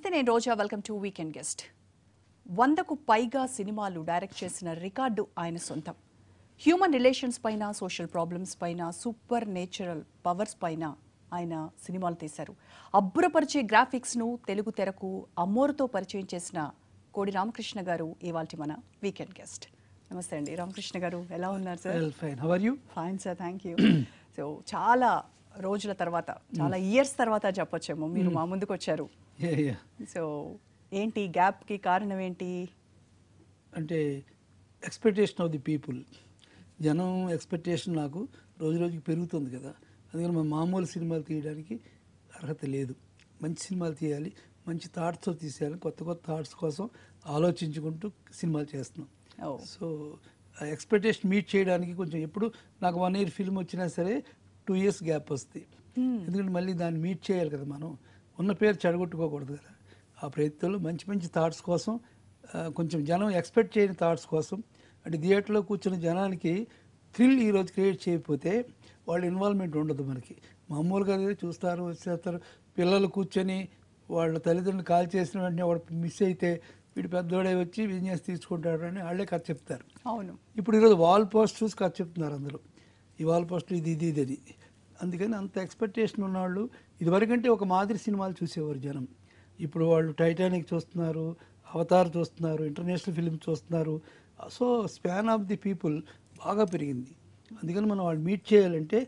నమస్తే, నేను Roja. Welcome to weekend guest. 100కు పైగా సినిమాలు డైరెక్ట్ చేసిన రికార్డు ఆయన సొంతం. హ్యూమన్ రిలేషన్స్ పైన, సోషల్ ప్రాబ్లమ్స్ పైన, సూపర్ నేచురల్ పవర్స్ పైన ఆయన సినిమాలు తీశారు. అబ్బురపరిచే గ్రాఫిక్స్ను తెలుగు తెరకు అమ్మోరుతో పరిచయం చేసిన కోడి రామకృష్ణ గారు ఇవాల్టి మన వీకెండ్ గెస్ట్. నమస్తే అండి రామకృష్ణ గారు, ఎలా ఉన్నారు sir? Fine sir, thank you. So చాలా రోజుల తర్వాత, చాలా ఇయర్స్ తర్వాత చెప్పొచ్చేమో మీరు మా ముందుకు వచ్చారు. సో ఏంటి గ్యాప్కి కారణం ఏంటి? అంటే ఎక్స్పెక్టేషన్ ఆఫ్ ది పీపుల్, జనం ఎక్స్పెక్టేషన్ నాకు రోజు రోజుకి పెరుగుతుంది కదా. అందుకని మా మామూలు సినిమాలు తీయడానికి అర్హత లేదు. మంచి సినిమాలు తీయాలి, మంచి థాట్స్తో తీసేయాలి. కొత్త కొత్త థాట్స్ కోసం ఆలోచించుకుంటూ సినిమాలు చేస్తున్నాం. సో ఎక్స్పెక్టేషన్ మీట్ చేయడానికి కొంచెం, ఎప్పుడు నాకు 1 year ఫిల్మ్ వచ్చినా సరే 2 years గ్యాప్ వస్తుంది. ఎందుకంటే మళ్ళీ దాన్ని మీట్ చేయాలి కదా, మనం ఉన్న పేరు చెడగొట్టుకోకూడదు కదా. ఆ ప్రయత్నంలో మంచి మంచి థాట్స్ కోసం, కొంచెం జనం ఎక్స్పెక్ట్ చేయని థాట్స్ కోసం, అంటే థియేటర్లో కూర్చున్న జనానికి థ్రిల్ ఈరోజు క్రియేట్ చేయకపోతే వాళ్ళ ఇన్వాల్వ్మెంట్ ఉండదు. మనకి మామూలుగా చూస్తారు, వచ్చేస్తారు. పిల్లలు కూర్చొని వాళ్ళ తల్లిదండ్రులు కాల్ చేసిన వెంటనే వాడు మిస్ అయితే వీడు పెద్దోడే వచ్చి బిజినెస్ తీసుకుంటాడు అని వాళ్ళే కథ చెప్తారు. అవును, ఇప్పుడు ఈరోజు వాల్ పోస్ట్ చూసి కథ చెప్తున్నారు అందరూ. ఈ వాల్ పోస్ట్ ఇది ఇది ఇది అని. అందుకని అంత ఎక్స్పెక్టేషన్ ఉన్నవాళ్ళు ఇదివరకంటే ఒక మాదిరి సినిమాలు చూసేవారు జనం. ఇప్పుడు వాళ్ళు టైటానిక్ చూస్తున్నారు, అవతార్ చూస్తున్నారు, ఇంటర్నేషనల్ ఫిల్మ్ చూస్తున్నారు. So span of the people బాగా పెరిగింది. అందుకని మనం వాళ్ళు మీట్ చేయాలంటే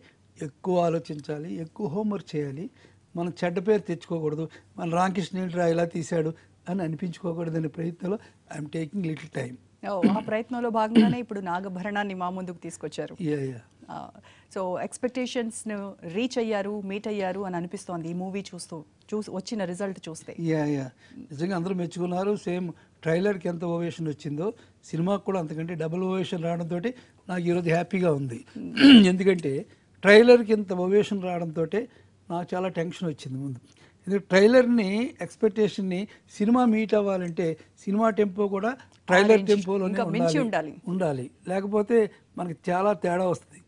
ఎక్కువ ఆలోచించాలి, ఎక్కువ హోంవర్క్ చేయాలి. మనం చెడ్డ పేరు తెచ్చుకోకూడదు. మన రామకృష్ణ ఇలా తీశాడు అని అనిపించుకోకూడదు అనే ప్రయత్నంలో ఐఎమ్ టేకింగ్ లిటిల్ టైం. ఆ ప్రయత్నంలో భాగంగానే ఇప్పుడు నాగభరణాన్ని మా ముందుకు తీసుకొచ్చారు. సో ఎక్స్పెక్టేషన్స్ను రీచ్ అయ్యారు, మీట్ అయ్యారు అని అనిపిస్తోంది ఈ మూవీ వచ్చిన రిజల్ట్ చూస్తే. నిజంగా అందరూ మెచ్చుకున్నారు. సేమ్ ట్రైలర్కి ఎంత ఓవేషన్ వచ్చిందో సినిమాకి కూడా అంతకంటే డబుల్ ఓవేషన్ రావడంతో నాకు ఈరోజు హ్యాపీగా ఉంది. ఎందుకంటే ట్రైలర్కి ఇంత ఓవేషన్ రావడంతో నాకు చాలా టెన్షన్ వచ్చింది ముందు. ఎందుకంటే ట్రైలర్ని, ఎక్స్పెక్టేషన్ని సినిమా మీట్ అవ్వాలంటే సినిమా టెంపో కూడా ట్రైలర్ టెంపోలోనే ఉండాలి. లేకపోతే మనకి చాలా తేడా వస్తుంది.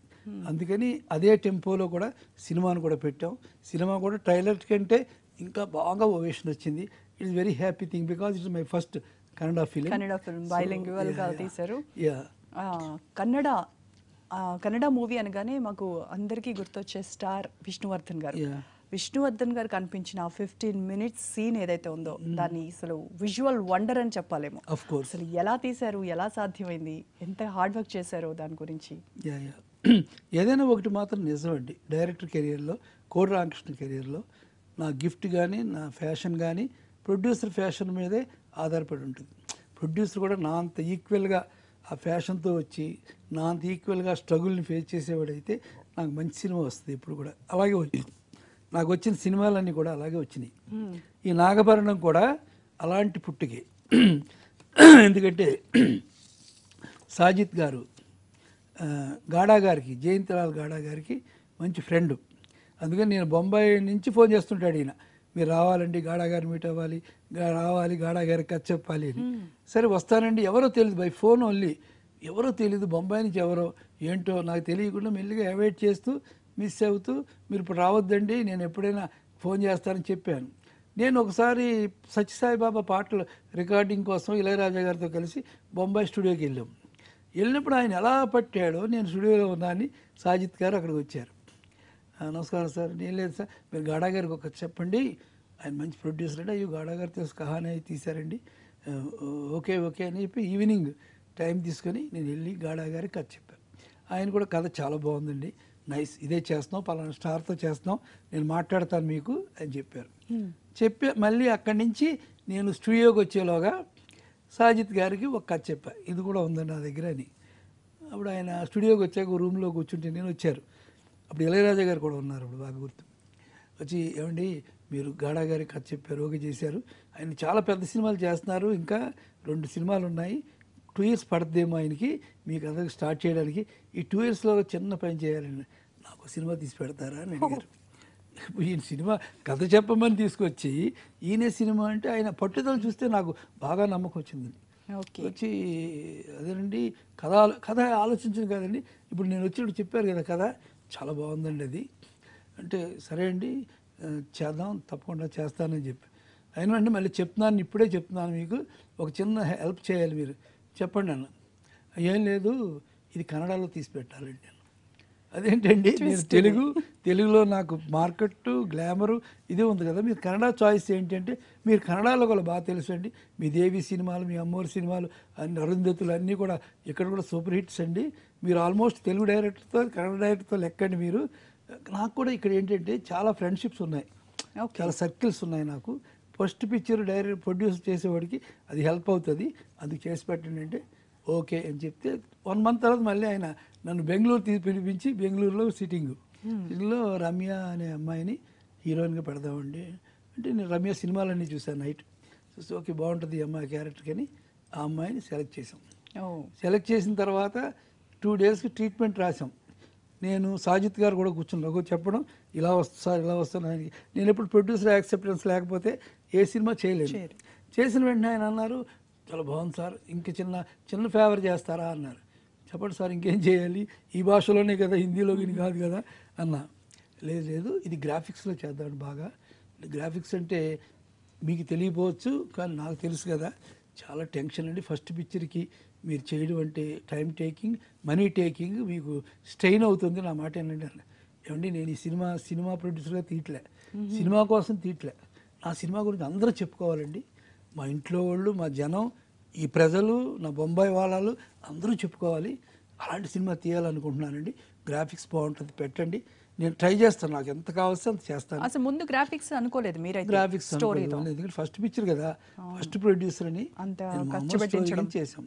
అందుకని అదే టెంపోలో కూడా సినిమాను కూడా పెట్టాం. సినిమా కూడా ట్రైలర్ కంటే ఇంకా బాగా ఓవేషన్ వచ్చింది. It is very happy thing because it's my first Kannada film. బైలింగ్యువల్గా తీశారు. కన్నడ మూవీ అనగానే మాకు అందరికీ గుర్తొచ్చే స్టార్ విష్ణువర్ధన్ గారు. విష్ణువర్ధన్ గారు కనిపించిన 15 minutes సీన్ ఏదైతే ఉందో దాన్ని అసలు విజువల్ వండర్ అని చెప్పాలేమో. అసలు ఎలా తీశారు, ఎలా సాధ్యమైంది, ఎంత హార్డ్ వర్క్ చేశారో దాని గురించి. ఏదైనా ఒకటి మాత్రం నిజమండి, డైరెక్టర్ కెరియర్లో, కోడి రామకృష్ణ కెరియర్లో నా గిఫ్ట్ కానీ, నా ఫ్యాషన్ కానీ ప్రొడ్యూసర్ ఫ్యాషన్ మీదే ఆధారపడి ఉంటుంది. ప్రొడ్యూసర్ కూడా నా అంత ఈక్వల్గా ఆ ఫ్యాషన్తో వచ్చి, నా అంత ఈక్వల్గా స్ట్రగుల్ని ఫేస్ చేసేవాడైతే నాకు మంచి సినిమా వస్తుంది. ఇప్పుడు కూడా అలాగే వచ్చింది. నాకు వచ్చిన సినిమాలన్నీ కూడా అలాగే వచ్చినాయి. ఈ నాగభరణం కూడా అలాంటి పుట్టుకే. ఎందుకంటే సాజిద్ గారు గాడా గారికి, జయంతిలాల్ గాడా గారికి మంచి ఫ్రెండ్. అందుకని నేను బొంబాయి నుంచి ఫోన్ చేస్తుంటాడు ఈయన, మీరు రావాలండి, గాడా గారు మీట్ అవ్వాలి, రావాలి, గాడా గారికి కథ చెప్పాలి అని. సరే వస్తానండి. ఎవరో తెలియదు, బై ఫోన్ ఓన్లీ, ఎవరో తెలియదు, బొంబాయి నుంచి ఎవరో ఏంటో నాకు తెలియకుండా మెల్లిగా అవాయిడ్ చేస్తూ, మిస్ అవుతూ, మీరు ఇప్పుడు రావద్దండి, నేను ఎప్పుడైనా ఫోన్ చేస్తానని చెప్పాను. నేను ఒకసారి సత్యసాయిబాబా పాటలు రికార్డింగ్ కోసం ఇళయరాజా గారితో కలిసి బొంబాయి స్టూడియోకి వెళ్ళినప్పుడు ఆయన ఎలా పట్టాడో, నేను స్టూడియోలో ఉన్నాను, సాజిద్ గారు అక్కడికి వచ్చారు. నమస్కారం సార్. నేను లేదు సార్, మీరు గాడా గారికి ఒక చెప్పండి, ఆయన మంచి ప్రొడ్యూసర్ అంటే, అయ్యో గాడా గారు తెలుసు, కహానే తీశారండి, ఓకే ఓకే అని చెప్పి ఈవినింగ్ టైం తీసుకొని నేను వెళ్ళి గాడా గారికి కథ చెప్పాను. ఆయన కూడా కథ చాలా బాగుందండి, నైస్, ఇదే చేస్తున్నాం, పలానా స్టార్తో చేస్తున్నాం, నేను మాట్లాడతాను మీకు అని చెప్పారు. మళ్ళీ అక్కడి నుంచి నేను స్టూడియోకి వచ్చేలోగా సాజిద్ గారికి ఒక కథ చెప్పా, ఇది కూడా ఉందండి నా దగ్గర అని. అప్పుడు ఆయన స్టూడియోకి వచ్చాక రూమ్లో కూర్చుంటే నేను వచ్చారు. అప్పుడు ఇళయరాజా గారు కూడా ఉన్నారు. అప్పుడు బాగా గుర్తు వచ్చి, ఏమండి మీరు గాడా గారికి కథ చెప్పారు, ఓకే చేశారు, ఆయన చాలా పెద్ద సినిమాలు చేస్తున్నారు, ఇంకా 2 సినిమాలు ఉన్నాయి, 2 years పడుతుందేమో ఆయనకి మీ కథ స్టార్ట్ చేయడానికి, ఈ 2 yearsలో చిన్న పని చేయాలని, నాకు సినిమా తీసి పెడతారా అని అడిగారు. ఈయన సినిమా కథ చెప్పమని తీసుకొచ్చి ఈయనే సినిమా అంటే ఆయన పట్టుదల చూస్తే నాకు బాగా నమ్మకం వచ్చిందండి. వచ్చి అదేనండి కథ ఆలోచించింది కదండి, ఇప్పుడు నేను వచ్చినప్పుడు చెప్పారు కదా కథ చాలా బాగుందండి అది అంటే, సరే అండి చేద్దాం, తప్పకుండా చేస్తానని చెప్పి అయినా అంటే మళ్ళీ చెప్తున్నాను, ఇప్పుడే చెప్తున్నాను మీకు ఒక చిన్న హెల్ప్ చేయాలి మీరు, చెప్పండి అన్న. ఏం లేదు, ఇది కన్నడలో తీసి పెట్టాలండి నేను. అదేంటండి, నేను తెలుగులో నాకు మార్కెట్ గ్లామరు ఇదే ఉంది కదా, మీరు కన్నడ చాయిస్ ఏంటంటే, మీరు కన్నడలో కూడా బాగా తెలుసు అండి, మీ దేవి సినిమాలు, మీ అమ్మోరు సినిమాలు, అన్ని అరుంధతులు అన్నీ కూడా ఇక్కడ కూడా సూపర్ హిట్స్ అండి. మీరు ఆల్మోస్ట్ తెలుగు డైరెక్టర్తో కన్నడ డైరెక్టర్తో లెక్కండి మీరు. నాకు కూడా ఇక్కడ ఏంటంటే చాలా ఫ్రెండ్షిప్స్ ఉన్నాయి, చాలా సర్కిల్స్ ఉన్నాయి నాకు. ఫస్ట్ పిక్చర్ డైరెక్ట్ ప్రొడ్యూస్ చేసేవాడికి అది హెల్ప్ అవుతుంది, అందుకు చేసి పెట్టండి అంటే ఓకే అని చెప్తే 1 month తర్వాత మళ్ళీ ఆయన నన్ను బెంగళూరు పిలిపించి, బెంగళూరులో సిట్టింగ్లో రమ్య అనే అమ్మాయిని హీరోయిన్గా పెడదామండి అంటే, నేను రమ్య సినిమాలన్నీ చూశాను నైట్. సో ఓకే బాగుంటుంది ఈ అమ్మాయి క్యారెక్టర్ అని ఆ అమ్మాయిని సెలెక్ట్ చేసాం. సెలెక్ట్ చేసిన తర్వాత 2 daysకి ట్రీట్మెంట్ రాసాం. నేను సాజిత్ గారు కూడా కూర్చున్నాను చెప్పడం, ఇలా వస్తా సార్ ఇలా వస్తాను. నేను ఎప్పుడు ప్రొడ్యూసర్ యాక్సెప్టెన్స్ లేకపోతే ఏ సినిమా చేయలేదు. చేసిన వెంటనే ఆయన అన్నారు, చాలా బాగుంది సార్, ఇంక చిన్న ఫేవర్ చేస్తారా అన్నారు. చెప్పండి సార్, ఇంకేం చేయాలి, ఈ భాషలోనే కదా, హిందీలో ఇది కాదు కదా అన్నా. లేదు ఇది గ్రాఫిక్స్లో చేద్దాం బాగా. గ్రాఫిక్స్ అంటే మీకు తెలియపోవచ్చు, కానీ నాకు తెలుసు కదా, చాలా టెన్షన్ అండి. ఫస్ట్ పిక్చర్కి మీరు చేయడం అంటే టైం టేకింగ్, మనీ టేకింగ్, మీకు స్ట్రెయిన్ అవుతుంది. నా మాట ఏంటంటే, ఏమండి నేను ఈ సినిమా ప్రొడ్యూసర్గా తీయట్లే, సినిమా కోసం తీయట్లే, నా సినిమా గురించి అందరూ చెప్పుకోవాలండి. మా ఇంట్లో వాళ్ళు, మా జనం, ఈ ప్రజలు, నా బొంబాయి వాళ్ళు అందరూ చెప్పుకోవాలి. అలాంటి సినిమా తీయాలనుకుంటున్నానండి. గ్రాఫిక్స్ బాగుంటుంది, పెట్టండి, నేను ట్రై చేస్తాను, నాకు ఎంత కావాల్సి అంత చేస్తాను. అసలు ముందు గ్రాఫిక్స్ అనుకోలేదు మీరు? గ్రాఫిక్స్ ఎందుకంటే ఫస్ట్ పిక్చర్ కదా, ఫస్ట్ ప్రొడ్యూసర్ అని చేసాం.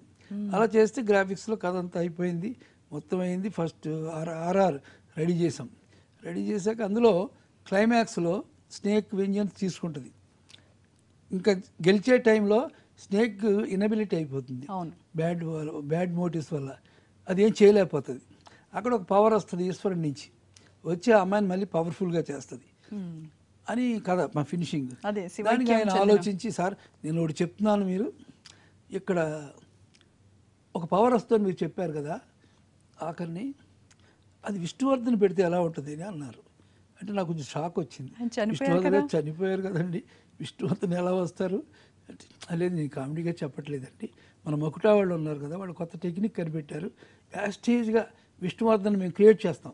అలా చేస్తే గ్రాఫిక్స్లో కథ అంతా అయిపోయింది, మొత్తం అయింది. ఫస్ట్ ఆర్ఆర్ రెడీ చేసాం. రెడీ చేశాక అందులో క్లైమాక్స్లో స్నేక్ వెంజన్స్ తీసుకుంటుంది. ఇంకా గెలిచే టైంలో స్నేక్ ఇనబిలిటీ అయిపోతుంది బ్యాడ్ మోటివ్స్ వల్ల, అది ఏం చేయలేకపోతుంది. అక్కడ ఒక పవర్ వస్తుంది ఈశ్వరుడి నుంచి, వచ్చి ఆ అమ్మాయిని మళ్ళీ పవర్ఫుల్గా చేస్తుంది అని కథ మా ఫినిషింగ్. దానికి ఆయన ఆలోచించి, సార్ నేను ఒకటి చెప్తున్నాను, మీరు ఇక్కడ ఒక పవర్ వస్తుందని మీరు చెప్పారు కదా, ఆఖరిని అది విష్ణువర్ధన్ పెడితే ఎలా ఉంటుంది అని అన్నారు. అంటే నాకు కొంచెం షాక్ వచ్చింది. విష్ణువర్ధన్ చనిపోయారు కదండి, విష్ణువర్ధన్ ఎలా వస్తారు అంటే, లేదు నేను కామెడీగా చెప్పట్లేదండి, మన మకుటా వాళ్ళు ఉన్నారు కదా, వాళ్ళు కొత్త టెక్నిక్ కనిపెట్టారు, యాస్టేజ్గా విష్ణువర్ధన్ మేము క్రియేట్ చేస్తాం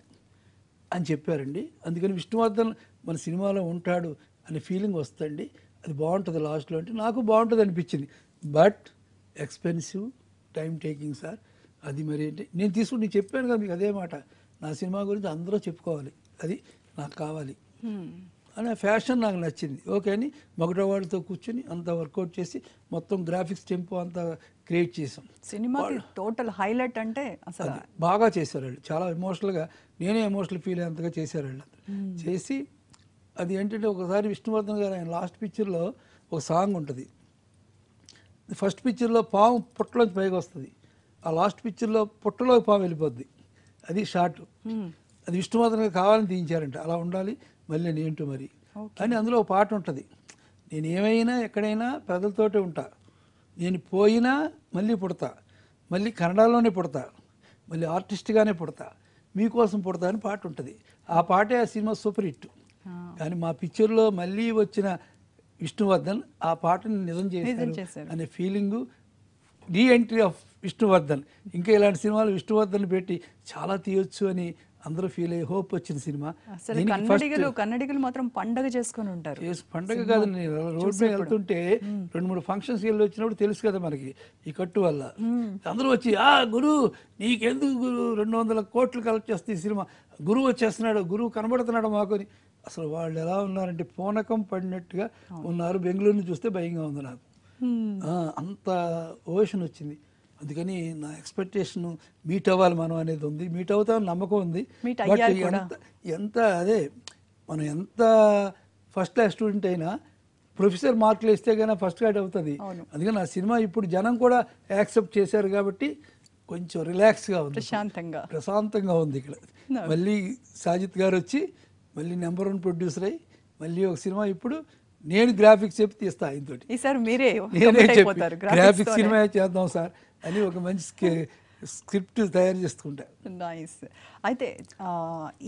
అని చెప్పారండి. అందుకని విష్ణువర్ధన్ మన సినిమాలో ఉంటాడు అనే ఫీలింగ్ వస్తుంది, అది బాగుంటుంది లాస్ట్లో అంటే నాకు బాగుంటుంది అనిపించింది. But expensive, time taking sir, అది మరి ఏంటి నేను చెప్పాను కదా మీకు అదే మాట, నా సినిమా గురించి అందరూ చెప్పుకోవాలి, అది నాకు కావాలి అనే ఫ్యాషన్ నాకు నచ్చింది. ఓకే అని మగటవాడితో కూర్చొని అంత వర్కౌట్ చేసి మొత్తం గ్రాఫిక్స్ టెంపో అంతా క్రియేట్ చేసాం. సినిమా టోటల్ హైలైట్ అంటే అసలు బాగా చేశారు వాళ్ళు, చాలా ఎమోషనల్గా, నేనే ఎమోషనల్ ఫీల్ అయ్యేంతగా చేశారు వాళ్ళు. చేసి అది ఏంటంటే, ఒకసారి విష్ణువర్ధన్ గారు ఆయన లాస్ట్ పిక్చర్లో ఒక సాంగ్ ఉంటుంది. ఫస్ట్ పిక్చర్లో పాము పుట్టలోంచి పైకి వస్తుంది, ఆ లాస్ట్ పిక్చర్లో పుట్టలో పాము వెళ్ళిపోద్ది, అది షార్ట్. అది విష్ణువర్ధన్ గారు కావాలని తీయించారంట, అలా ఉండాలి మళ్ళీ నేంటో మరి అని. అందులో ఒక పాట ఉంటుంది, నేను ఏమైనా ఎక్కడైనా ప్రజలతోటే ఉంటా, నేను పోయినా మళ్ళీ పుడతా, మళ్ళీ కన్నడలోనే పుడతా, మళ్ళీ ఆర్టిస్ట్గానే పుడతా, మీకోసం పుడతా అని పాట ఉంటుంది. ఆ పాటే ఆ సినిమా సూపర్ హిట్. కానీ మా పిక్చర్లో మళ్ళీ వచ్చిన విష్ణువర్ధన్ ఆ పాటను నిజం చేశారు అనే feeling, re entry of Vishnuvardhan. ఇంకా ఇలాంటి సినిమాలు విష్ణువర్ధన్ పెట్టి చాలా తీయొచ్చు అని అందరూ ఫీల్ అయ్యి హోప్ వచ్చిన సినిమా. కన్నడిగలు మాత్రం పండగ చేసుకొని ఉంటారు. పండగ కాదు, నేను రోడ్ మీద వెళ్తుంటే 2-3 ఫంక్షన్స్కి వెళ్ళి వచ్చినప్పుడు తెలుసు కదా మనకి ఈ కట్టు వల్ల, అందరూ వచ్చి గురు నీకెందుకు గురు 200 కోట్లు కలెక్ట్ చేస్తే ఈ సినిమా, గురువు వచ్చేస్తున్నాడు, గురువు కనబడుతున్నాడు మాకు అని. అసలు వాళ్ళు ఎలా ఉన్నారంటే పూనకం పడినట్టుగా ఉన్నారు. బెంగళూరుని చూస్తే భయంగా ఉంది నాకు, అంత ఓషన్ వచ్చింది. అందుకని నా ఎక్స్పెక్టేషన్ మీట్ అవ్వాలి మనం అనేది ఉంది, మీట్ అవుతామని నమ్మకం ఉంది. బట్ ఎంత అదే మనం ఎంత ఫస్ట్ క్లాస్ స్టూడెంట్ అయినా ప్రొఫెసర్ మార్కులు ఇస్తే కానీ ఫస్ట్ గ్రేడ్ అవుతుంది. అందుకని నా సినిమా ఇప్పుడు జనం కూడా యాక్సెప్ట్ చేశారు కాబట్టి కొంచెం రిలాక్స్గా ఉంది, ప్రశాంతంగా ఉంది. ఇక్కడ మళ్ళీ సాజిత్ గారు వచ్చి మళ్ళీ నెంబర్ 1 ప్రొడ్యూసర్ అయ్యి మళ్ళీ ఒక సినిమా ఇప్పుడు నేను గ్రాఫిక్స్ చెప్పి తీస్తా ఆయనతోటి, నేనే చెప్పి గ్రాఫిక్స్ సినిమా చేద్దాం సార్ అని ఒక మంచి స్క్రిప్ట్ తయారు చేసుకుంటా. నైస్. అయితే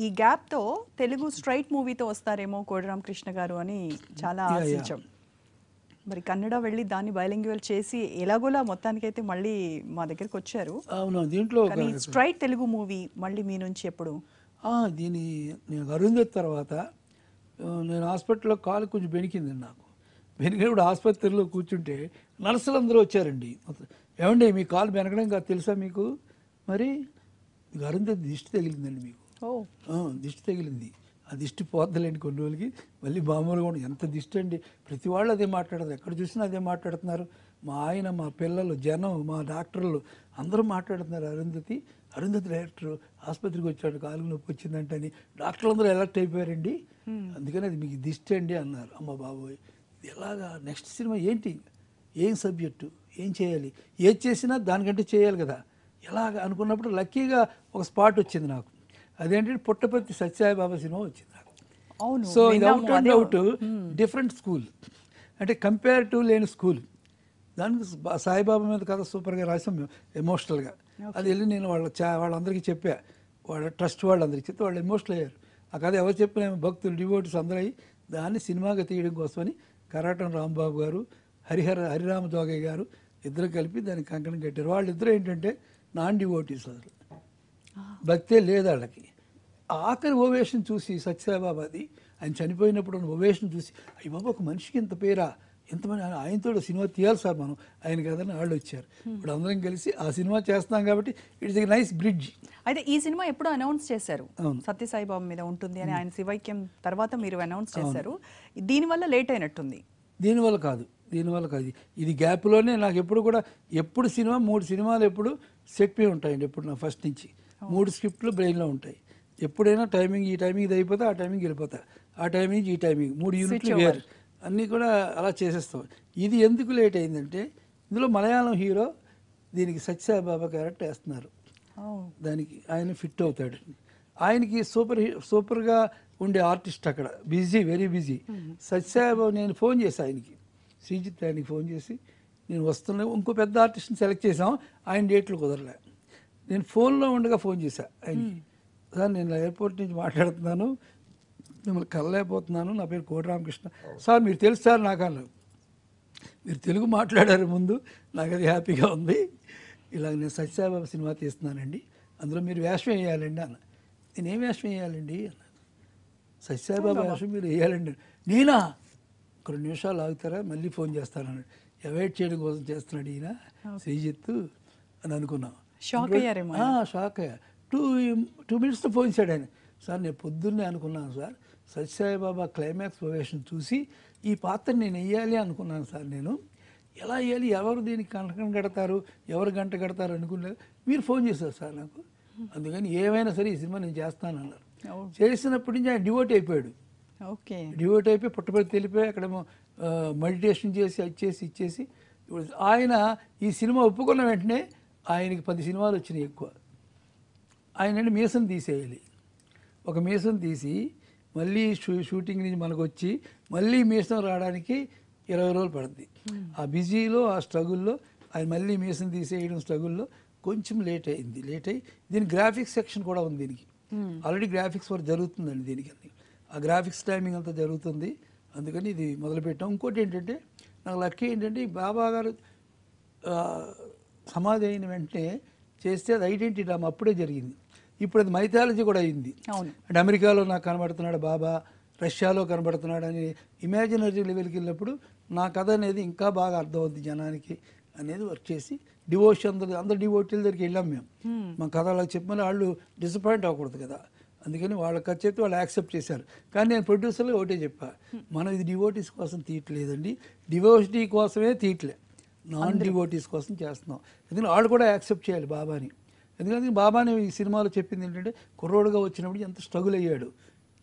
ఈ గ్యాప్తో తెలుగు స్ట్రైట్ మూవీతో వస్తారేమో కోడి రామకృష్ణ గారు అని చాలా ఆశించాం. మరి కన్నడ వెళ్ళి దాన్ని బైలింగ్యువల్ చేసి ఎలాగోలా మొత్తానికైతే మళ్ళీ మా దగ్గరికి వచ్చారు. అవును, దీంట్లో కానీ స్ట్రైట్ తెలుగు మూవీ మళ్ళీ మీ నుంచి ఎప్పుడు? దీని నేను అరుంధతి తర్వాత నేను హాస్పిటల్లో కాలు కొంచెం బెనికింది నాకు. బెనికినప్పుడు ఆసుపత్రిలో కూర్చుంటే నర్సులు అందరూ వచ్చారండి. ఏమండి మీ కాలు బెనకడం కాదు తెలుసా మీకు? మరి మీకు అరుంధతి దిష్టి తగిలిందండి మీకు. దిష్టి తగిలింది. ఆ దిష్టి పోద్దలేండి కొన్ని రోజులకి మళ్ళీ మామూలుగా ఉండదు. ఎంత దిష్టి అండి, ప్రతి వాళ్ళు అదే మాట్లాడతారు, ఎక్కడ చూసినా అదే మాట్లాడుతున్నారు. మా ఆయన, మా పిల్లలు, జనం, మా డాక్టర్లు అందరూ మాట్లాడుతున్నారు. అరుంధతి డైరెక్టర్ ఆసుపత్రికి వచ్చాడు, కాలు నొప్పి వచ్చిందంటే అని డాక్టర్లు అందరూ అలర్ట్ అయిపోయారండి. అందుకని అది మీకు దిష్టి అండి అన్నారు. అమ్మ బాబోయ్, ఇది ఎలాగా నెక్స్ట్ సినిమా ఏంటి, ఏం సబ్జెక్టు, ఏం చేయాలి, ఏది చేసినా దానికంటే చేయాలి కదా, ఎలాగ అనుకున్నప్పుడు లక్కీగా ఒక స్పాట్ వచ్చింది నాకు. అదేంటంటే పుట్టపర్తి సత్యసాయిబాబా సినిమా వచ్చింది నాకు. సో ఇది out and out different school, అంటే కంపేరిటివ్ లేని స్కూల్. దానికి సాయిబాబా మీద కథ సూపర్గా రాసాం మేము ఎమోషనల్గా. అది వెళ్ళి నేను వాళ్ళందరికీ చెప్పా, వాళ్ళ ట్రస్ట్ వాళ్ళందరికీ చెప్తే వాళ్ళు ఎమోషనల్ అయ్యారు. ఆ కథ ఎవరు చెప్పిన భక్తులు డివోటీస్ అందరూ అయ్యి దాన్ని సినిమాగా తీయడం కోసమని కరాటం రాంబాబు గారు, హరిరామ జోగయ్య గారు ఇద్దరు కలిపి దానికి కంకణం కట్టారు. వాళ్ళిద్దరూ ఏంటంటే నాన్ డివోటీస్, అసలు భక్తే లేదు వాళ్ళకి. ఆఖరి ఓవేషన్ చూసి సత్యసాయిబాబాది ఆయన చనిపోయినప్పుడు ఓవేషన్ చూసి అయ్యి బాబా ఒక మనిషికి ఇంత పేరా, ఎంతమంది ఆయనతో సినిమా తీయాలి సార్ మనం, ఆయన కదని వాళ్ళు వచ్చారు. ఇప్పుడు అందరం కలిసి ఆ సినిమా చేస్తున్నాం కాబట్టి ఇట్స్ ఎ నైస్ బ్రిడ్జ్. అయితే ఈ సినిమా ఎప్పుడు అనౌన్స్ చేశారు, సత్యసాయిబాబా మీద ఉంటుంది అని, ఆయన శివైక్యం తర్వాత మీరు అనౌన్స్ చేశారు. దీనివల్ల లేట్ అయినట్టుంది. దీనివల్ల కాదు, ఇది గ్యాప్లోనే నాకు ఎప్పుడు కూడా ఎప్పుడు సినిమా 3 సినిమాలు ఎప్పుడు సెట్ పే ఉంటాయండి. ఎప్పుడు నా ఫస్ట్ నుంచి 3 స్క్రిప్ట్లు బ్రెయిన్లో ఉంటాయి. ఎప్పుడైనా టైమింగ్ ఈ టైమింగ్ ఇది అయిపోతే ఆ టైమింగ్ వెళ్ళిపోతా, ఆ టైమింగ్ ఈ టైమింగ్ 3 యూనిట్లు వేరు అన్నీ కూడా అలా చేసేస్తాం. ఇది ఎందుకు లేట్ అయిందంటే ఇందులో మలయాళం హీరో దీనికి సత్యసాయిబాబా క్యారెక్టర్ వేస్తున్నారు, దానికి ఆయన ఫిట్ అవుతాడు. ఆయనకి సూపర్గా ఉండే ఆర్టిస్ట్ అక్కడ బిజీ, వెరీ బిజీ. సత్యసాయిబాబా నేను ఫోన్ చేశాను ఆయనకి, శ్రీజిత్ ఆయనకి ఫోన్ చేసి నేను వస్తున్నా, ఇంకో పెద్ద ఆర్టిస్ట్ని సెలెక్ట్ చేసాం, ఆయన డేట్లు కుదరలే. నేను ఫోన్లో ఉండగా ఫోన్ చేశా ఆయనకి, సార్ నేను ఎయిర్పోర్ట్ నుంచి మాట్లాడుతున్నాను, మిమ్మల్ని కలలేకపోతున్నాను, నా పేరు కోటి రామకృష్ణ సార్, మీరు తెలుసు సార్ నాకు అన్నారు. మీరు తెలుగు మాట్లాడారు ముందు, నాకు అది హ్యాపీగా ఉంది. ఇలాగ నేను సత్యసాయిబాబా సినిమా తీస్తున్నానండి, అందులో మీరు వేషం వేయాలండి అన్న. నేనేం వేషం వేయాలండి అన్న. సత్యసాయిబాబా వేషం మీరు వేయాలండి. నేనా? ఒక 2 నిమిషాలు ఆగుతారా, మళ్ళీ ఫోన్ చేస్తానన్నాడు. అవాయిడ్ చేయడం కోసం చేస్తున్నాడు ఈయన శ్రీజిత్తు అని అనుకున్నాం. షాక్ అయ్యారేమో. షాక్ అయ్యా. 2 మినిట్స్లో ఫోన్ చేశాడు ఆయన. సార్ నేను పొద్దున్నే అనుకున్నాను సార్, సత్యసాయిబాబా క్లైమాక్స్ ప్రవేశం చూసి ఈ పాత్ర నేను వేయాలి అనుకున్నాను సార్. నేను ఎలా వేయాలి, ఎవరు దీనికి కంకణం కడతారు, ఎవరు గంట కడతారు అనుకున్నారు. మీరు ఫోన్ చేశారు సార్ నాకు, అందుకని ఏమైనా సరే ఈ సినిమా నేను చేస్తాను అన్నారు. చేసినప్పటి నుంచి ఆయన డివోట్ అయిపోయాడు. డివోట్ అయిపోయి పుట్టపర్తి వెళ్ళిపోయి అక్కడేమో మెడిటేషన్ చేసి ఇచ్చేసి ఇప్పుడు ఆయన ఈ సినిమా ఒప్పుకున్న వెంటనే ఆయనకి 10 సినిమాలు వచ్చినాయి ఎక్కువ. ఆయన మీసం తీసేయాలి, ఒక మీసం తీసి మళ్ళీ షూటింగ్ నుంచి మనకు వచ్చి మళ్ళీ మీసం రావడానికి 20 రోజులు పడుతుంది. ఆ బిజీలో, ఆ స్ట్రగుల్లో ఆయన మళ్ళీ మీసం తీసేయడం స్ట్రగుల్లో కొంచెం లేట్ అయ్యి దీని గ్రాఫిక్స్ సెక్షన్ కూడా ఉంది. దీనికి ఆల్రెడీ గ్రాఫిక్స్ వర్క్ జరుగుతుందండి. దీనికి ఆ గ్రాఫిక్స్ టైమింగ్ అంతా జరుగుతుంది, అందుకని ఇది మొదలుపెట్టాం. ఇంకోటి ఏంటంటే నాకు లక్కీ ఏంటంటే బాబా గారు సమాధి అయిన వెంటనే చేస్తే అది ఐడెంటిటీ డ్రామా అప్పుడే జరిగింది. ఇప్పుడు అది మైథాలజీ కూడా అయింది. అంటే అమెరికాలో నాకు కనబడుతున్నాడు బాబా, రష్యాలో కనబడుతున్నాడు అని ఇమాజినరీ లెవెల్కి వెళ్ళినప్పుడు నా కథ అనేది ఇంకా బాగా అర్థమవుద్ది జనానికి అనేది వర్క్ చేసి డివోషన్ అందరు డివోటీల దగ్గరికి వెళ్ళాం మేము. మా కథ అలా చెప్పమని వాళ్ళు డిసప్పాయింట్ అవ్వకూడదు కదా, అందుకని వాళ్ళ కథ చెప్తే వాళ్ళు యాక్సెప్ట్ చేశారు. కానీ నేను ప్రొడ్యూసర్లో ఒకటే చెప్పా, మనం ఇది డివోటీస్ కోసం తీయట్లేదండి, డివోటీ కోసమే తీయట్లే, నాన్ డివోటీస్ కోసం చేస్తున్నాం. ఎందుకంటే వాళ్ళు కూడా యాక్సెప్ట్ చేయాలి బాబాని. ఎందుకంటే బాబాని ఈ సినిమాలో చెప్పింది ఏంటంటే కుర్రోడుగా వచ్చినప్పుడు ఎంత స్ట్రగుల్ అయ్యాడు,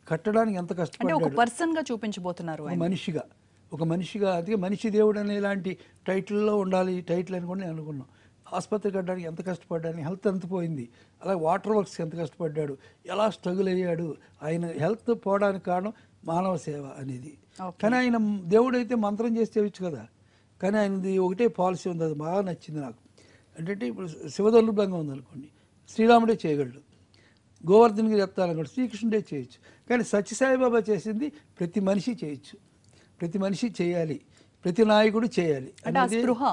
కట్టడానికి ఎంత కష్టపడ్డాడు, ఒక పర్సన్గా చూపించబోతున్నారు, ఒక మనిషిగా. అందుకే మనిషి దేవుడు అనే ఇలాంటి టైటిల్లో ఉండాలి టైటిల్ అని కూడా నేను అనుకున్నాం. ఆసుపత్రి కట్టడానికి ఎంత కష్టపడ్డాను, హెల్త్ ఎంత పోయింది, అలాగే వాటర్ వర్క్స్ ఎంత కష్టపడ్డాడు, ఎలా స్ట్రగుల్ అయ్యాడు, ఆయన హెల్త్ పోవడానికి కారణం మానవ సేవ అనేది. కానీ ఆయన దేవుడు అయితే మంత్రం చేసి చేయొచ్చు కదా, కానీ ఆయనది ఒకటే పాలసీ ఉంది, అది బాగా నచ్చింది నాకు. అంటే ఇప్పుడు శివదొల్లుభంగా ఉందనుకోండి, శ్రీరాముడే చేయగలడు, గోవర్ధన్ గిరి ఎత్తాలనుకోండి శ్రీకృష్ణుడే చేయొచ్చు. కానీ సత్యసాయిబాబా చేసింది ప్రతి మనిషి చేయొచ్చు, ప్రతి మనిషి చేయాలి. ప్రతి నాయకుడు చేయాలి అంటే ఆ అనేది స్పృహ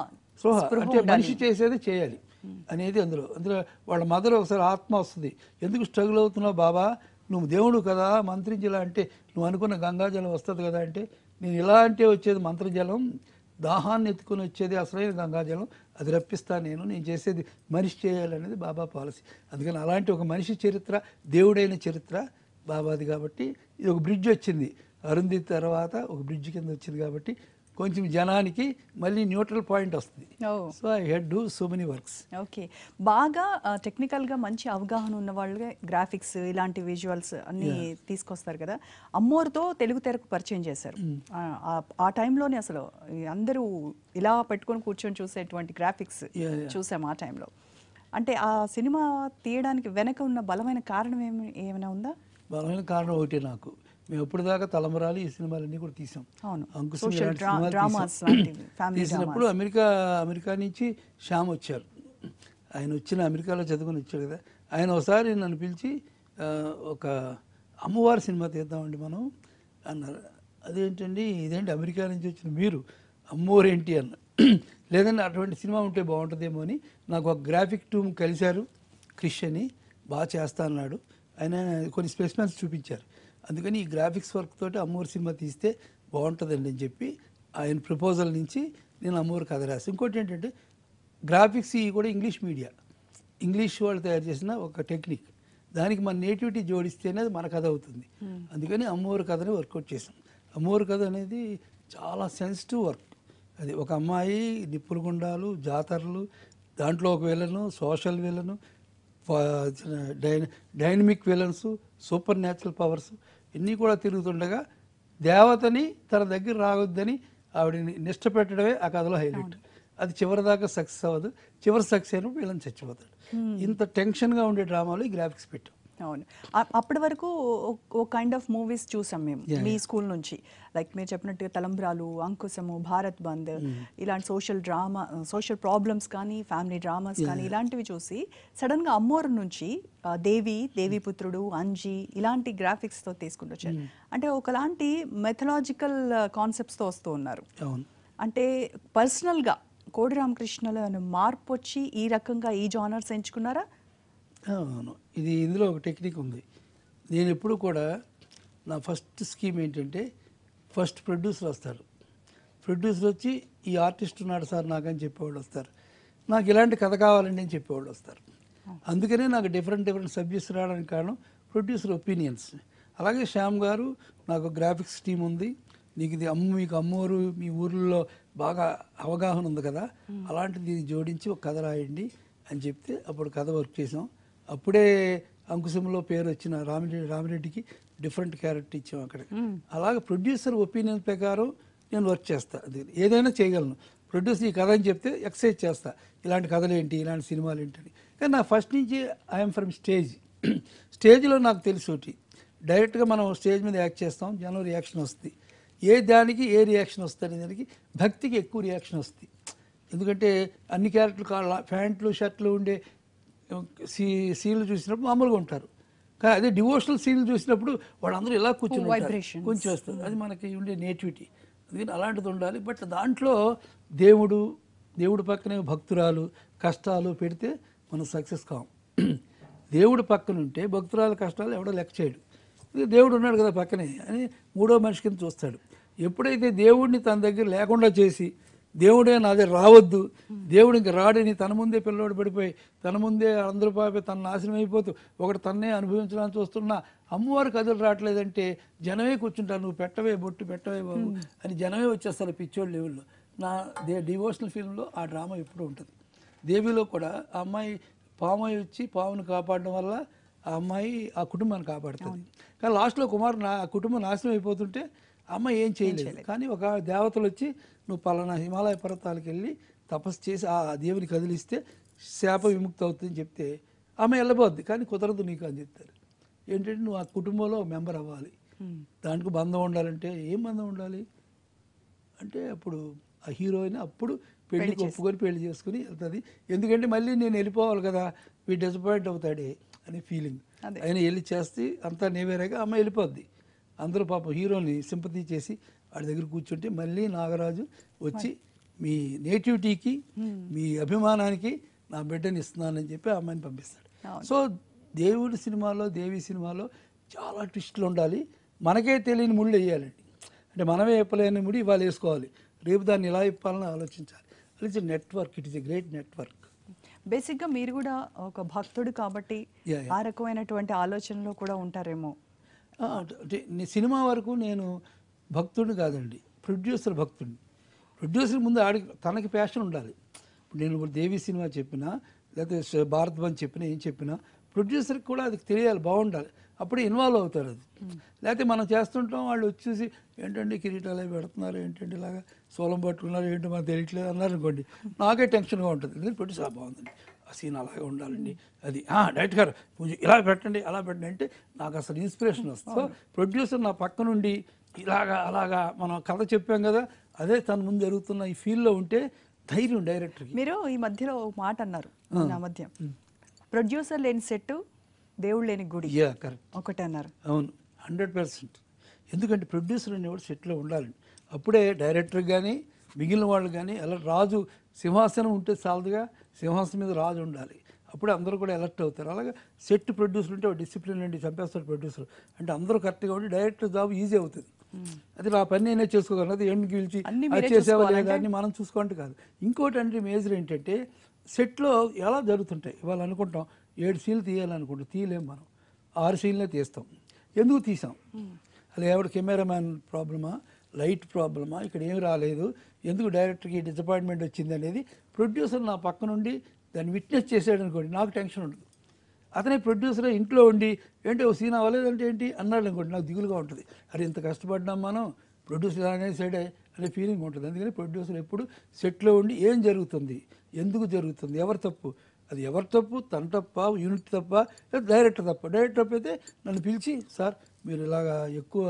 అంటే మనిషి చేసేది చేయాలి అనేది అందులో వాళ్ళ మదర్ ఒకసారి ఆత్మ వస్తుంది, ఎందుకు స్ట్రగుల్ అవుతున్నావు బాబా, నువ్వు దేవుడు కదా, మంత్రించలా అంటే నువ్వు అనుకున్న గంగాజలం వస్తుంది కదా అంటే, నేను ఇలా అంటే వచ్చేది మంత్రజలం, దాహాన్ని ఎత్తుకొని వచ్చేది అసలైన గంగాజలం, అది రప్పిస్తాను నేను చేసేది మనిషి చేయాలనేది బాబా పాలసీ. అందుకని అలాంటి ఒక మనిషి చరిత్ర, దేవుడైన చరిత్ర బాబాది. కాబట్టి ఇది ఒక బ్రిడ్జ్ వచ్చింది, అరుంధతి తర్వాత ఒక బ్రిడ్జ్ కింద వచ్చింది కాబట్టి కొంచెం జనానికి మళ్ళీ న్యూట్రల్ పాయింట్ వస్తుంది. So I head do so many works. Okay, బాగా టెక్నికల్గా మంచి అవగాహన ఉన్న వాళ్ళే గ్రాఫిక్స్ ఇలాంటి విజువల్స్ అన్నీ తీసుకొస్తారు కదా. అమ్మోరుతో తెలుగు తెరకు పరిచయం చేశారు. ఆ టైంలోనే అసలు అందరూ ఇలా పెట్టుకొని కూర్చొని చూసేటువంటి గ్రాఫిక్స్ చూసాం ఆ టైంలో. అంటే ఆ సినిమా తీయడానికి వెనక ఉన్న బలమైన కారణం ఏమైనా ఉందా? బలమైన కారణం ఒకటి, నాకు మేము ఎప్పుడు దాకా తలంబరాలు ఈ సినిమాలన్నీ కూడా తీసాం. అంకుశం తీసినప్పుడు అమెరికా నుంచి శ్యామ్ వచ్చారు. ఆయన వచ్చిన అమెరికాలో చదువుకొని వచ్చాడు కదా, ఆయన ఒకసారి నన్ను పిలిచి ఒక అమ్మవారి సినిమా తీద్దామండి మనం అన్నారు. అదేంటండి, ఇదేంటి అమెరికా నుంచి వచ్చిన మీరు అమ్మవారు ఏంటి అన్న. లేదండి అటువంటి సినిమా ఉంటే బాగుంటుందేమో అని నాకు ఒక గ్రాఫిక్ టీమ్ కలిశారు, క్రిష్ అని, బాగా చేస్తా అన్నాడు. ఆయన కొన్ని స్పెసిమెన్స్ చూపించారు. అందుకని ఈ గ్రాఫిక్స్ వర్క్ తోటి అమ్మవారి సినిమా తీస్తే బాగుంటుందండి అని చెప్పి ఆయన ప్రపోజల్ నుంచి నేను అమ్మవారి కథ రాసి. ఇంకోటి ఏంటంటే గ్రాఫిక్స్ ఇవి కూడా ఇంగ్లీష్ మీడియా, ఇంగ్లీష్ వాళ్ళు తయారు చేసిన ఒక టెక్నిక్, దానికి మన నేటివిటీ జోడిస్తేనే అది మన కథ అవుతుంది. అందుకని అమ్మవారి కథని వర్కౌట్ చేసాం. అమ్మవారి కథ అనేది చాలా సెన్సిటివ్ వర్క్. అది ఒక అమ్మాయి, నిప్పుల గుండాలు, జాతరలు, దాంట్లో ఒక villain, social villain, dynamic villains, super natural powers ఇన్ని కూడా తిరుగుతుండగా దేవతని తన దగ్గర రావద్దని ఆవిడని నిష్ట పెట్టడమే ఆ కథలో హైలైట్. అది చివరి దాకా సక్సెస్ అవ్వదు, చివరి సక్సెస్ అయినప్పుడు వీళ్ళని చచ్చిపోతాడు. ఇంత టెన్షన్గా ఉండే డ్రామాలో ఈ గ్రాఫిక్స్ పెట్టాం. అవును, అప్పటి వరకు ఓ కైండ్ ఆఫ్ మూవీస్ చూసాం మేము మీ స్కూల్ నుంచి. లైక్ మీరు చెప్పినట్టుగా తలంబ్రాలు, అంకుశము, భారత్ బంద్, ఇలాంటి సోషల్ ప్రాబ్లమ్స్ కానీ ఫ్యామిలీ డ్రామాస్ కానీ ఇలాంటివి చూసి సడన్గా అమ్మోరు నుంచి దేవీపుత్రుడు, అంజి ఇలాంటి గ్రాఫిక్స్తో తీసుకుంటూ వచ్చారు. అంటే ఒకలాంటి మెథలాజికల్ కాన్సెప్ట్స్తో వస్తూ ఉన్నారు. అంటే పర్సనల్గా కోడి రామకృష్ణలో మార్పు వచ్చి ఈ రకంగా ఈ జానర్స్ ఎంచుకున్నారా? అవును, ఇది ఇందులో ఒక టెక్నిక్ ఉంది. నేను ఎప్పుడు కూడా నా ఫస్ట్ స్కీమ్ ఏంటంటే, ఫస్ట్ ప్రొడ్యూసర్ వస్తారు, ప్రొడ్యూసర్ వచ్చి ఈ ఆర్టిస్ట్ ఉన్నాడు సార్ నాకని చెప్పేవాళ్ళు వస్తారు, నాకు ఇలాంటి కథ కావాలండి అని చెప్పేవాళ్ళు వస్తారు. అందుకనే నాకు డిఫరెంట్ సబ్జెక్ట్స్ రావడానికి కారణం ప్రొడ్యూసర్ ఒపీనియన్స్. అలాగే శ్యామ్ గారు, నాకు గ్రాఫిక్స్ టీం ఉంది, నీకు ఇది మీకు అమ్మోరు మీ ఊర్లో బాగా అవగాహన ఉంది కదా, అలాంటిది జోడించి ఒక కథ రాయండి అని చెప్తే అప్పుడు కథ వర్క్ చేసాం. అప్పుడే అంకుశంలో పేరు వచ్చిన రామిరెడ్డికి డిఫరెంట్ క్యారెక్టర్ ఇచ్చాం అక్కడ. అలాగే ప్రొడ్యూసర్ ఒపీనియన్ ప్రకారం నేను వర్క్ చేస్తా, అది ఏదైనా చేయగలను. ప్రొడ్యూసర్ ఈ కథ అని చెప్తే ఎక్సైజ్ చేస్తా, ఇలాంటి కథలు ఏంటి, ఇలాంటి సినిమాలు ఏంటని. కానీ నా ఫస్ట్ నుంచి ఐఎమ్ ఫ్రమ్ స్టేజ్లో నాకు తెలిసి ఒకటి, డైరెక్ట్గా మనం స్టేజ్ మీద యాక్ట్ చేస్తాం, జనం రియాక్షన్ వస్తుంది. ఏ దానికి ఏ రియాక్షన్ వస్తుంది అనే దానికి భక్తికి ఎక్కువ రియాక్షన్ వస్తుంది. ఎందుకంటే అన్ని క్యారెక్టర్లు ప్యాంట్లు షర్ట్లు ఉండే సీన్లు చూసినప్పుడు మామూలుగా ఉంటారు, కానీ అదే డివోషనల్ సీన్లు చూసినప్పుడు వాళ్ళందరూ ఇలా కూర్చొని కొంచెం వస్తుంది. అది మనకి ఉండే నేటివిటీ, అందుకని అలాంటిది ఉండాలి. బట్ దాంట్లో దేవుడు పక్కనే భక్తురాలు కష్టాలు పెడితే మనం సక్సెస్ కాం. దేవుడు పక్కన ఉంటే భక్తురాలు కష్టాలు ఎవడో లెక్క చేయడు, దేవుడు ఉన్నాడు కదా పక్కనే అని మూడో మనిషి కింద చూస్తాడు. ఎప్పుడైతే దేవుడిని తన దగ్గర లేకుండా చేసి దేవుడే నా దగ్గర రావద్దు, దేవుడు ఇంక రాడని తన ముందే పిల్లోడు పడిపోయి తన ముందే అందరూ పాపి తన నాశనం అయిపోతూ ఒకటి తన్నే అనుభవించడానికి చూస్తున్నా అమ్మవారు కథలు రావట్లేదంటే జనమే కూర్చుంటారు, నువ్వు పెట్టవే బొట్టు పెట్టవే బాబు అని జనమే వచ్చేస్తారు పిచ్చోళ్ళ లెవెల్లో. నా డివోషనల్ ఫిల్మ్లో ఆ డ్రామా ఎప్పుడూ ఉంటుంది. దేవిలో కూడా ఆ అమ్మాయి పాము వచ్చి పామును కాపాడడం వల్ల ఆ అమ్మాయి ఆ కుటుంబాన్ని కాపాడుతుంది. కానీ లాస్ట్లో ఆ కుటుంబం నాశనం అయిపోతుంటే అమ్మాయి ఏం చేయలేదు. కానీ ఒక దేవతలు వచ్చి నువ్వు పలానా హిమాలయ పర్వతాలకు వెళ్ళి తపస్సు చేసి ఆ దేవుని కదిలిస్తే శాప విముక్తి అవుతుందని చెప్తే ఆమె వెళ్ళబోద్ది, కానీ కుదరదు నీకు అని చెప్తారు. ఏంటంటే నువ్వు ఆ కుటుంబంలో మెంబర్ అవ్వాలి, దానికి బంధం ఉండాలంటే ఏం బంధం ఉండాలి అంటే అప్పుడు ఆ హీరోయిన్ అప్పుడు పెళ్లికి ఒప్పుకొని పెళ్లి చేసుకుని వెళ్తుంది. ఎందుకంటే మళ్ళీ నేను వెళ్ళిపోవాలి కదా, వీడు డిసప్పాయింట్ అవుతాడే అనే ఫీలింగ్. ఆయన వెళ్ళి చేస్తే అంతా నేవేరాగా అమ్మాయి వెళ్ళిపోద్ది. అందరూ పాపం హీరోని సింపతి చేసి వాడి దగ్గర కూర్చుంటే మళ్ళీ నాగరాజు వచ్చి మీ నేటివిటీకి మీ అభిమానానికి నా బిడ్డని ఇస్తున్నానని చెప్పి ఆ అమ్మాయిని పంపిస్తాడు. సో దేవుడి సినిమాలో దేవి సినిమాలో చాలా ట్విస్టులు ఉండాలి. మనకే తెలియని ముళ్ళు వేయాలండి. అంటే మనమే చెప్పలేని ముడి ఇవాళ వేసుకోవాలి, రేపు దాన్ని ఎలా ఇప్పాలని ఆలోచించాలి. It's network, it is a great network. బేసిక్గా మీరు కూడా ఒక భక్తుడు కాబట్టి ఆ రకమైనటువంటి ఆలోచనలో కూడా ఉంటారేమో. అంటే సినిమా వరకు నేను భక్తుడిని కాదండి, ప్రొడ్యూసర్ భక్తుడిని. ప్రొడ్యూసర్ ముందు తనకి ప్యాషన్ ఉండాలి. ఇప్పుడు నేను దేవి సినిమా చెప్పినా లేకపోతే భారత్ బంద్ చెప్పినా ఏం చెప్పినా ప్రొడ్యూసర్కి కూడా అది తెలియాలి, బాగుండాలి, అప్పుడే ఇన్వాల్వ్ అవుతారు. అది లేకపోతే మనం చేస్తుంటాం, వాళ్ళు వచ్చేసి ఏంటంటే కిరీటాలు అవి పెడుతున్నారు, ఏంటంటే ఇలాగా సోలం పట్టుకున్నారు, ఏంటో మనకు తెలియట్లేదు అన్నారు అనుకోండి, నాకే టెన్షన్గా ఉంటుంది. ఎందుకంటే ప్రొడ్యూసర్ బాగుందండి, ఆ సీన్ అలాగే ఉండాలండి, అది డైరెక్ట్ గారు ఇలా పెట్టండి అలా పెట్టండి అంటే నాకు అసలు ఇన్స్పిరేషన్ వస్తుంది. సో ప్రొడ్యూసర్ నా పక్క నుండి ఇలాగా అలాగా మనం కథ చెప్పాం కదా, అదే తన ముందు జరుగుతున్న ఈ ఫీల్డ్లో ఉంటే ధైర్యం డైరెక్టర్కి. మీరు ఈ మధ్యలో ఒక మాట అన్నారు, నా మధ్య ప్రొడ్యూసర్ లేని సెట్ దేవుడు లేని గుడి. కరెక్ట్, ఒకటే అన్నారు. అవును, 100%. ఎందుకంటే ప్రొడ్యూసర్ అనేవాడు సెట్లో ఉండాలండి. అప్పుడే డైరెక్టర్ కానీ మిగిలిన వాళ్ళు కానీ అలా రాజు సింహాసనం ఉంటే చాలదుగా, సింహాసనం మీద రాజు ఉండాలి, అప్పుడే అందరూ కూడా ఎలర్ట్ అవుతారు. అలాగే సెట్ ప్రొడ్యూసర్ ఉంటే డిసిప్లిన్ అండి, చంపేస్తాడు ప్రొడ్యూసర్ అంటే అందరూ కరెక్ట్గా ఉండి డైరెక్టర్ జాబ్ ఈజీ అవుతుంది. అది నా పని నేనే చేసుకోగలను, అది ఎండ్కి పిలిచి అది చేసేవా లేదా అని మనం చూసుకోండి కాదు. ఇంకోటి అంటే మేజర్ ఏంటంటే సెట్లో ఎలా జరుగుతుంటాయి. ఇవాళ అనుకుంటాం 7 సీన్లు తీయాలనుకుంటాం, తీయలేం, మనం 6 సీన్లే తీస్తాం. ఎందుకు తీసాం? అది ఎవరు కెమెరామ్యాన్ ప్రాబ్లమా, లైట్ ప్రాబ్లమా, ఇక్కడ ఏమి రాలేదు, ఎందుకు డైరెక్టర్కి డిసప్పాయింట్మెంట్ వచ్చింది అనేది ప్రొడ్యూసర్ నా పక్క నుండి దాన్ని విట్నెస్ చేసాడు అనుకోండి, నాకు టెన్షన్ ఉండదు. అతనే ప్రొడ్యూసరే ఇంట్లో ఉండి ఏంటి ఓ సీన్ అవ్వలేదంటే ఏంటి అన్నాడు అనుకోండి, నాకు దిగులుగా ఉంటుంది. అరే ఇంత కష్టపడ్డాం మనం, ప్రొడ్యూసర్ అనే సైడే అనే ఫీలింగ్ ఉంటుంది. అందుకని ప్రొడ్యూసర్ ఎప్పుడు సెట్లో ఉండి ఏం జరుగుతుంది, ఎందుకు జరుగుతుంది, ఎవరు తప్పు, అది ఎవరు తప్పు, తన తప్ప, యూనిట్ తప్ప, డైరెక్టర్ తప్ప. డైరెక్టర్ తప్ప అయితే నన్ను పిలిచి సార్ మీరు ఇలాగా ఎక్కువ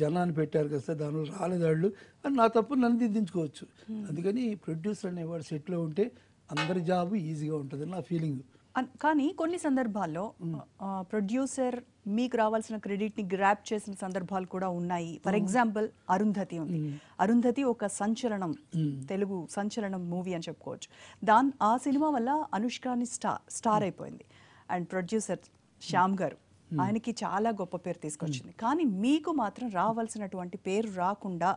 జనాన్ని పెట్టారు కదా సార్, దానివల్ల రాలేదు వాళ్ళు అని నా తప్పు నన్ను దిద్దించుకోవచ్చు. అందుకని ప్రొడ్యూసర్ అనేవాడు సెట్లో ఉంటే అందరి జాబు ఈజీగా ఉంటుంది నా ఫీలింగ్. కానీ కొన్ని సందర్భాల్లో ప్రొడ్యూసర్ మీకు రావాల్సిన క్రెడిట్ని గ్రాప్ చేసిన సందర్భాలు కూడా ఉన్నాయి. ఫర్ ఎగ్జాంపుల్ అరుంధతి ఉంది. అరుంధతి ఒక సంచలనం, తెలుగు సంచలనం మూవీ అని చెప్పుకోవచ్చు. ఆ సినిమా వల్ల అనుష్కని స్టార్ అయిపోయింది. అండ్ ప్రొడ్యూసర్ శ్యామ్ గారు, ఆయనకి చాలా గొప్ప పేరు తీసుకొచ్చింది. కానీ మీకు మాత్రం రావాల్సినటువంటి పేరు రాకుండా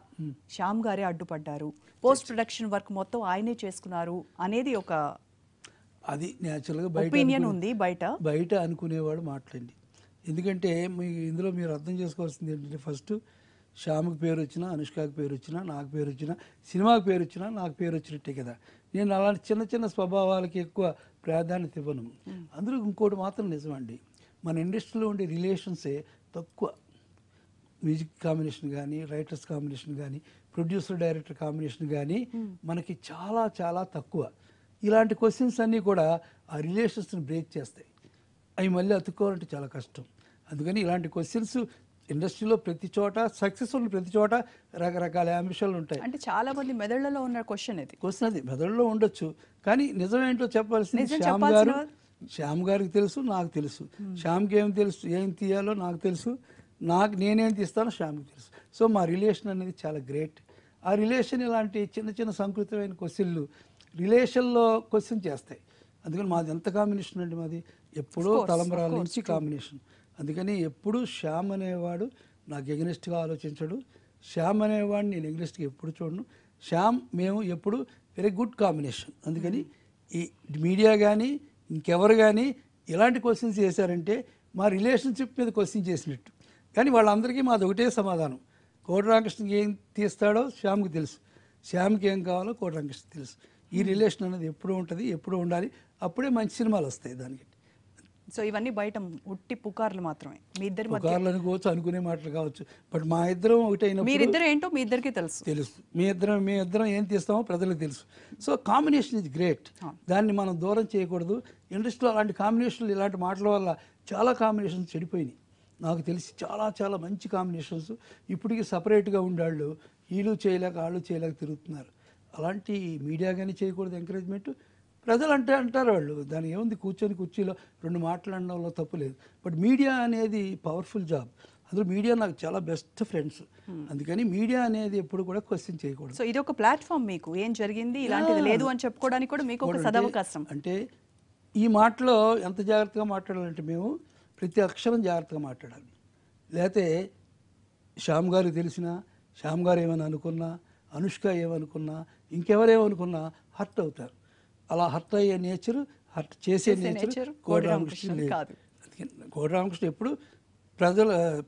శ్యామ్ గారే అడ్డుపడ్డారు, పోస్ట్ ప్రొడక్షన్ వర్క్ మొత్తం ఆయనే చేసుకున్నారు అనేది ఒక అది న్యాచురల్గా ఒపీనియన్ ఉంది బయట అనుకునేవాడు మాట్లాడి. ఎందుకంటే ఇందులో మీరు అర్థం చేసుకోవాల్సింది ఏంటంటే ఫస్ట్ శ్యామ్కి పేరు వచ్చినా, అనుష్కకి పేరు వచ్చినా, నాకు పేరు వచ్చినా, సినిమాకి పేరు వచ్చినా నాకు పేరు వచ్చినట్టే కదా. నేను అలాంటి చిన్న చిన్న స్వభావాలకి ఎక్కువ ప్రాధాన్యత ఇవ్వను. అందులో ఇంకోటి మాత్రం నిజమండి, మన ఇండస్ట్రీలో ఉండే రిలేషన్సే తక్కువ. మ్యూజిక్ కాంబినేషన్ కానీ, రైటర్స్ కాంబినేషన్ కానీ, ప్రొడ్యూసర్ డైరెక్టర్ కాంబినేషన్ కానీ మనకి చాలా చాలా తక్కువ. ఇలాంటి క్వశ్చన్స్ అన్నీ కూడా ఆ రిలేషన్స్ని బ్రేక్ చేస్తాయి. అవి మళ్ళీ అతుక్కోవాలంటే చాలా కష్టం. అందుకని ఇలాంటి క్వశ్చన్స్ ఇండస్ట్రీలో ప్రతి చోట, సక్సెస్ఫుల్ ప్రతి చోట రకరకాల అంశాలు ఉంటాయి. అంటే చాలా మంది మెదడులో ఉన్న క్వశ్చన్ అది మెదడులో ఉండొచ్చు, కానీ నిజమేంటో చెప్పాల్సింది శ్యామ్ గారికి తెలుసు, నాకు తెలుసు. శ్యామ్కి ఏం తెలుసు, ఏం తీయాలో నాకు తెలుసు, నేనేం తీస్తానో శ్యామ్కి తెలుసు. సో మా రిలేషన్ అనేది చాలా గ్రేట్. ఆ రిలేషన్ ఇలాంటి చిన్న చిన్న సంకృతమైన క్వశ్చన్లు రిలేషన్లో క్వశ్చన్ చేస్తాయి. అందుకని మాది ఎంత కాంబినేషన్ అండి, మాది ఎప్పుడో తలంబరాల నుంచి కాంబినేషన్. అందుకని ఎప్పుడు శ్యామ్ అనేవాడు నాకు ఎగనెస్ట్గా ఆలోచించడు, శ్యామ్ అనేవాడిని నేను ఎగనెస్ట్గా ఎప్పుడు చూడను. శ్యామ్ మేము ఎప్పుడు వెరీ గుడ్ కాంబినేషన్. అందుకని ఈ మీడియా కానీ ఇంకెవరు కానీ ఇలాంటి క్వశ్చన్స్ చేశారంటే మా రిలేషన్షిప్ మీద క్వశ్చన్ చేసినట్టు. కానీ వాళ్ళందరికీ మాది ఒకటే సమాధానం, కోటి రామకృష్ణకి ఏం తీస్తాడో శ్యామ్కి తెలుసు, శ్యామ్కి ఏం కావాలో కోటి రామకృష్ణ తెలుసు. ఈ రిలేషన్ అనేది ఎప్పుడు ఉంటుంది, ఎప్పుడు ఉండాలి, అప్పుడే మంచి సినిమాలు వస్తాయి దానికి. సో ఇవన్నీ బయట ఉట్టి పుకార్లు మాత్రమే, మీ ఇద్దరు పుకార్లు అనుకోవచ్చు, అనుకునే మాటలు కావచ్చు, బట్ మా ఇద్దరం ఒకటైన మీరిద్దరు ఏంటో మీ ఇద్దరికి తెలుసు. మీ ఇద్దరం ఏం తీస్తామో ప్రజలకు తెలుసు. సో కాంబినేషన్ ఇస్ గ్రేట్, దాన్ని మనం దూరం చేయకూడదు. ఇండస్ట్రీలో అలాంటి కాంబినేషన్లు, ఇలాంటి మాటల వల్ల చాలా కాంబినేషన్స్ చెడిపోయినాయి. నాకు తెలిసి చాలా చాలా మంచి కాంబినేషన్స్ ఇప్పటికీ సపరేట్గా ఉండాళ్ళు, వీళ్ళు చేయలేక వాళ్ళు చేయలేక తిరుగుతున్నారు. అలాంటి మీడియా కానీ చేయకూడదు ఎంకరేజ్మెంట్. ప్రజలు అంటారు వాళ్ళు, దాని ఏముంది, కూర్చొని కుర్చీలో 2 మాట్లాడడంలో తప్పు లేదు. బట్ మీడియా అనేది పవర్ఫుల్ జాబ్. అందులో మీడియా నాకు చాలా బెస్ట్ ఫ్రెండ్స్. అందుకని మీడియా అనేది ఎప్పుడు కూడా క్వశ్చన్ చేయకూడదు. సో ఇది ఒక ప్లాట్ఫామ్ మీకు ఏం జరిగింది ఇలాంటిది లేదు అని చెప్పుకోవడానికి కూడా మీకు ఒక సదవకాశం. అంటే ఈ మాటలో ఎంత జాగ్రత్తగా మాట్లాడాలంటే మేము ప్రతి అక్షరం జాగ్రత్తగా మాట్లాడాలి. లేకపోతే శ్యామ్ గారికి తెలిసినా, శ్యామ్ గారు ఏమైనా అనుకున్నా, అనుష్క ఏమనుకున్నా, ఇంకెవరేమనుకున్నా హర్ట్ అవుతారు. అలా హర్ట్ అయ్యే నేచర్, హర్ట్ చేసే నేచర్ కోడి రామకృష్ణ లేదు. కోడి రామకృష్ణ ఎప్పుడు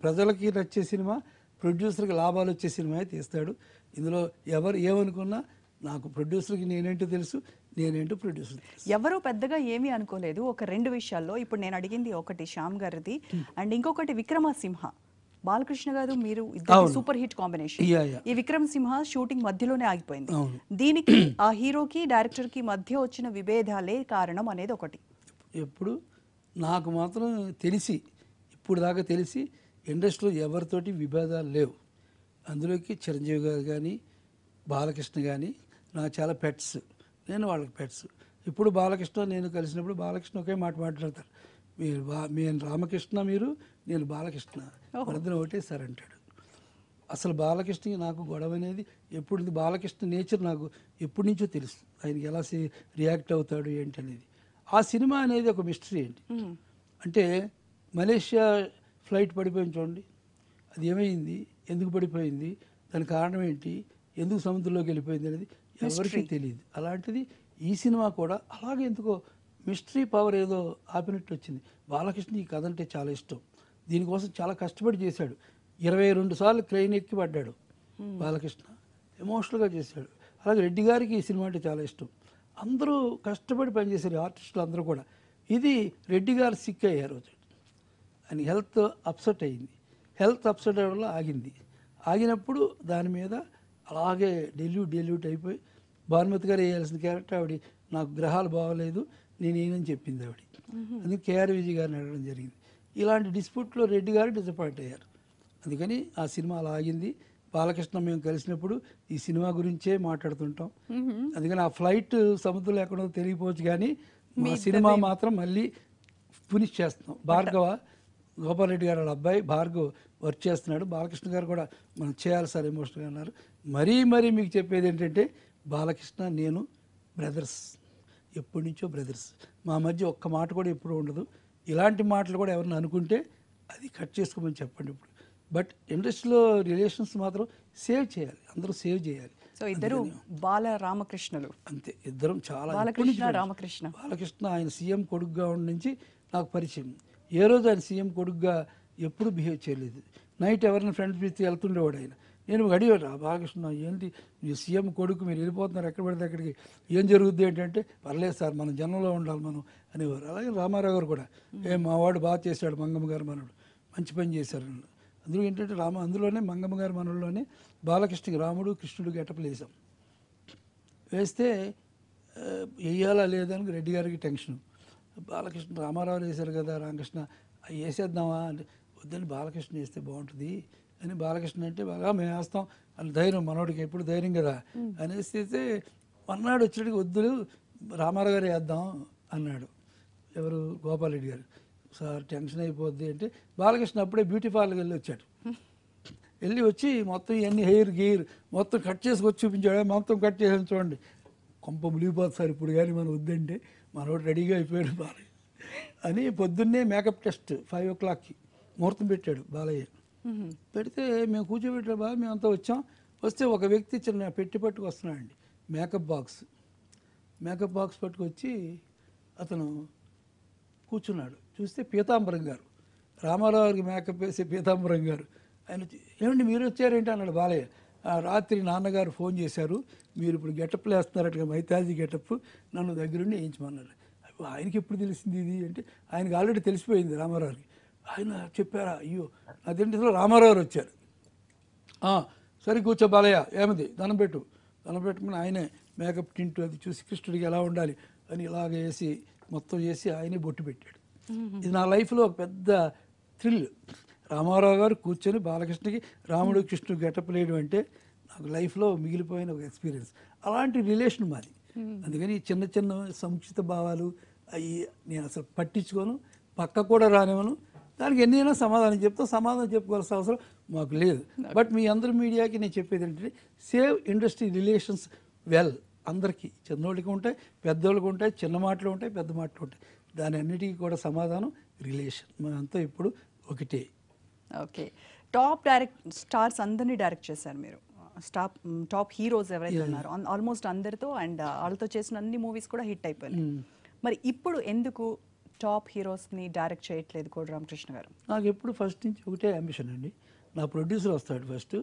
ప్రజలకి నచ్చే సినిమా, ప్రొడ్యూసర్కి లాభాలు వచ్చే సినిమా తీస్తాడు. ఇందులో ఎవరు ఏమనుకున్నా నాకు ప్రొడ్యూసర్కి నేనేంటో తెలుసు, నేనేంటో ప్రొడ్యూసర్ తెలుసు. ఎవరు పెద్దగా ఏమీ అనుకోలేదు ఒక 2 విషయాల్లో. ఇప్పుడు నేను అడిగింది ఒకటి శ్యామ్ గారిది అండ్ ఇంకొకటి విక్రమసింహ. బాలకృష్ణ గారు మీరు ఇద్దరు సూపర్ హిట్ కాంబినేషన్. ఈ విక్రమసింహ షూటింగ్ మధ్యలోనే ఆగిపోయింది. దీనికి ఆ హీరోకి డైరెక్టర్కి మధ్య వచ్చిన విభేదాలే కారణం అనేది ఒకటి. ఎప్పుడు నాకు మాత్రం తెలిసి, ఇప్పుడు దాకా తెలిసి ఇండస్ట్రీలో ఎవరితోటి విభేదాలు లేవు. అందులోకి చిరంజీవి గారు కానీ, బాలకృష్ణ కానీ నాకు చాలా పెట్స్, నేను వాళ్ళకి పెట్స్. ఇప్పుడు బాలకృష్ణ నేను కలిసినప్పుడు బాలకృష్ణ ఒకే మాట మాట్లాడతారు, మీరు రామకృష్ణ, మీరు నేను బాలకృష్ణ, మరిద్దరం ఒకటే సార్ అంటాడు. అసలు బాలకృష్ణకి నాకు గొడవ అనేది ఎప్పుడు, బాలకృష్ణ నేచర్ నాకు ఎప్పటి నుంచో తెలుసు, ఆయనకి ఎలా రియాక్ట్ అవుతాడు ఏంటి అనేది. ఆ సినిమా అనేది ఒక మిస్టరీ ఏంటి అంటే, మలేషియా ఫ్లైట్ పడిపోయింది చూడండి, అది ఏమైంది, ఎందుకు పడిపోయింది, దాని కారణం ఏంటి, ఎందుకు సముద్రంలోకి వెళ్ళిపోయింది అనేది ఎవరికీ తెలియదు. అలాంటిది ఈ సినిమా కూడా అలాగే ఎందుకో మిస్టరీ పవర్ ఏదో ఆపినట్టు వచ్చింది. బాలకృష్ణ ఈ కథ అంటే చాలా ఇష్టం, దీనికోసం చాలా కష్టపడి చేశాడు. 22 సార్లు క్రెయిన్ ఎక్కి పడ్డాడు బాలకృష్ణ, ఎమోషనల్గా చేశాడు. అలాగే రెడ్డి గారికి ఈ సినిమా అంటే చాలా ఇష్టం. అందరూ కష్టపడి పనిచేశారు, ఆర్టిస్టులు అందరూ కూడా. ఇది రెడ్డి గారు సిక్ అయ్యారు, అని హెల్త్ అప్సెట్ అయింది. హెల్త్ అప్సెట్ అవ్వడం వల్ల ఆగింది. ఆగినప్పుడు దాని మీద అలాగే డెల్యూట్ అయిపోయి, భానుమతి గారు వేయాల్సిన క్యారెక్టర్ ఆవిడ నాకు గ్రహాలు బాగోలేదు నేను ఏనని చెప్పింది ఆవిడ. అందుకే కేఆర్ విజయ్ గారిని అడగడం జరిగింది. ఇలాంటి డిస్ప్యూట్లో రెడ్డి గారు డిసప్పాయింట్ అయ్యారు. అందుకని ఆ సినిమా అలా ఆగింది. బాలకృష్ణ మేము కలిసినప్పుడు ఈ సినిమా గురించే మాట్లాడుతుంటాం. అందుకని ఆ ఫ్లైట్ సముద్రంలో ఎక్కడో తెలియపోవచ్చు, కానీ మా సినిమా మాత్రం మళ్ళీ ఫినిష్ చేస్తున్నాం. భార్గవ, గోపాల్ రెడ్డి గారు వాళ్ళ అబ్బాయి భార్గవ్ వర్క్ చేస్తున్నాడు. బాలకృష్ణ గారు కూడా మనం చేయాలి సార్ ఎమోషనల్గా అన్నారు. మరీ మీకు చెప్పేది ఏంటంటే, బాలకృష్ణ నేను బ్రదర్స్, ఎప్పటి నుంచో బ్రదర్స్. మా మధ్య ఒక్క మాట కూడా ఎప్పుడు ఉండదు. ఇలాంటి మాటలు కూడా ఎవరిని అనుకుంటే అది కట్ చేసుకోమని చెప్పండి ఇప్పుడు. బట్ ఇండస్ట్రీలో రిలేషన్స్ మాత్రం సేవ్ చేయాలి, అందరూ సేవ్ చేయాలి. సో ఇద్దరు బాల రామకృష్ణులు అంతే, ఇద్దరం చాలా. బాలకృష్ణ ఆయన సీఎం కొడుకుగా ఉండి నుంచి నాకు పరిచయం. ఏ రోజు ఆయన సీఎం కొడుకుగా ఎప్పుడు బిహేవ్ చేయలేదు. నైట్ ఎవరైనా ఫ్రెండ్స్ పిలిచి వెళ్తుండేవాడు ఆయన. నేను అడిగాడు, బాలకృష్ణ ఏంటి మీ సీఎం కొడుకు, మీరు వెళ్ళిపోతున్నారు ఎక్కడ పడితే అక్కడికి, ఏం జరుగుద్ది ఏంటంటే, పర్లేదు సార్ మన జనంలో ఉండాలి మనం అనేవారు. అలాగే రామారావు గారు కూడా, మా వాడు బాగా చేశాడు, మంగమ్మ గారు మనడు మంచి పని చేశారు. అందులో ఏంటంటే అందులోనే మంగమ్మ గారి మనలోనే బాలకృష్ణకి రాముడు కృష్ణుడు గెటప్లు వేసాం. వేస్తే వేయాలా లేదని రెడ్డి గారికి టెన్షన్. బాలకృష్ణ రామారావు వేశారు కదా, రామకృష్ణ వేసేద్దామా అంటే, వద్దని బాలకృష్ణ వేస్తే బాగుంటుంది అని. బాలకృష్ణ అంటే బాగా మేము వేస్తాం అని ధైర్యం, మనోడికి ఎప్పుడు ధైర్యం కదా అనేసి మన్నాడు వచ్చేటికి వద్దు రామారావు గారు వేద్దాం అన్నాడు. ఎవరు, గోపాల్ రెడ్డి గారు. సార్ టెన్షన్ అయిపోద్ది అంటే, బాలకృష్ణ అప్పుడే బ్యూటీ పార్లర్కి వెళ్ళి వచ్చాడు. వెళ్ళి వచ్చి మొత్తం ఇవన్నీ హెయిర్ గెయిర్ మొత్తం కట్ చేసుకొచ్చి చూపించాడు. మొత్తం కట్ చేసాను చూడండి, కొంప ములిగిపోతుంది సార్ ఇప్పుడు కానీ మనం వద్దంటే, మనోడు రెడీగా అయిపోయాడు బాలయ్య అని. పొద్దున్నే మేకప్ టెస్ట్ 5 o'clockకి ముహూర్తం పెట్టాడు బాలయ్య. పెడితే మేము కూర్చోబెట్టాడు బాగా, మేమంతా వచ్చాం. వస్తే ఒక వ్యక్తి చిన్న పెట్టి పట్టుకు వస్తున్నాడండి, మేకప్ బాక్స్ పట్టుకొచ్చి అతను కూర్చున్నాడు. చూస్తే పీతాంబరం గారు, రామారావు గారికి మేకప్ వేసే పీతాంబరం గారు. ఆయన ఏమండి మీరు వచ్చారేంటి అన్నాడు బాలయ్య. రాత్రి నాన్నగారు ఫోన్ చేశారు, మీరు ఇప్పుడు గెటప్లు వేస్తున్నారట, మైతాజీ గెటప్, నన్ను దగ్గరుండి వేయించమన్నారు. ఆయనకి ఎప్పుడు తెలిసింది ఇది అంటే, ఆయనకి ఆల్రెడీ తెలిసిపోయింది రామారావుకి. ఆయన చెప్పారా, అయ్యో అదేంటిలో రామారావు గారు వచ్చారు. సరే కూర్చో బాలయ్య, ఏమిది దండం పెట్టుకుని ఆయనే మేకప్ టింటు అది చూసి కృష్ణుడికి ఎలా ఉండాలి అని ఇలాగ వేసి మొత్తం చేసి ఆయనే బొట్టు పెట్టాడు. ఇది నా లైఫ్లో ఒక పెద్ద థ్రిల్. రామారావు గారు కూర్చొని బాలకృష్ణకి రాముడు కృష్ణుడు గెటప్ వేయడం అంటే నాకు లైఫ్లో మిగిలిపోయిన ఒక ఎక్స్పీరియన్స్. అలాంటి రిలేషన్ మాది. అందుకని చిన్న సంక్షిప్త భావాలు అవి నేను అసలు పట్టించుకోను, పక్క కూడా రానివ్వను. దానికి ఎన్నైనా సమాధానం చెప్తాం, సమాధానం చెప్పుకోవాల్సిన అవసరం మాకు లేదు. బట్ మీ అందరి మీడియాకి నేను చెప్పేది ఏంటంటే సేవ్ ఇండస్ట్రీ రిలేషన్స్ వెల్. అందరికీ చిన్నోళ్ళకి ఉంటాయి, పెద్దోళ్ళకి ఉంటాయి, చిన్న మాటలు ఉంటాయి, పెద్ద మాటలు ఉంటాయి. దాని అన్నిటికీ కూడా సమాధానం రిలేషన్. మనంతా ఇప్పుడు ఒకటే. ఓకే, టాప్ స్టార్స్ అందరినీ డైరెక్ట్ చేశారు మీరు. టాప్ హీరోస్ ఎవరైతే ఉన్నారో ఆల్మోస్ట్ అందరితో, అండ్ వాళ్ళతో చేసిన అన్ని మూవీస్ కూడా హిట్ అయిపోయినాయి. మరి ఇప్పుడు ఎందుకు టాప్ హీరోస్ని డైరెక్ట్ చేయట్లేదు కోడి రామకృష్ణ గారు? నాకు ఎప్పుడు ఫస్ట్ నుంచి ఒకటే అంబిషన్ అండి. నా ప్రొడ్యూసర్ వస్తాడు ఫస్ట్,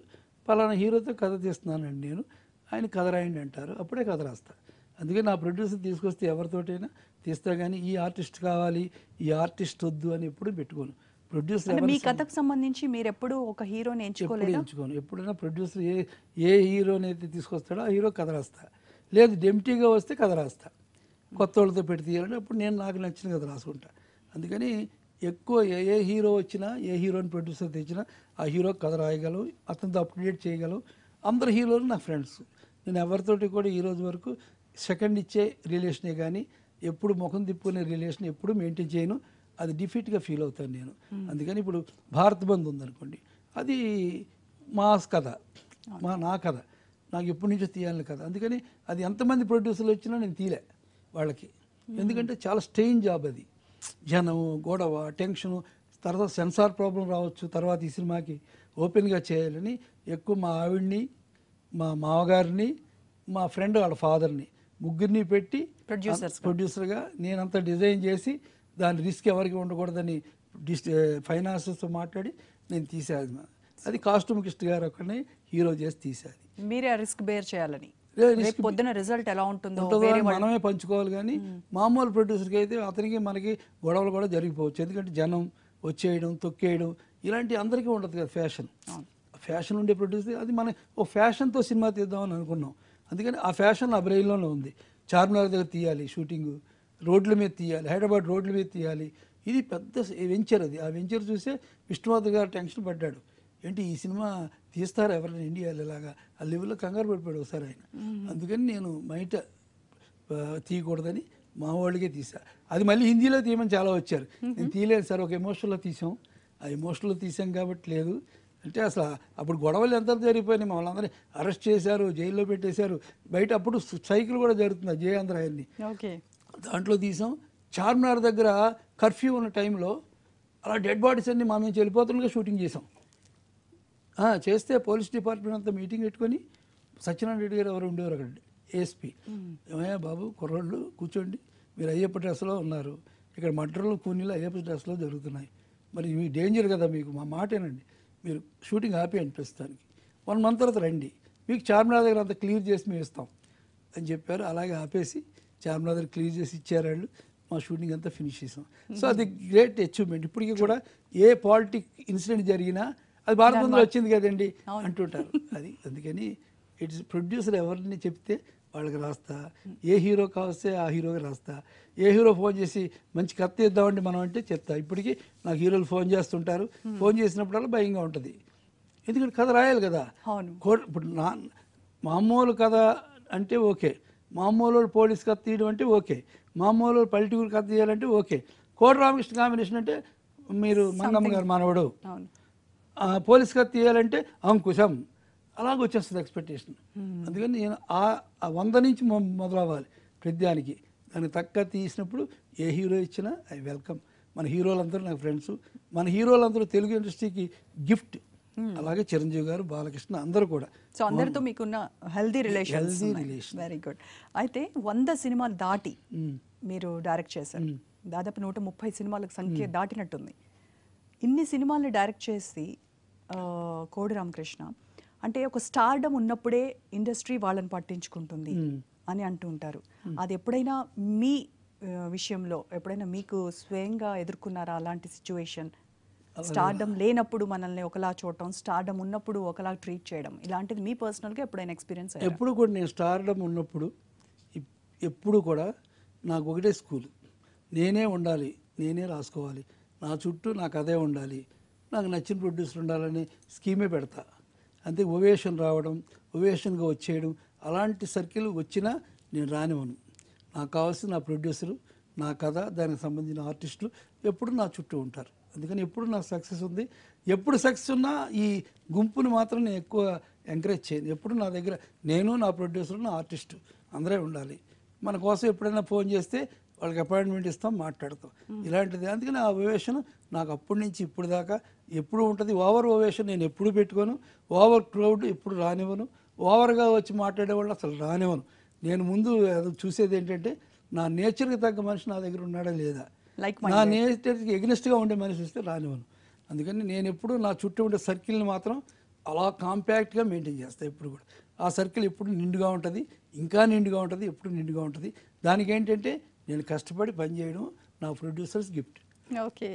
పలానా హీరోతో కథ తీస్తున్నానండి నేను, ఆయన కథ రాయండి అంటారు, అప్పుడే కథ రాస్తా. అందుకే నా ప్రొడ్యూసర్ తీసుకొస్తే ఎవరితోటైనా తీస్తా, కానీ ఈ ఆర్టిస్ట్ కావాలి, ఈ ఆర్టిస్ట్ వద్దు అని ఎప్పుడు పెట్టుకోను. ప్రొడ్యూసర్ మీ కథకు సంబంధించి మీరు ఎప్పుడు ఒక హీరోని ఎంచుకోను. ఎప్పుడైనా ప్రొడ్యూసర్ ఏ హీరోని అయితే తీసుకొస్తాడో ఆ హీరో కథ రాస్తా. లేదు డెమ్టీగా వస్తే కథ రాస్తా. కొత్త వాళ్ళతో పెట్టి తీయాలంటే అప్పుడు నేను నాకు నచ్చిన కథ రాసుకుంటా. అందుకని ఎక్కువ ఏ హీరో వచ్చినా, ఏ హీరోని ప్రొడ్యూసర్ తెచ్చినా ఆ హీరో కథ రాయగలవు, అతనితో అప్డేట్ చేయగలవు. అందరు హీరోలు నా ఫ్రెండ్స్. నేను ఎవరితోటి కూడా ఈరోజు వరకు సెకండ్ ఇచ్చే రిలేషనే కానీ ఎప్పుడు ముఖం తిప్పుకునే రిలేషన్ ఎప్పుడు మెయింటైన్ చేయను. అది డిఫీట్గా ఫీల్ అవుతాను నేను. అందుకని ఇప్పుడు భారత్ బంద్ ఉందనుకోండి, అది మా కథ, నా కథ, నాకు ఎప్పటి నుంచో తీయాలని కథ. అందుకని అది ఎంతమంది ప్రొడ్యూసర్లు వచ్చినా నేను తీలే వాళ్ళకి. ఎందుకంటే చాలా స్ట్రెయిన్ జాబ్ అది. జనం, గొడవ, టెన్షను, తర్వాత సెన్సార్ ప్రాబ్లం రావచ్చు, తర్వాత ఈ సినిమాకి ఓపెన్గా చేయాలని ఎక్కువ మా ఆవిడ్ని, మా మామగారిని, మా ఫ్రెండ్ వాళ్ళ ఫాదర్ని, ముగ్గురిని పెట్టి ప్రొడ్యూసర్గా నేనంతా డిజైన్ చేసి దాని రిస్క్ ఎవరికి ఉండకూడదని ఫైనాన్సర్స్తో మాట్లాడి నేను తీసేది. అది కాస్ట్యూమ్ కిస్ట్ గారు ఒకరిని హీరో చేసి తీసేది. మీరే ఆ రిస్క్ బేర్ చేయాలని, పొద్దున రిజల్ట్ ఎలా ఉంటుందో మనమే పంచుకోవాలి. కానీ మామూలు ప్రొడ్యూసర్కి అయితే అతనికి మనకి గొడవలు కూడా జరిగిపోవచ్చు. ఎందుకంటే జనం వచ్చేయడం, తొక్కేయడం ఇలాంటి అందరికీ ఉండదు కదా ఫ్యాషన్. ఫ్యాషన్ ఉండే ప్రొడ్యూసర్ అది మన ఓ ఫ్యాషన్తో సినిమా తీద్దామని అనుకున్నాం. అందుకని ఆ ఫ్యాషన్ నా బ్రెయిన్లోనే ఉంది. చార్మినార్ దగ్గర తీయాలి షూటింగు, రోడ్ల మీద తీయాలి, హైదరాబాద్ రోడ్ల మీద తీయాలి. ఇది పెద్ద వెంచర్. అది ఆ వెంచర్ చూసే విష్ణువర్ధన్ గారు టెన్షన్ పడ్డాడు. ఏంటి ఈ సినిమా తీస్తారా ఎవరైనా ఇండియాలో ఇలాగా, ఆ లెవెల్లో కంగారు పడిపోయాడు ఒకసారి ఆయన. అందుకని నేను బయట తీయకూడదని మా వాళ్ళకే తీసా. అది మళ్ళీ హిందీలో తీయమని చాలా వచ్చారు. నేను తీయలేదు సార్, ఒక ఎమోషనల్లో తీసాం. ఆ ఎమోషనల్లో తీసాం కాబట్టి లేదు అంటే అసలు అప్పుడు గొడవలు ఎంత జరిగిపోయినాయి. మమ్మల్ని అందరినీ అరెస్ట్ చేశారు, జైల్లో పెట్టేశారు. బయట అప్పుడు సైకిల్ కూడా జరుగుతుంది జయాంధ్ర ఆయన్ని, దాంట్లో తీసాం. చార్మినార్ దగ్గర కర్ఫ్యూ ఉన్న టైంలో అలా డెడ్ బాడీస్ అన్ని మా మేము వెళ్ళిపోతుండగా షూటింగ్ చేసాం. చేస్తే పోలీస్ డిపార్ట్మెంట్ అంతా మీటింగ్ పెట్టుకొని సత్యనారాయణ రెడ్డి గారు ఎవరు ఉండేవారు అక్కడ, ఏఎస్పీ, ఏమయ్యా బాబు కుర్రోళ్ళు కూర్చోండి, మీరు అయ్యప్ప డ్రెస్లో ఉన్నారు, ఇక్కడ మడ్రలు కూనీలు అయ్యప్ప డ్రెస్లో జరుగుతున్నాయి, మరి మీ డేంజర్ కదా, మీకు మా మాటేనండి, మీరు షూటింగ్ ఆపేయండి ప్రస్తుతానికి, 1 month తర్వాత రండి, మీకు చార్మినార్ దగ్గర అంతా క్లియర్ చేసి మేము ఇస్తాం అని చెప్పారు. అలాగే ఆపేసి చార్మినార్ దగ్గర క్లియర్ చేసి ఇచ్చారు వాళ్ళు. మా షూటింగ్ అంతా ఫినిష్ చేసాం. సో అది గ్రేట్ అచీవ్మెంట్. ఇప్పటికీ కూడా ఏ పాలిటిక్ ఇన్సిడెంట్ జరిగినా అది భారత బంద్లో వచ్చింది కదండి అంటుంటారు. అది అందుకని ఇట్స్ ప్రొడ్యూసర్ ఎవరిని చెప్తే వాళ్ళకి రాస్తా, ఏ హీరో కావస్తే ఆ హీరోకి రాస్తా. ఏ హీరో ఫోన్ చేసి మంచి కథ ఇద్దామండి మనం అంటే చెప్తా. ఇప్పటికీ నాకు హీరోలు ఫోన్ చేస్తుంటారు. ఫోన్ చేసినప్పుడల్లా భయంగా ఉంటుంది, ఎందుకంటే కథ రాయాలి కదా. ఇప్పుడు మామూలు కథ అంటే ఓకే, మామూలు పోలీస్ కథ తీయడం అంటే ఓకే, మామూలు పల్లెటూరు కథ తీయాలంటే ఓకే, కోడి రామకృష్ణ కాంబినేషన్ అంటే మీరు మంగమ్మ గారు మనవడు, పోలీస్ కథ తీయాలంటే అంకుశం, అలాగ వచ్చేస్తుంది ఎక్స్పెక్టేషన్. అందుకని నేను ఆ 100 నుంచి మొదలవ్వాలి ప్రతిదానికి. దానికి తగ్గ తీసినప్పుడు ఏ హీరో ఇచ్చినా ఐ వెల్కమ్. మన హీరోలందరూ నాకు ఫ్రెండ్స్, మన హీరోలందరూ తెలుగు ఇండస్ట్రీకి గిఫ్ట్. అలాగే చిరంజీవి గారు, బాలకృష్ణ అందరూ కూడా. సో అందరితో మీకున్న హెల్దీ రిలేషన్. Very good. అయితే 100 సినిమాలు దాటి మీరు డైరెక్ట్ చేశారు. దాదాపు 130 సినిమాలకు సంఖ్య దాటినట్టుంది. ఇన్ని సినిమాల్ని డైరెక్ట్ చేసి కోడి రామకృష్ణ అంటే ఒక స్టార్డమ్ ఉన్నప్పుడే ఇండస్ట్రీ వాళ్ళని పట్టించుకుంటుంది అని అంటూ ఉంటారు. అది ఎప్పుడైనా మీ విషయంలో ఎప్పుడైనా మీకు స్వయంగా ఎదుర్కొన్నారా అలాంటి సిచ్యువేషన్? స్టార్డమ్ లేనప్పుడు మనల్ని ఒకలా చూడటం, స్టార్డమ్ ఉన్నప్పుడు ఒకలా ట్రీట్ చేయడం, ఇలాంటిది మీ పర్సనల్గా ఎప్పుడైనా ఎక్స్పీరియన్స్? ఎప్పుడు కూడా నేను స్టార్డమ్ ఉన్నప్పుడు ఎప్పుడు కూడా నాకు ఒకటే స్కూల్, నేనే ఉండాలి, నేనే రాసుకోవాలి, నా చుట్టూ నాకు అదే ఉండాలి, నాకు నచ్చిన ప్రొడ్యూసర్ ఉండాలని స్కీమే పెడతా. అంతే ఓవేషన్ రావడం, ఓవేషన్గా వచ్చేయడం అలాంటి సర్కిల్ వచ్చినా నేను రానివ్వను. నాకు కావాల్సిన నా ప్రొడ్యూసరు, నా కథ, దానికి సంబంధించిన ఆర్టిస్టులు ఎప్పుడు నా చుట్టూ ఉంటారు. అందుకని ఎప్పుడు నాకు సక్సెస్ ఉంది. ఎప్పుడు సక్సెస్ ఉన్నా ఈ గుంపుని మాత్రం నేను ఎక్కువ ఎంకరేజ్ చేయను. ఎప్పుడు నా దగ్గర నేను, నా ప్రొడ్యూసర్, నా ఆర్టిస్టు అందరే ఉండాలి. మన కోసం ఎప్పుడైనా ఫోన్ చేస్తే వాళ్ళకి అపాయింట్మెంట్ ఇస్తాం, మాట్లాడతాం. ఇలాంటిది అందుకని ఆ ఓవేషన్ నాకు అప్పటి నుంచి ఇప్పుడు దాకా ఎప్పుడు ఉంటుంది. ఓవర్ ఓవేషన్ నేను ఎప్పుడు పెట్టుకోను. ఓవర్ క్రౌడ్ ఎప్పుడు రానివ్వను. ఓవర్గా వచ్చి మాట్లాడే వాళ్ళు అసలు రానివ్వను. నేను ముందు చూసేది ఏంటంటే నా నేచర్కి తగ్గ మనిషి నా దగ్గర ఉన్నాడా లేదా, నా నేచర్కి ఎగ్నెస్ట్గా ఉండే మనిషి వస్తే రానివ్వను. అందుకని నేను ఎప్పుడు నా చుట్టూ ఉండే సర్కిల్ని మాత్రం అలా కాంపాక్ట్గా మెయింటైన్ చేస్తాను. ఎప్పుడు కూడా ఆ సర్కిల్ ఎప్పుడు నిండుగా ఉంటుంది, ఇంకా నిండుగా ఉంటుంది, ఎప్పుడు నిండుగా ఉంటుంది. దానికి ఏంటంటే నేను కష్టపడి పనిచేయడం నా ప్రొడ్యూసర్స్ గిఫ్ట్. ఓకే,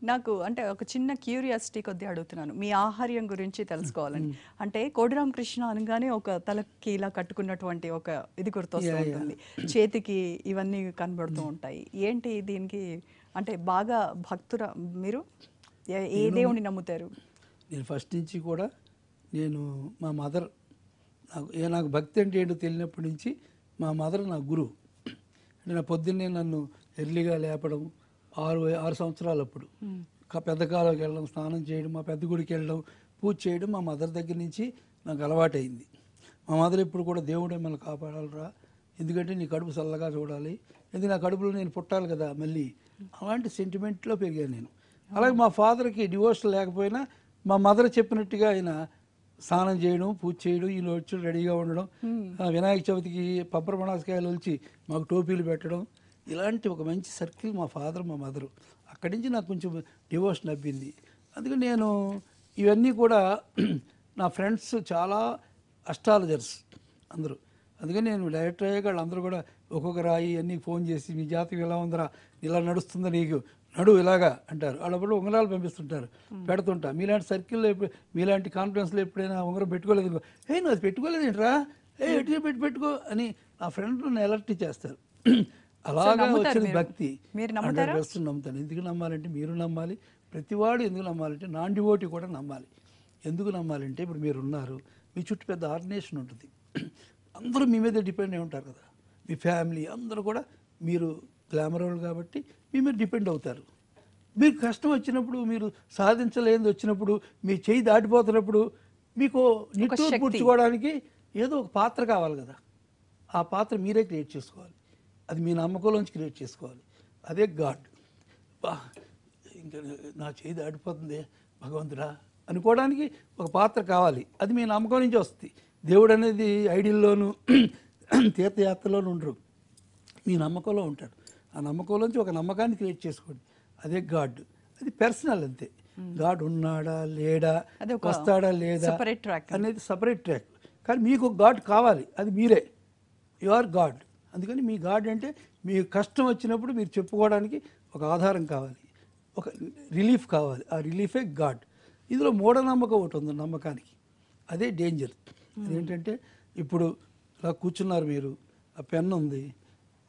నాకు అంటే ఒక చిన్న క్యూరియాసిటీ కొద్దిగా అడుగుతున్నాను మీ ఆహార్యం గురించి తెలుసుకోవాలని. అంటే కోడిరామకృష్ణ అనగానే ఒక తలకి ఇలా కట్టుకున్నటువంటి ఒక ఇది గుర్తొస్తూ ఉంటుంది, చేతికి ఇవన్నీ కనబడుతూ ఉంటాయి. ఏంటి దీనికి అంటే బాగా భక్తురా మీరు? ఏ దేవుని నమ్ముతారు? నేను ఫస్ట్ నుంచి కూడా నేను మా మదర్ నాకు భక్తి అంటే ఏంటో తెలియనప్పటి నుంచి మా మదర్ నా గురువు. అంటే నా పొద్దున్నే నన్ను ఎర్లీగా లేపడం, 6 సంవత్సరాలు అప్పుడు పెద్ద కాలంకి వెళ్ళడం, స్నానం చేయడం, మా పెద్ద గుడికి వెళ్ళడం, పూజ చేయడం మా మదర్ దగ్గర నుంచి నాకు అలవాటైంది. మా మదర్ ఎప్పుడు కూడా దేవుడే మనల్ని కాపాడాలరా, ఎందుకంటే నీ కడుపు చల్లగా చూడాలి, ఎందుకంటే నా కడుపులో నేను పుట్టాలి కదా మళ్ళీ, అలాంటి సెంటిమెంట్లో పెరిగాను నేను. అలాగే మా ఫాదర్కి డివోర్స్ లేకపోయినా మా మదర్ చెప్పినట్టుగా ఆయన స్నానం చేయడం, పూజ చేయడం, ఈయన వచ్చి రెడీగా ఉండడం, వినాయక చవితికి పప్పరమణాసకాయలు వచ్చి మాకు టోపీలు పెట్టడం, ఇలాంటి ఒక మంచి సర్కిల్ మా ఫాదర్ మా మదరు. అక్కడి నుంచి నాకు కొంచెం డివోషన్ అబ్బింది. అందుకని నేను ఇవన్నీ కూడా నా ఫ్రెండ్స్ చాలా అస్ట్రాలజర్స్ అందరూ. అందుకని నేను డైరెక్టర్ అయ్యాక వాళ్ళందరూ కూడా ఒక్కొక్క రాయి అన్నీ ఫోన్ చేసి నీ జాతకం ఎలా ఉందరా, ఇలా నడుస్తుందా నీకు, నడు ఇలాగా అంటారు. వాళ్ళప్పుడు ఉంగరాలు పంపిస్తుంటారు, పెడుతుంటా. మీలాంటి సర్కిల్లో మీలాంటి కాన్ఫరెన్స్లో ఎప్పుడైనా ఉంగరం పెట్టుకోలేదు, నువ్వు అది పెట్టుకోలేదు ఏంట్రా, ఎటు పెట్టుకో అని నా ఫ్రెండ్లను అలర్ట్ చేస్తారు. అలాగా వచ్చిన భక్తి 100% నమ్ముతాను. ఎందుకు నమ్మాలంటే మీరు నమ్మాలి, ప్రతివాడు ఎందుకు నమ్మాలంటే నాన్ డివోటీ కూడా నమ్మాలి. ఎందుకు నమ్మాలంటే ఇప్పుడు మీరు ఉన్నారు, మీ చుట్టూ పెద్ద ఆర్గనైజేషన్ ఉంటుంది, అందరూ మీ మీద డిపెండ్ అయి ఉంటారు కదా, మీ ఫ్యామిలీ అందరూ కూడా మీరు గ్లామర్ వాళ్ళు కాబట్టి మీ మీద డిపెండ్ అవుతారు. మీకు కష్టం వచ్చినప్పుడు, మీరు సాధించలేనిది వచ్చినప్పుడు, మీ చేయి దాటిపోతున్నప్పుడు మీకు నిట్టూరు పూడ్చుకోవడానికి ఏదో ఒక పాత్ర కావాలి కదా, ఆ పాత్ర మీరే క్రియేట్ చేసుకోవాలి. అది మీ నమ్మకంలోంచి క్రియేట్ చేసుకోవాలి. అదే గాడ్. ఇంకా నా చేయి దాటిపోతుంది భగవంతుడా అనుకోవడానికి ఒక పాత్ర కావాలి, అది మీ నమ్మకం నుంచి వస్తుంది. దేవుడు అనేది ఐడియల్లోనూ తీర్థయాత్రలోనూ ఉండరు, మీ నమ్మకంలో ఉంటాడు. ఆ నమ్మకంలోంచి ఒక నమ్మకాన్ని క్రియేట్ చేసుకోండి, అదే గాడ్. అది పర్సనల్ అంతే. గాడ్ ఉన్నాడా లేడా, వస్తాడా లేదా అనేది సపరేట్ ట్రాక్. కానీ మీకు ఒక గాడ్ కావాలి, అది మీరే, యు ఆర్ గాడ్. అందుకని మీ గాడ్ అంటే మీ కష్టం వచ్చినప్పుడు మీరు చెప్పుకోవడానికి ఒక ఆధారం కావాలి, ఒక రిలీఫ్ కావాలి, ఆ రిలీఫే గాడ్. ఇందులో మూఢనమ్మకం ఒకటి ఉంది నమ్మకానికి, అదే డేంజర్. అదేంటంటే ఇప్పుడు ఇలా కూర్చున్నారు మీరు, ఆ పెన్ ఉంది,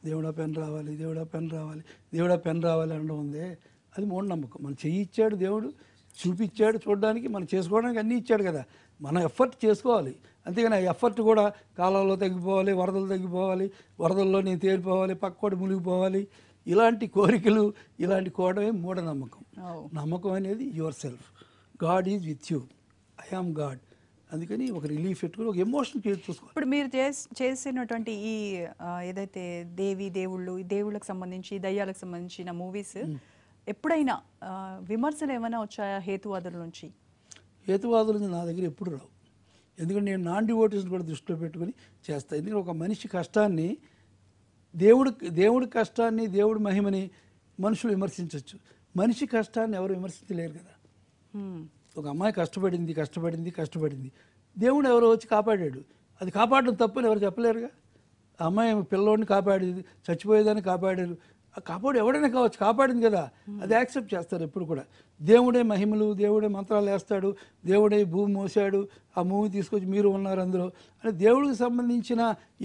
దేవుడా పెన్ రావాలి, దేవుడా పెన్ రావాలి, దేవుడా పెన్ రావాలి అనడం ఉంది, అది మూఢనమ్మకం. మనం చెయ్యి ఇచ్చాడు దేవుడు, చూపించాడు చూడడానికి, మనం చేసుకోవడానికి అన్నీ ఇచ్చాడు కదా, మనం ఎఫర్ట్ చేసుకోవాలి. అంతేగాని ఆ ఎఫర్ట్ కూడా కాలంలో తగ్గిపోవాలి, వరదలు తగ్గిపోవాలి, వరదల్లో నేను తేలిపోవాలి, పక్కోటి మునిగిపోవాలి, ఇలాంటి కోరికలు, ఇలాంటి కోవడమే మూఢనమ్మకం. నమ్మకం అనేది yourself. God is with you, I am God. అందుకని ఒక రిలీఫ్ పెట్టుకుని ఒక ఎమోషన్ క్రియేట్ చేసుకోవాలి. ఇప్పుడు మీరు చేసినటువంటి ఈ ఏదైతే దేవుళ్ళు, దేవుళ్ళకి సంబంధించి, దయ్యాలకు సంబంధించిన మూవీస్ ఎప్పుడైనా విమర్శలు ఏమైనా వచ్చాయా హేతువాదుల నుంచి? హేతువాదుల నుంచి నా దగ్గర ఎప్పుడు రావు, ఎందుకంటే నేను నాన్ డివోటీస్ని కూడా దృష్టిలో పెట్టుకుని చేస్తాను. ఎందుకంటే ఒక మనిషి కష్టాన్ని, దేవుడి కష్టాన్ని, దేవుడి మహిమని మనుషులు విమర్శించవచ్చు, మనిషి కష్టాన్ని ఎవరు విమర్శించలేరు కదా. ఒక అమ్మాయి కష్టపడింది, దేవుడు ఎవరో వచ్చి కాపాడాడు, అది కాపాడడం తప్పని ఎవరు చెప్పలేరుగా. ఆ అమ్మాయి పిల్లోడిని కాపాడేది, చచ్చిపోయేదాన్ని కాపాడారు, కాపాడు ఎవడైనా కావచ్చు, కాపాడింది కదా, అది యాక్సెప్ట్ చేస్తారు ఎప్పుడు కూడా. దేవుడే మహిమలు, దేవుడే మంత్రాలు వేస్తాడు, దేవుడే భూమి మోసాడు, ఆ మూవీ తీసుకొచ్చి మీరు ఉన్నారు అందులో అంటే దేవుడికి సంబంధించిన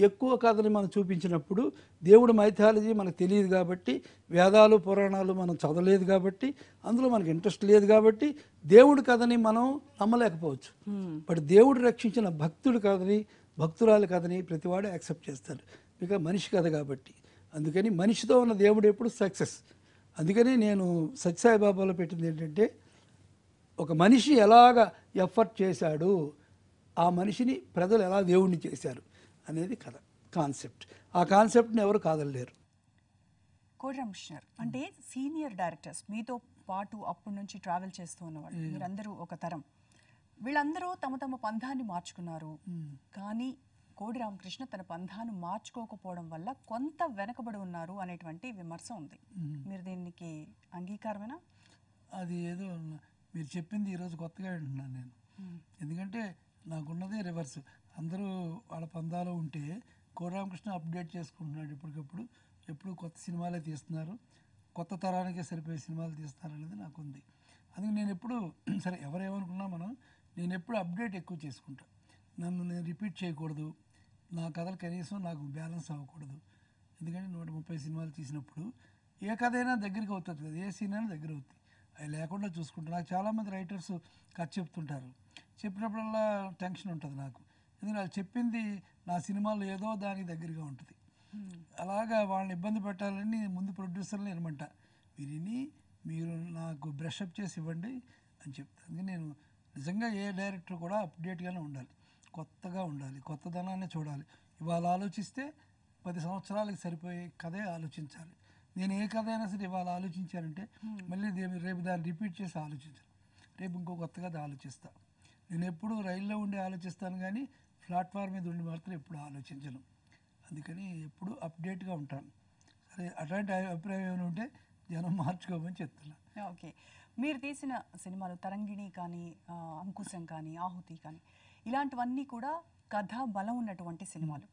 ఎక్కువ కథని మనం చూపించినప్పుడు, దేవుడు మైథాలజీ మనకు తెలియదు కాబట్టి, వేదాలు పురాణాలు మనం చదవలేదు కాబట్టి, అందులో మనకు ఇంట్రెస్ట్ లేదు కాబట్టి దేవుడి కథని మనం నమ్మలేకపోవచ్చు. బట్ దేవుడు రక్షించిన భక్తుడి కథని, భక్తురాలి కథని ప్రతివాడు యాక్సెప్ట్ చేస్తాడు, ఇక మనిషి కథ కాబట్టి. అందుకని మనిషితో ఉన్న దేవుడు ఎప్పుడు సక్సెస్, అందుకని నేను సత్యసాయిబాబాలో పెట్టింది ఏంటంటే ఒక మనిషి ఎలాగ ఎఫర్ట్ చేశాడు, ఆ మనిషిని ప్రజలు ఎలా దేవుణ్ణి చేశారు అనేది కథ కాన్సెప్ట్. ఆ కాన్సెప్ట్ని ఎవరు కాదలేరు. కోడి రామకృష్ణర్ అంటే సీనియర్ డైరెక్టర్స్ మీతో పాటు అప్పటి నుంచి ట్రావెల్ చేస్తూ ఉన్నవాళ్ళు, మీరందరూ ఒక తరం, వీళ్ళందరూ తమ తమ పంథాన్ని మార్చుకున్నారు. కానీ కోడి రామకృష్ణ తన పంథాన్ని మార్చుకోకపోవడం వల్ల కొంత వెనకబడి ఉన్నారు అనేటువంటి విమర్శ ఉంది. మీరు దీనికి అంగీకారమేనా? అది ఏదో మీరు చెప్పింది ఈరోజు కొత్తగా వింటున్నాను నేను. ఎందుకంటే నాకున్నదే రివర్స్. అందరూ వాళ్ళ పందాలో ఉంటే కోడి రామకృష్ణ అప్డేట్ చేసుకుంటున్నాడు ఎప్పటికప్పుడు. ఎప్పుడు కొత్త సినిమాలే తీస్తున్నారు, కొత్త తరానికే సరిపోయే సినిమాలు తీస్తున్నారు అనేది నాకు ఉంది. అందుకే నేను ఎప్పుడు సరే ఎవరేమనుకున్నా నేను ఎప్పుడు అప్డేట్ ఎక్కువ చేసుకుంటా. నన్ను నేను రిపీట్ చేయకూడదు, నా కథలు కనీసం నాకు బ్యాలెన్స్ అవ్వకూడదు. ఎందుకంటే 130 సినిమాలు తీసినప్పుడు ఏ కథ అయినా దగ్గరికి అవుతుంది కదా, ఏ సీన్ అయినా దగ్గర అవుతుంది. అవి లేకుండా చూసుకుంటాను. నాకు చాలామంది రైటర్స్ కథ చెప్తుంటారు, చెప్పినప్పుడల్లా టెన్షన్ ఉంటుంది నాకు. ఎందుకంటే వాళ్ళు చెప్పింది నా సినిమాలో ఏదో దానికి దగ్గరగా ఉంటుంది. అలాగా వాళ్ళని ఇబ్బంది పెట్టాలని ముందు ప్రొడ్యూసర్లు ఏమంట, మీరు నాకు బ్రషప్ చేసి ఇవ్వండి అని చెప్తాను. అందుకని నేను నిజంగా ఏ డైరెక్టర్ కూడా అప్డేట్గానే ఉండాలి, కొత్తగా ఉండాలి, కొత్తదనాన్ని చూడాలి. ఇవాళ ఆలోచిస్తే 10 సంవత్సరాలకి సరిపోయే కథే ఆలోచించాలి. నేను ఏ కథ అయినా సరే ఇవాళ ఆలోచించానంటే మళ్ళీ రేపు దాన్ని రిపీట్ చేసి ఆలోచించాను, రేపు ఇంకో కొత్త కథ ఆలోచిస్తా. నేను ఎప్పుడు రైల్లో ఉండి ఆలోచిస్తాను కానీ ప్లాట్ఫామ్ మీద ఉండి మాత్రం ఎప్పుడు ఆలోచించను. అందుకని ఎప్పుడు అప్డేట్గా ఉంటాను. సరే అట్లాంటి అభిప్రాయం ఏమైనా ఉంటే జనం మార్చుకోమని చెప్తున్నాను. ఓకే, మీరు తీసిన సినిమాలు తరంగిణి కానీ, అంకుశం కానీ, ఆహుతి కానీ, ఇలాంటివన్నీ కూడా కథ బలం ఉన్నటువంటి సినిమాలు.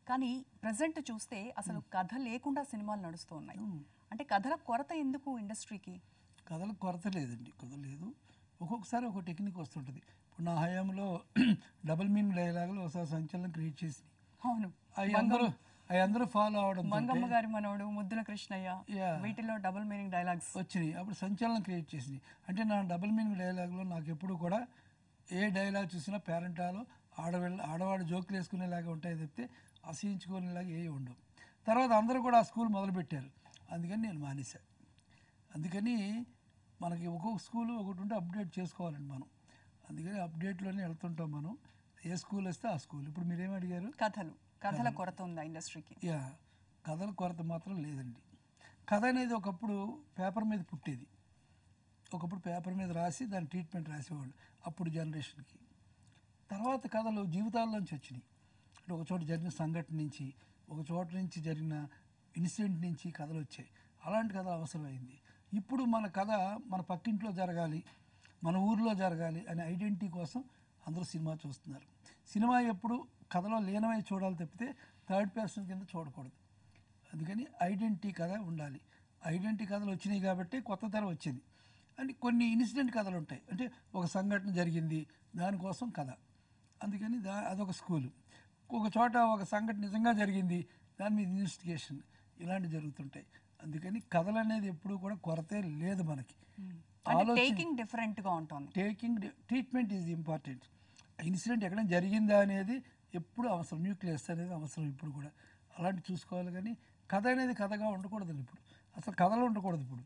కానీ ప్రజెంట్ చూస్తే అసలు కథ లేకుండా సినిమాలు నడుస్తూ ఉన్నాయి. అంటే కథల కొరత ఎందుకు ఇండస్ట్రీకి? కథల కొరత లేదండి, కథ లేదు. ఒక్కొక్కసారి ఒక టెక్నిక్ వస్తుంటుంది. ఇప్పుడు నా హయాంలో డబుల్ మీనింగ్ డైలాగులు ఒకసారి సంచలనం క్రియేట్ చేసి అవును, అవి అందరూ ఫాలో అవడం, మంగమ్మ గారి మనవడు, ముద్దుల కృష్ణయ్య, వీటిలో డబుల్ మీనింగ్ డైలాగ్స్ వచ్చినాయి. అప్పుడు సంచలనం క్రియేట్ చేసింది. అంటే నా డబుల్ మీనింగ్ డైలాగ్లో నాకు ఎప్పుడు కూడా ఏ డైలాగ్ చూసినా పేరెంటాలో ఆడవాడు జోకులు వేసుకునేలాగా ఉంటాయి తప్పితే అసహించుకునేలాగా ఏ ఉండవు. తర్వాత అందరూ కూడా ఆ స్కూల్ మొదలుపెట్టారు, అందుకని నేను మానేశాను. అందుకని మనకి ఒక్కొక్క స్కూలు ఒకటి ఉంటే అప్డేట్ చేసుకోవాలండి మనం. అందుకని అప్డేట్లోనే వెళ్తుంటాం మనం. ఏ స్కూల్ వస్తే ఆ స్కూల్. ఇప్పుడు మీరేమి అడిగారు? కథల కొరత ఉందా ఇండస్ట్రీకి? కథల కొరత మాత్రం లేదండి. కథ అనేది ఒకప్పుడు పేపర్ మీద పుట్టేది, ఒకప్పుడు పేపర్ మీద రాసి దాని ట్రీట్మెంట్ రాసేవాళ్ళు అప్పుడు జనరేషన్కి. తర్వాత కథలు జీవితాల్లోంచి వచ్చినాయి. అంటే ఒక చోట జరిగిన సంఘటన నుంచి, ఒక చోట నుంచి జరిగిన ఇన్సిడెంట్ నుంచి కథలు వచ్చాయి. అలాంటి కథలు అవసరమైంది. ఇప్పుడు మన కథ మన పక్కింట్లో జరగాలి, మన ఊర్లో జరగాలి అనే ఐడెంటిటీ కోసం అందరూ సినిమా చూస్తున్నారు. సినిమా ఎప్పుడు కథలో లీనమై చూడాలి తప్పితే థర్డ్ పర్సన్ కింద చూడకూడదు. అందుకని ఐడెంటిటీ కథ ఉండాలి. ఐడెంటిటీ కథలు వచ్చినాయి కాబట్టి కొత్త తరం వచ్చింది. అంటే కొన్ని ఇన్సిడెంట్ కథలు ఉంటాయి, అంటే ఒక సంఘటన జరిగింది దానికోసం కథ. అందుకని అదొక స్కూలు. ఒక చోట ఒక సంఘటన నిజంగా జరిగింది, దాని మీద ఇన్వెస్టిగేషన్, ఇలాంటివి జరుగుతుంటాయి. అందుకని కథలు అనేది ఎప్పుడు కూడా కొరతే లేదు మనకి. టేకింగ్ డిఫరెంట్గా ఉంటుంది. Treatment is important. ఇన్సిడెంట్ ఎక్కడైనా జరిగిందా అనేది ఎప్పుడు అవసరం, న్యూక్లియస్ అనేది అవసరం ఇప్పుడు కూడా. అలాంటి చూసుకోవాలి. కానీ కథ అనేది కథగా ఉండకూడదు. ఇప్పుడు అసలు కథలు ఉండకూడదు. ఇప్పుడు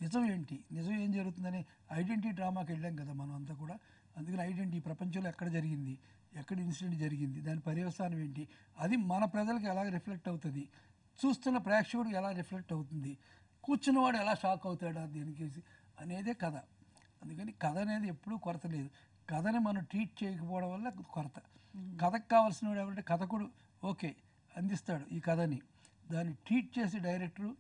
నిజం ఏంటి, నిజం ఏం జరుగుతుందని ఐడెంటిటీ డ్రామాకి వెళ్ళాం కదా మనం అంతా కూడా. అందుకని ఐడెంటిటీ ప్రపంచంలో ఎక్కడ జరిగింది, ఎక్కడ ఇన్సిడెంట్ జరిగింది, దాని పర్యవసానం ఏంటి, అది మన ప్రజలకు ఎలా రిఫ్లెక్ట్ అవుతుంది, చూస్తున్న ప్రేక్షకుడికి ఎలా రిఫ్లెక్ట్ అవుతుంది, కూర్చున్నవాడు ఎలా షాక్ అవుతాడా దేనికి అనేదే కథ. అందుకని కథ అనేది ఎప్పుడూ కొరత లేదు. కథని మనం ట్రీట్ చేయకపోవడం వల్ల కొరత. కథకు కావాల్సిన వాడు ఎవరంటే కథకుడు ఓకే అందిస్తాడు ఈ కథని, దాన్ని ట్రీట్ చేసి డైరెక్టరు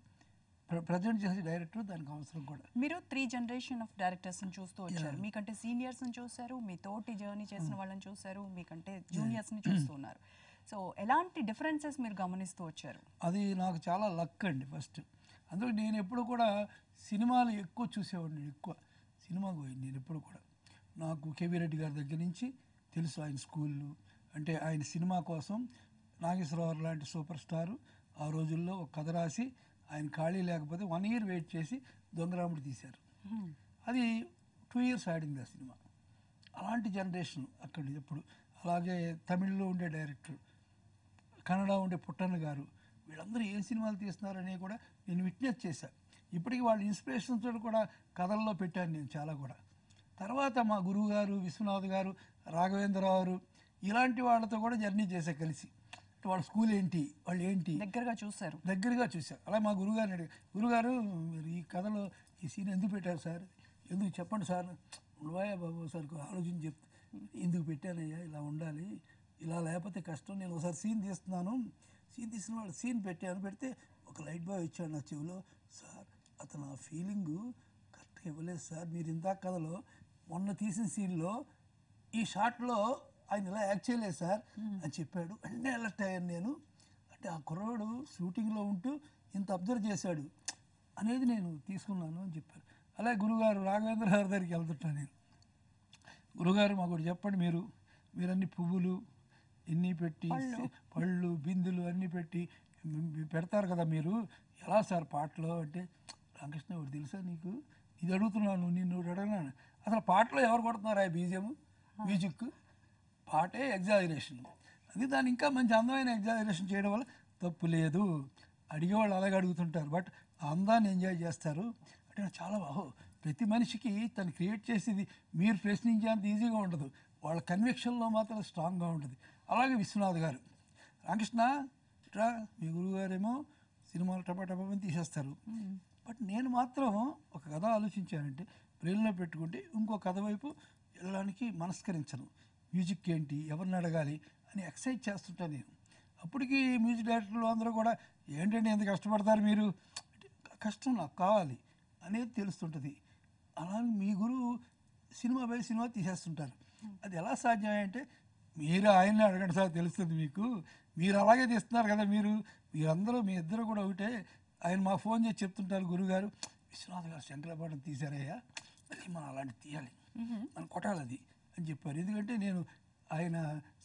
ప్రజెంట్ చేసే డైరెక్టర్ దానికి అవసరం కూడా. మీరు 3 జనరేషన్ ఆఫ్ డైరెక్టర్స్ని చూస్తూ వచ్చారు. మీకంటే సీనియర్స్ని చూశారు, మీ తోటి జర్నీ చేసిన వాళ్ళని చూశారు, మీకంటే జూనియర్స్ని చూస్తూ ఉన్నారు. సో ఎలాంటి డిఫరెన్సెస్ మీరు గమనిస్తూ వచ్చారు? అది నాకు చాలా లక్ అండి ఫస్ట్. అందులో నేను ఎప్పుడు కూడా సినిమాలు ఎక్కువ చూసేవాడిని, ఎక్కువ సినిమాకు పోయింది నేను ఎప్పుడు కూడా. నాకు కేవీ రెడ్డి గారి దగ్గర నుంచి తెలుసు ఆయన స్కూళ్ళు, అంటే ఆయన సినిమా కోసం నాగేశ్వరరావు లాంటి సూపర్ స్టారు ఆ రోజుల్లో ఒక కథ రాసి ఆయన ఖాళీ లేకపోతే 1 year వెయిట్ చేసి దొంగరాముడు తీశారు. అది 2 years ఆడింది ఆ సినిమా. అలాంటి జనరేషన్ అక్కడ ఎప్పుడు. అలాగే తమిళ్లో ఉండే డైరెక్టర్, కన్నడ ఉండే పుట్టన్న గారు, వీళ్ళందరూ ఏం సినిమాలు తీస్తున్నారని కూడా నేను విట్నెస్ చేశాను. ఇప్పటికీ వాళ్ళ ఇన్స్పిరేషన్స్ కూడా కథల్లో పెట్టాను నేను చాలా కూడా. తర్వాత మా గురువు గారు విశ్వనాథ్ గారు, రాఘవేంద్రరావు గారు ఇలాంటి వాళ్ళతో కూడా జర్నీ చేశా కలిసి. వాళ్ళ స్కూల్ ఏంటి, వాళ్ళు ఏంటి దగ్గరగా చూశారు. అలా మా గురుగారిని అడిగారు, గురుగారు మీరు ఈ కథలో ఈ సీన్ ఎందుకు పెట్టారు సార్, ఎందుకు చెప్పండి సార్. ఉండవాయా బాబు సార్ ఆలోచించి చెప్తే, ఎందుకు పెట్టానయ్యా, ఇలా ఉండాలి, ఇలా లేకపోతే కష్టం. నేను ఒకసారి సీన్ తీస్తున్నాను, సీన్ తీసిన వాళ్ళు సీన్ పెడితే ఒక లైట్ బాయ్ వచ్చాడు నా చెవిలో, సార్ అతను ఆ ఫీలింగు కరెక్ట్గా ఇవ్వలేదు సార్, మీరు ఇందాక కథలో మొన్న తీసిన సీన్లో ఈ షాట్లో ఆయన ఇలా యాక్ట్ చేయలేదు సార్ అని చెప్పాడు. వెంటనే అలర్ట్ అయ్యాను నేను. అంటే ఆ కుర్రవాడు షూటింగ్లో ఉంటూ ఇంత అబ్జర్వ్ చేశాడు అనేది నేను తీసుకున్నాను అని చెప్పారు. అలాగే గురుగారు రాఘవేంద్ర గారి దగ్గరికి వెళ్తుంటాను నేను. గురుగారు మాకు ఒకటి చెప్పండి, మీరు అన్ని పువ్వులు ఇన్ని పెట్టి పళ్ళు బిందులు అన్నీ పెట్టి పెడతారు కదా, మీరు ఎలా సార్ పాటలో అంటే, రామకృష్ణ ఒకటి తెలుసా నీకు, ఇది అడుగుతున్నాను నిన్ను అడగనాను, అసలు పాటలో ఎవరు కొడుతున్నారు ఆ బీజియం మ్యూజిక్, పాటే ఎగ్జాజరేషన్, అది దాన్ని ఇంకా మంచి అందమైన ఎగ్జాజరేషన్ చేయడం వల్ల తప్పు లేదు. అడిగేవాళ్ళు అలాగే అడుగుతుంటారు, బట్ ఆ అందాన్ని ఎంజాయ్ చేస్తారు అంటే నాకు చాలా ప్రతి మనిషికి తను క్రియేట్ చేసేది మీరు ప్రశ్నించేంత ఈజీగా ఉండదు, వాళ్ళ కన్విక్షన్లో మాత్రం స్ట్రాంగ్గా ఉంటుంది. అలాగే విశ్వనాథ్ గారు, రామకృష్ణ ఇట్రా, మీ గురువు గారేమో సినిమాలు టపాటపని తీసేస్తారు, బట్ నేను మాత్రం ఒక కథ ఆలోచించానంటే బ్రెయిన్లో పెట్టుకుంటే ఇంకో కథ వైపు వెళ్ళడానికి మనస్కరించను. మ్యూజిక్ ఏంటి, ఎవరిని అడగాలి అని ఎక్సైజ్ చేస్తుంటాను నేను. అప్పటికి మ్యూజిక్ డైరెక్టర్లు అందరూ కూడా ఏంటంటే ఎంత కష్టపడతారు మీరు, కష్టం నాకు కావాలి అనేది తెలుస్తుంటుంది. అలాగే మీ గురువు సినిమా పై సినిమా తీసేస్తుంటారు, అది ఎలా సాధ్యమంటే మీరు ఆయన్ని అడగండి సార్ తెలుస్తుంది మీకు, మీరు అలాగే తీస్తున్నారు కదా, మీరందరూ మీ ఇద్దరు కూడా ఒకటే. ఆయన మా ఫోన్ చేసి చెప్తుంటారు, గురుగారు విశ్వనాథ్ గారు శంకరాభరణం తీశారయ్యా, మళ్ళీ మనం అలాంటి తీయాలి, మనం కొట్టాలి అది అని చెప్పారు. ఎందుకంటే నేను ఆయన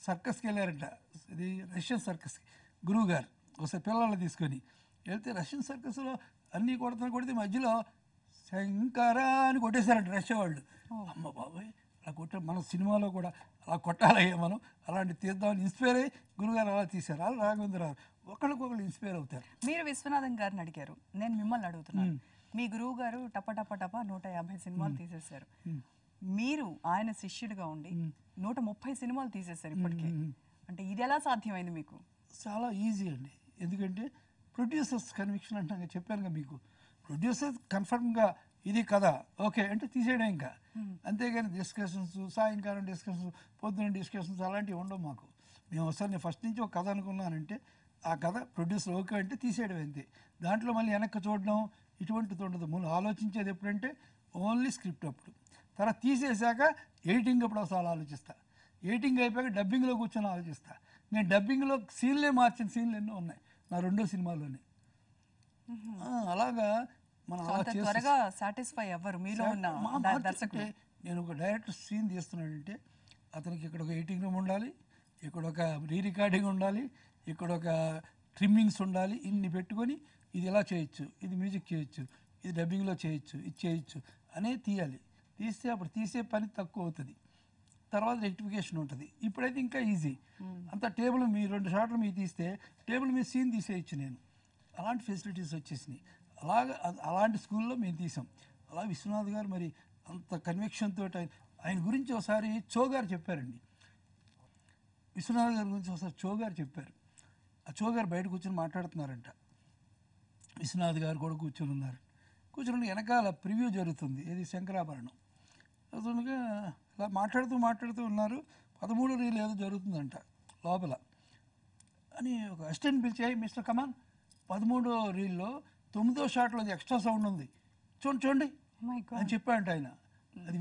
సర్కస్కి వెళ్ళారంట, ఇది రష్యన్ సర్కస్కి గురువు గారు ఒకసారి పిల్లల్ని తీసుకొని వెళ్తే రష్యన్ సర్కస్లో అన్నీ కొడితే మధ్యలో శంకర అని కొట్టేశారంట రష్యా వాళ్ళు. అమ్మ బాబాయ్ అలా కొట్టారు, మన సినిమాలో కూడా అలా కొట్టాలయ్యా మనం, అలాంటి తీద్దామని ఇన్స్పైర్ అయ్యి గురుగారు అలా తీశారు. అలా రాఘవేంద్రరావు ఒకళ్ళకొకళ్ళు ఇన్స్పైర్ అవుతారు. మీరు విశ్వనాథన్ గారిని అడిగారు, నేను మిమ్మల్ని అడుగుతున్నాను. మీ గురువు గారు టప 150 సినిమాలు తీసేశారు, మీరు ఆయన శిష్యుడిగా ఉండి 130 సినిమాలు తీసేశారు ఇప్పటికే. అంటే ఇది ఎలా సాధ్యమైంది మీకు? చాలా ఈజీ అండి, ఎందుకంటే ప్రొడ్యూసర్స్ కన్విక్షన్ అంటాం, చెప్పాను కదా మీకు, ప్రొడ్యూసర్స్ కన్ఫర్మ్గా ఇది కదా ఓకే అంటే తీసేయడం ఇంకా, అంతేగాని డిస్కషన్స్, సాయంకాలం డిస్కషన్స్, పొద్దున్న డిస్కషన్స్ అలాంటివి ఉండవు మాకు. మేము ఒకసారి నేను ఫస్ట్ నుంచి ఒక కథ అనుకున్నానంటే ఆ కథ ప్రొడ్యూసర్ ఓకే అంటే తీసేయడం అంతే, దాంట్లో మళ్ళీ వెనక్కి చూడడం ఇటువంటిది ఉండదు. ముందు ఆలోచించేది ఎప్పుడంటే ఓన్లీ స్క్రిప్ట్ అప్పుడు, తర్వాత తీసేశాక ఎడిటింగ్ అప్పుడు అసలు ఆలోచిస్తా, ఎడిటింగ్ అయిపోయాక డబ్బింగ్లో కూర్చొని ఆలోచిస్తా. నేను డబ్బింగ్లో సీన్లే మార్చిన సీన్లు ఎన్నో ఉన్నాయి నా 2వ సినిమాలోనే. అలాగా మనం త్వరగా సాటిస్ఫై అవ్వరు మీలో ఉన్న దర్శకుడు. నేను ఒక డైరెక్టర్ సీన్ తీస్తున్నాడంటే అతనికి ఇక్కడ ఒక ఎడిటింగ్ రూమ్ ఉండాలి, ఇక్కడ ఒక రీ రికార్డింగ్ ఉండాలి, ఇక్కడ ఒక ట్రిమ్మింగ్స్ ఉండాలి, ఇన్ని పెట్టుకొని ఇది ఎలా చేయొచ్చు, ఇది మ్యూజిక్ చేయొచ్చు, ఇది డబ్బింగ్లో చేయొచ్చు, ఇది చేయొచ్చు అనేది తీయాలి. తీస్తే అప్పుడు తీసే పని తక్కువ అవుతుంది, తర్వాత రెక్టిఫికేషన్ ఉంటుంది. ఇప్పుడైతే ఇంకా ఈజీ, అంత టేబుల్ మీ 2 షాట్లు మీరు తీస్తే టేబుల్ మీద సీన్ తీసేయచ్చు నేను, అలాంటి ఫెసిలిటీస్ వచ్చేసినాయి. అలాంటి స్కూల్లో మేము తీసాం. అలా విశ్వనాథ్ గారు మరి అంత కన్విక్షన్ తోటి ఆయన గురించి ఒకసారి చో గారు చెప్పారండి, విశ్వనాథ్ గారి గురించి ఒకసారి చో గారు చెప్పారు. ఆ చో గారు బయట కూర్చొని మాట్లాడుతున్నారంట, విశ్వనాథ్ గారు కూడా కూర్చొని ఉన్నారు. కూర్చొని వెనకాల ప్రివ్యూ జరుగుతుంది, ఏది శంకరాభరణం అతనుగా ఇలా మాట్లాడుతూ ఉన్నారు. 13 రీల్ ఏదో జరుగుతుందంట లోపల అని ఒక అసిస్టెంట్ పిలిచాయి, మిస్టర్ కమాన్ 13వ రీల్లో 9వ షాట్లో ఎక్స్ట్రా సౌండ్ ఉంది చూడండి అని చెప్పారంట ఆయన. అది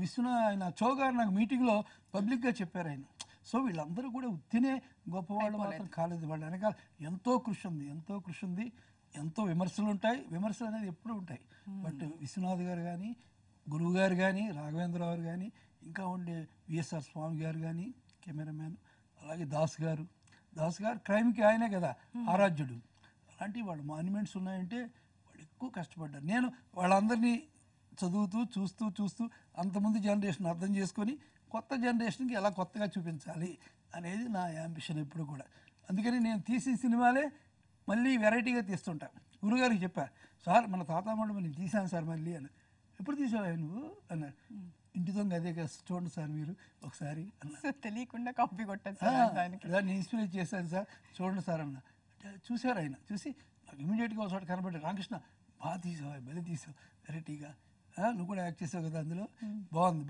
ఆయన చో గారు నాకు మీటింగ్లో పబ్లిక్గా చెప్పారు ఆయన. సో వీళ్ళందరూ కూడా ఉత్తినే గొప్పవాళ్ళు మాత్రం కాలేదు, వాళ్ళ వెనకాల ఎంతో కృషి ఉంది, ఎంతో విమర్శలు ఉంటాయి, విమర్శలు అనేది ఎప్పుడూ ఉంటాయి. బట్ విశ్వనాథ్ గారు కానీ, గురువు గారు కానీ, రాఘవేంద్రరావు గారు కానీ, ఇంకా ఉండే విఎస్ఆర్ స్వామి గారు కానీ కెమెరామ్యాన్, అలాగే దాస్ గారు క్రైమ్కి ఆయనే కదా ఆరాధ్యుడు. అలాంటి వాళ్ళ మాన్యుమెంట్స్ ఉన్నాయంటే వాళ్ళు ఎక్కువ కష్టపడ్డారు. నేను వాళ్ళందరినీ చదువుతూ చూస్తూ అంతమంది జనరేషన్ అర్థం చేసుకొని కొత్త జనరేషన్కి ఎలా కొత్తగా చూపించాలి అనేది నా యాంబిషన్ ఎప్పుడు కూడా. అందుకని నేను తీసే సినిమాలే మళ్ళీ వెరైటీగా తీస్తుంటా. గురుగారికి చెప్పా, సార్ మన తాతామండం నేను తీశాను సార్ మళ్ళీ అని. ఎప్పుడు తీసావా నువ్వు అన్నారు. ఇంటి దొంగ అదే కదా చూడండి సార్ మీరు ఒకసారి అన్న. తెలియకుండా కాపీ కొట్టాను దానికి. దాన్ని ఇన్స్పిరేట్ చేశాను సార్ చూడండి సార్ అన్న. అంటే చూసారు ఆయన. చూసి నాకు ఇమీడియట్గా ఒక చోట కనబడ్డాడు, రామకృష్ణ బాగా తీసావు, బలి తీసావు, వెరైటీగా నువ్వు కూడా యాక్ట్ చేసావు కదా అందులో,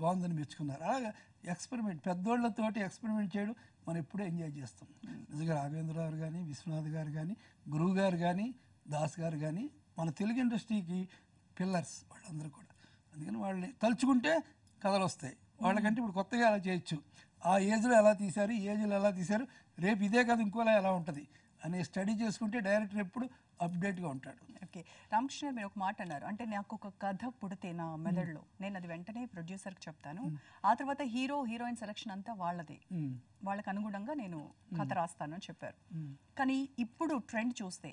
బాగుందని మెచ్చుకున్నారు. అలాగా ఎక్స్పెరిమెంట్, పెద్దోళ్ళతోటి ఎక్స్పెరిమెంట్ చేయడం మనం ఎప్పుడూ ఎంజాయ్ చేస్తాం. నిజంగా రాఘవేంద్రరావు కానీ, విశ్వనాథ్ గారు కానీ, గురువు గారు కానీ, దాస్ గారు కానీ మన తెలుగు ఇండస్ట్రీకి పిల్లర్స్ వాళ్ళందరూ కూడా. అందుకని వాళ్ళని తలుచుకుంటే కథలు వస్తాయి. వాళ్ళకంటే ఇప్పుడు కొత్తగా ఎలా చేయొచ్చు, ఆ ఏజ్లో ఎలా తీశారు, ఈ ఏజ్లో ఎలా తీశారు, రేపు ఇదే కథ ఇంకోలా ఎలా ఉంటుంది అనే స్టడీ చేసుకుంటే డైరెక్టర్ ఎప్పుడు అప్డేట్గా ఉంటాడు. ఓకే, రామకృష్ణ మీరు ఒక మాట అన్నారు, అంటే నాకు ఒక కథ పుడితే నా మెదడులో నేను అది వెంటనే ప్రొడ్యూసర్కి చెప్తాను, ఆ తర్వాత హీరోయిన్ సెలక్షన్ అంతా వాళ్ళది, వాళ్ళకి అనుగుణంగా నేను కథ రాస్తాను అని చెప్పారు. కానీ ఇప్పుడు ట్రెండ్ చూస్తే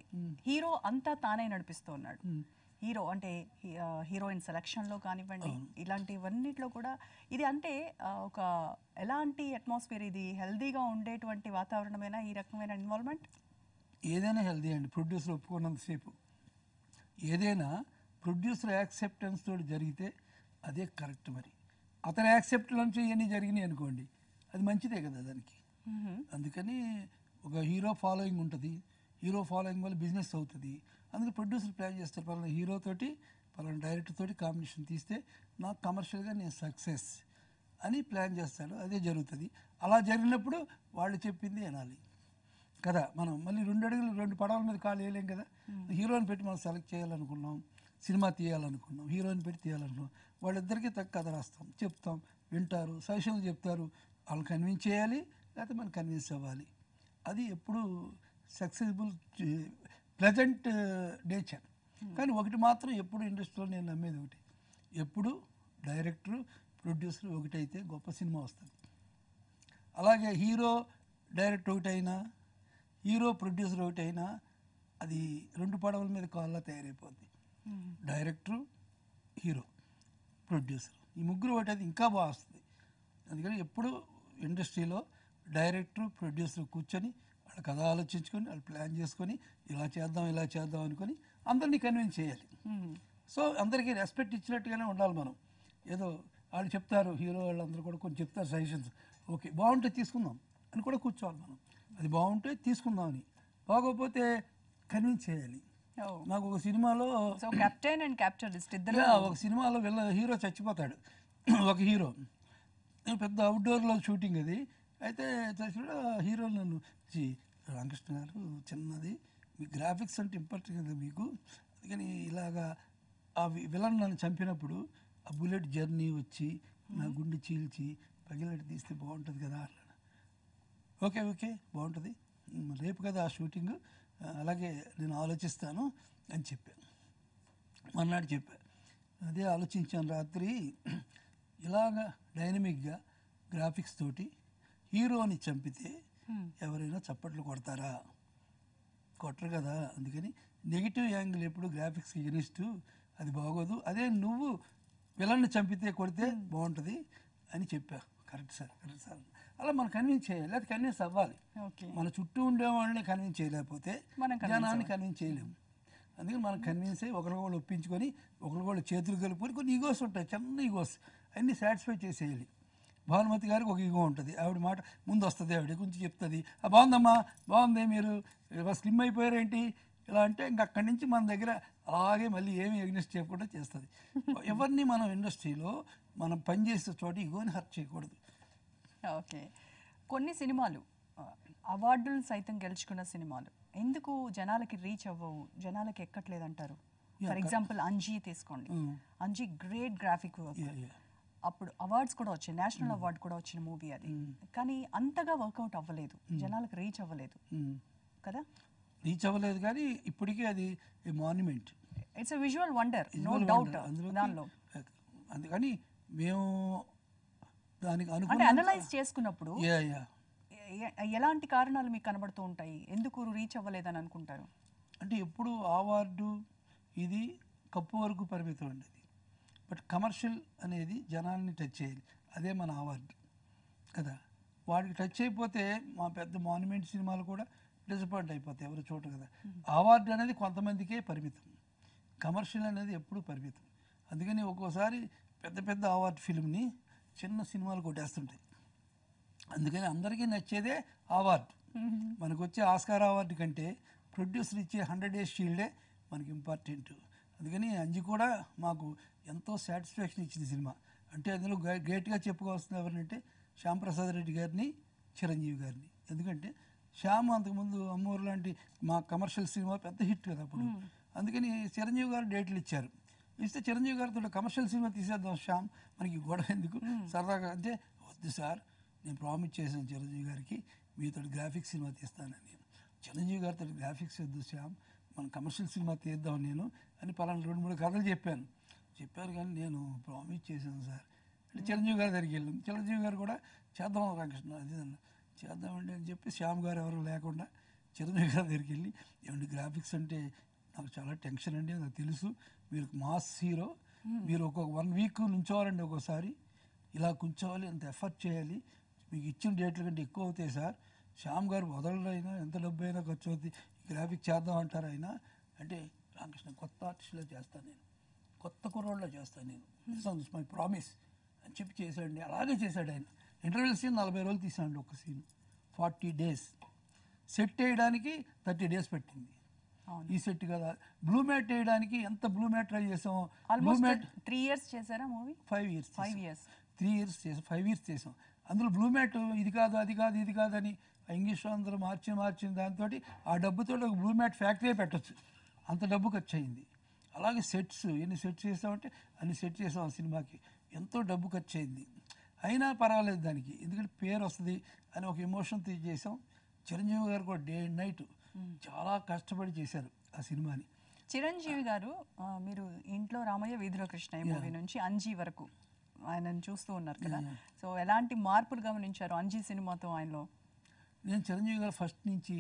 హీరో అంతా తానే నడిపిస్తూ ఉన్నాడు. హీరో అంటే హీరోయిన్ సెలక్షన్లో కానివ్వండి, ఇలాంటివన్నిట్లో కూడా ఇది అంటే ఒక ఎలాంటి అట్మాస్ఫియర్, ఇది హెల్దీగా ఉండేటువంటి వాతావరణమేనా ఈ రకమైన ఇన్వాల్వ్మెంట్? ఏదైనా హెల్దీ అండి, ప్రొడ్యూసర్ ఒప్పుకున్నంతసేపు. ఏదైనా ప్రొడ్యూసర్ యాక్సెప్టెన్స్ తోటి జరిగితే అదే కరెక్ట్. మరి అతని యాక్సెప్ట్ నుంచి ఇవన్నీ జరిగినాయి అనుకోండి, అది మంచిదే కదా దానికి. అందుకని ఒక హీరో ఫాలోయింగ్ ఉంటుంది, హీరో ఫాలోయింగ్ వల్ల బిజినెస్ అవుతుంది. అందుకే ప్రొడ్యూసర్ ప్లాన్ చేస్తారు, పలానా హీరోతోటి పలానా డైరెక్టర్ తోటి కాంబినేషన్ తీస్తే నాకు కమర్షియల్గా నేను సక్సెస్ అని ప్లాన్ చేస్తాడు. అదే జరుగుతుంది. అలా జరిగినప్పుడు వాళ్ళు చెప్పింది వినాలి కదా. మనం మళ్ళీ 2 అడుగులు 2 పడవల మీద కాలు వేయలేం కదా. హీరోని పెట్టి మనం సెలెక్ట్ చేయాలనుకున్నాం, సినిమా తీయాలనుకున్నాం, హీరోయిన్ పెట్టి తీయాలనుకున్నాం, వాళ్ళిద్దరికీ తగ్గ కథ రాస్తాం, చెప్తాం, వింటారు, సజెషన్లు చెప్తారు. వాళ్ళని కన్విన్స్ చేయాలి, లేకపోతే మనం కన్విన్స్ అవ్వాలి. అది ఎప్పుడు సక్సెస్ఫుల్ ప్లెజెంట్ నేచర్. కానీ ఒకటి మాత్రం ఎప్పుడు ఇండస్ట్రీలో నేను నమ్మేది ఒకటి, ఎప్పుడు డైరెక్టరు ప్రొడ్యూసర్ ఒకటైతే గొప్ప సినిమా వస్తుంది. అలాగే హీరో డైరెక్టర్ ఒకటైనా, హీరో ప్రొడ్యూసర్ ఒకటైనా అది 2 పడవల మీద కాళ్ళ తయారైపోద్ది. డైరెక్టరు, హీరో, ప్రొడ్యూసర్, ఈ ముగ్గురు ఒకటైతే ఇంకా బాగా వస్తుంది. అందుకని ఎప్పుడు ఇండస్ట్రీలో డైరెక్టరు ప్రొడ్యూసర్ కూర్చొని వాళ్ళ కథ ఆలోచించుకొని వాళ్ళు ప్లాన్ చేసుకొని ఇలా చేద్దాం అనుకొని అందరినీ కన్విన్స్ చేయాలి. సో అందరికీ రెస్పెక్ట్ ఇచ్చినట్టుగానే ఉండాలి మనం. ఏదో వాళ్ళు చెప్తారు, హీరో వాళ్ళందరూ కూడా కొంచెం చెప్తారు సజెషన్స్, ఓకే బాగుంటే తీసుకుందాం అని కూడా కూర్చోవాలి మనం. అది బాగుంటే తీసుకుందామని, బాగోకపోతే కన్విన్స్ చేయాలి. నాకు ఒక సినిమాలో కెప్టెన్ అండ్ క్యాపిటలిస్ట్ ఇద్దరు, ఒక సినిమాలో హీరో చచ్చిపోతాడు. ఒక హీరో పెద్ద అవుట్డోర్లో షూటింగ్ అది అయితే చచ్చిపోయాడు. హీరో నన్ను రామకృష్ణ గారు చిన్నది, మీ గ్రాఫిక్స్ అంటే ఇంపార్టెంట్ కదా మీకు, అందుకని ఇలాగా ఆ విలన్ నన్ను చంపినప్పుడు ఆ బుల్లెట్ జర్నీ వచ్చి నా గుండె చీల్చి పగిలెట్ తీస్తే బాగుంటుంది కదా అన్నాడు. ఓకే బాగుంటుంది, రేపు కదా ఆ షూటింగ్, అలాగే నేను ఆలోచిస్తాను అని చెప్పాను. మర్నాడు చెప్పా, అదే ఆలోచించాను రాత్రి, ఇలాగా డైనమిక్గా గ్రాఫిక్స్ తోటి హీరోని చంపితే ఎవరైనా చప్పట్లు కొడతారా? కొట్టరు కదా. అందుకని నెగిటివ్ యాంగిల్ ఎప్పుడు గ్రాఫిక్స్కి ఎగనిస్ట్, అది బాగోదు. అదే నువ్వు విలన్ని చంపితే కొడితే బాగుంటుంది అని చెప్పా. కరెక్ట్ సార్ అలా మనం కన్విన్స్ చేయాలి, అది కన్విన్స్ అవ్వాలి. మన చుట్టూ ఉండే వాళ్ళని కన్విన్స్ చేయలేకపోతే జనాన్ని కన్విన్స్ చేయలేము. అందుకని మనం కన్విన్స్ అయ్యి ఒకరికొకళ్ళు ఒప్పించుకొని ఒకరికొకళ్ళు చేతులు కలుపుకొని, కొన్ని ఈగోస్ ఉంటాయి, చిన్న ఈగోస్, అన్నీ సాటిస్ఫై చేసేయాలి. భానుమతి గారికి ఒక ఈగో ఉంటుంది, ఆవిడ మాట ముందు వస్తుంది, ఆవిడ గురించి చెప్తుంది, బాగుందమ్మా బాగుంది, మీరు స్లిమ్ అయిపోయారేంటి ఇలా అంటే, ఇంక అక్కడి నుంచి మన దగ్గర అలాగే మళ్ళీ ఏమి ఎగ్నెస్ట్ చేయకుండా చేస్తుంది. ఎవరిని మనం ఇండస్ట్రీలో మనం పనిచేసే చోట ఈగోని హర్ట్ చేయకూడదు. ఓకే, కొన్ని సినిమాలు అవార్డులు సైతం గెలుచుకున్న సినిమాలు ఎందుకు జనాలకి రీచ్ అవ్వవు, జనాలకి ఎక్కట్లేదంటారు? ఫర్ ఎగ్జాంపుల్ అంజీ తీసుకోండి, అంజీ గ్రేట్ గ్రాఫిక్ వర్క్, అప్పుడు అవార్డ్స్ కూడా వచ్చాయి, నేషనల్ అవార్డు కూడా వచ్చిన మూవీ అది, కానీ అంతగా వర్కౌట్ అవ్వలేదు, జనాలకు రీచ్ అవ్వలేదు కదా. రీచ్ అవ్వలేదు కానీ ఇప్పటికీ అది monument, it's a visual wonder, no doubt దానిలో. అందుకని మేము దానికి అంటే అనలైజ్ చేసుకున్నప్పుడు ఎలాంటి కారణాలు మీకు కనబడుతూ ఉంటాయి, ఎందుకు రీచ్ అవ్వలేదని అనుకుంటారు? అంటే ఎప్పుడు అవార్డు ఇది కప్పు వరకు పరిమితం ఉండేది, బట్ కమర్షియల్ అనేది జనాల్ని టచ్ చేయాలి, అదే మన అవార్డు కదా. వాడికి టచ్ అయిపోతే మా పెద్ద మాన్యుమెంట్ సినిమాలు కూడా డిసప్పాయింట్ అయిపోతాయి, ఎవరు చూడరు కదా. అవార్డు అనేది కొంతమందికే పరిమితం, కమర్షియల్ అనేది ఎప్పుడూ పరిమితం. అందుకని ఒక్కోసారి పెద్ద పెద్ద అవార్డు ఫిల్మ్ని చిన్న సినిమాలు కొట్టేస్తుంటాయి. అందుకని అందరికీ నచ్చేదే అవార్డు. మనకు వచ్చే ఆస్కార్ అవార్డు కంటే ప్రొడ్యూసర్ ఇచ్చే 100 Days షీల్డే మనకి ఇంపార్టెంట్. అందుకని అంజి కూడా మాకు ఎంతో సాటిస్ఫాక్షన్ ఇచ్చింది సినిమా. అంటే అందులో గ్రేట్గా చెప్పుకోవాల్సింది ఎవరంటే శ్యామ్ ప్రసాద్ రెడ్డి గారిని, చిరంజీవి గారిని. ఎందుకంటే శ్యామ్ అంతకుముందు అమ్మూరు లాంటి మా కమర్షియల్ సినిమా పెద్ద హిట్ కదా అప్పుడు. అందుకని చిరంజీవి గారు డేట్లు ఇచ్చారు. ఇస్తే చిరంజీవి గారితో కమర్షియల్ సినిమా తీసేద్దాం శ్యామ్, మనకి గొడవ ఎందుకు, సరదాగా అంటే వద్దు సార్, నేను ప్రామిస్ చేశాను చిరంజీవి గారికి మీతో గ్రాఫిక్స్ సినిమా తీస్తానని. చిరంజీవి గారితో గ్రాఫిక్స్ వద్దు శ్యామ్, మనం కమర్షియల్ సినిమా తీద్దాం నేను అని పలానా 2-3 కథలు చెప్పాను కానీ నేను ప్రామిస్ చేశాను సార్ అంటే చిరంజీవి గారి దగ్గరికి వెళ్ళాం. చిరంజీవి గారు కూడా చేద్దాం రామకృష్ణ అది చేద్దామండి అని చెప్పి శ్యామ్ గారు ఎవరు లేకుండా చిరంజీవి గారి దగ్గరికి వెళ్ళి, ఏమంటే గ్రాఫిక్స్ అంటే నాకు చాలా టెన్షన్ అండి, నాకు తెలుసు మీరు మాస్ హీరో, మీరు ఒక్కొక్క 1 week నుంచోవాలండి, ఒక్కోసారి ఇలా కూర్చోవాలి, అంత ఎఫర్ట్ చేయాలి, మీకు ఇచ్చిన డేట్ల కంటే ఎక్కువ అవుతాయి సార్, శ్యామ్ గారు వదలరైనా ఎంత డబ్బు అయినా ఖర్చు అవుతుంది, గ్రాఫిక్ చేద్దాం అంటారు ఆయన అంటే, రామకృష్ణ కొత్త ఆర్టిస్ట్లో చేస్తాను నేను, కొత్త కుర్రోళ్ళలో చేస్తాను నేను, దిస్ మై ప్రామిస్ అని చెప్పి చేశాడండి. అలాగే చేశాడు ఆయన. ఇంటర్వెల్ సీన్ 40 రోజులు తీసాడు, ఒక సీన్ 40 days. సెట్ వేయడానికి 30 days పట్టింది. ఈ సెట్ కదా, బ్లూ మ్యాట్ వేయడానికి ఎంత బ్లూ మ్యాట్ ట్రై చేసాం. బ్లూ మ్యాట్ 3 years చేశారా మూవీ? 5 years 5 years 3 years చేసాం, 5 years చేసాం. అందులో బ్లూ మ్యాట్ ఇది కాదు అది కాదు ఇది కాదని ఇంగ్లీష్లో అందరూ మార్చిన దాంతో ఆ డబ్బుతో ఒక బ్లూ మ్యాట్ ఫ్యాక్టరీ పెట్టచ్చు, అంత డబ్బు ఖర్చు అయింది. అలాగే సెట్స్, ఎన్ని సెట్స్ చేసామంటే అన్ని సెట్ చేసాం ఆ సినిమాకి, ఎంతో డబ్బు ఖర్చు అయింది. అయినా పర్వాలేదు దానికి, ఎందుకంటే పేరు వస్తుంది అని ఒక ఎమోషన్తో చేసాం. చిరంజీవి గారు కూడా డే అండ్ నైట్ చాలా కష్టపడి చేశారు ఆ సినిమాని. చిరంజీవి గారు మీరు ఇంట్లో రామయ్య వీధిలో కృష్ణ ఈ మూవీ నుంచి అంజీ వరకు ఆయనను చూస్తూ ఉన్నారు కదా, సో ఎలాంటి మార్పులు గమనించారు అంజీ సినిమాతో ఆయనలో? నేను చిరంజీవి గారు ఫస్ట్ నుంచి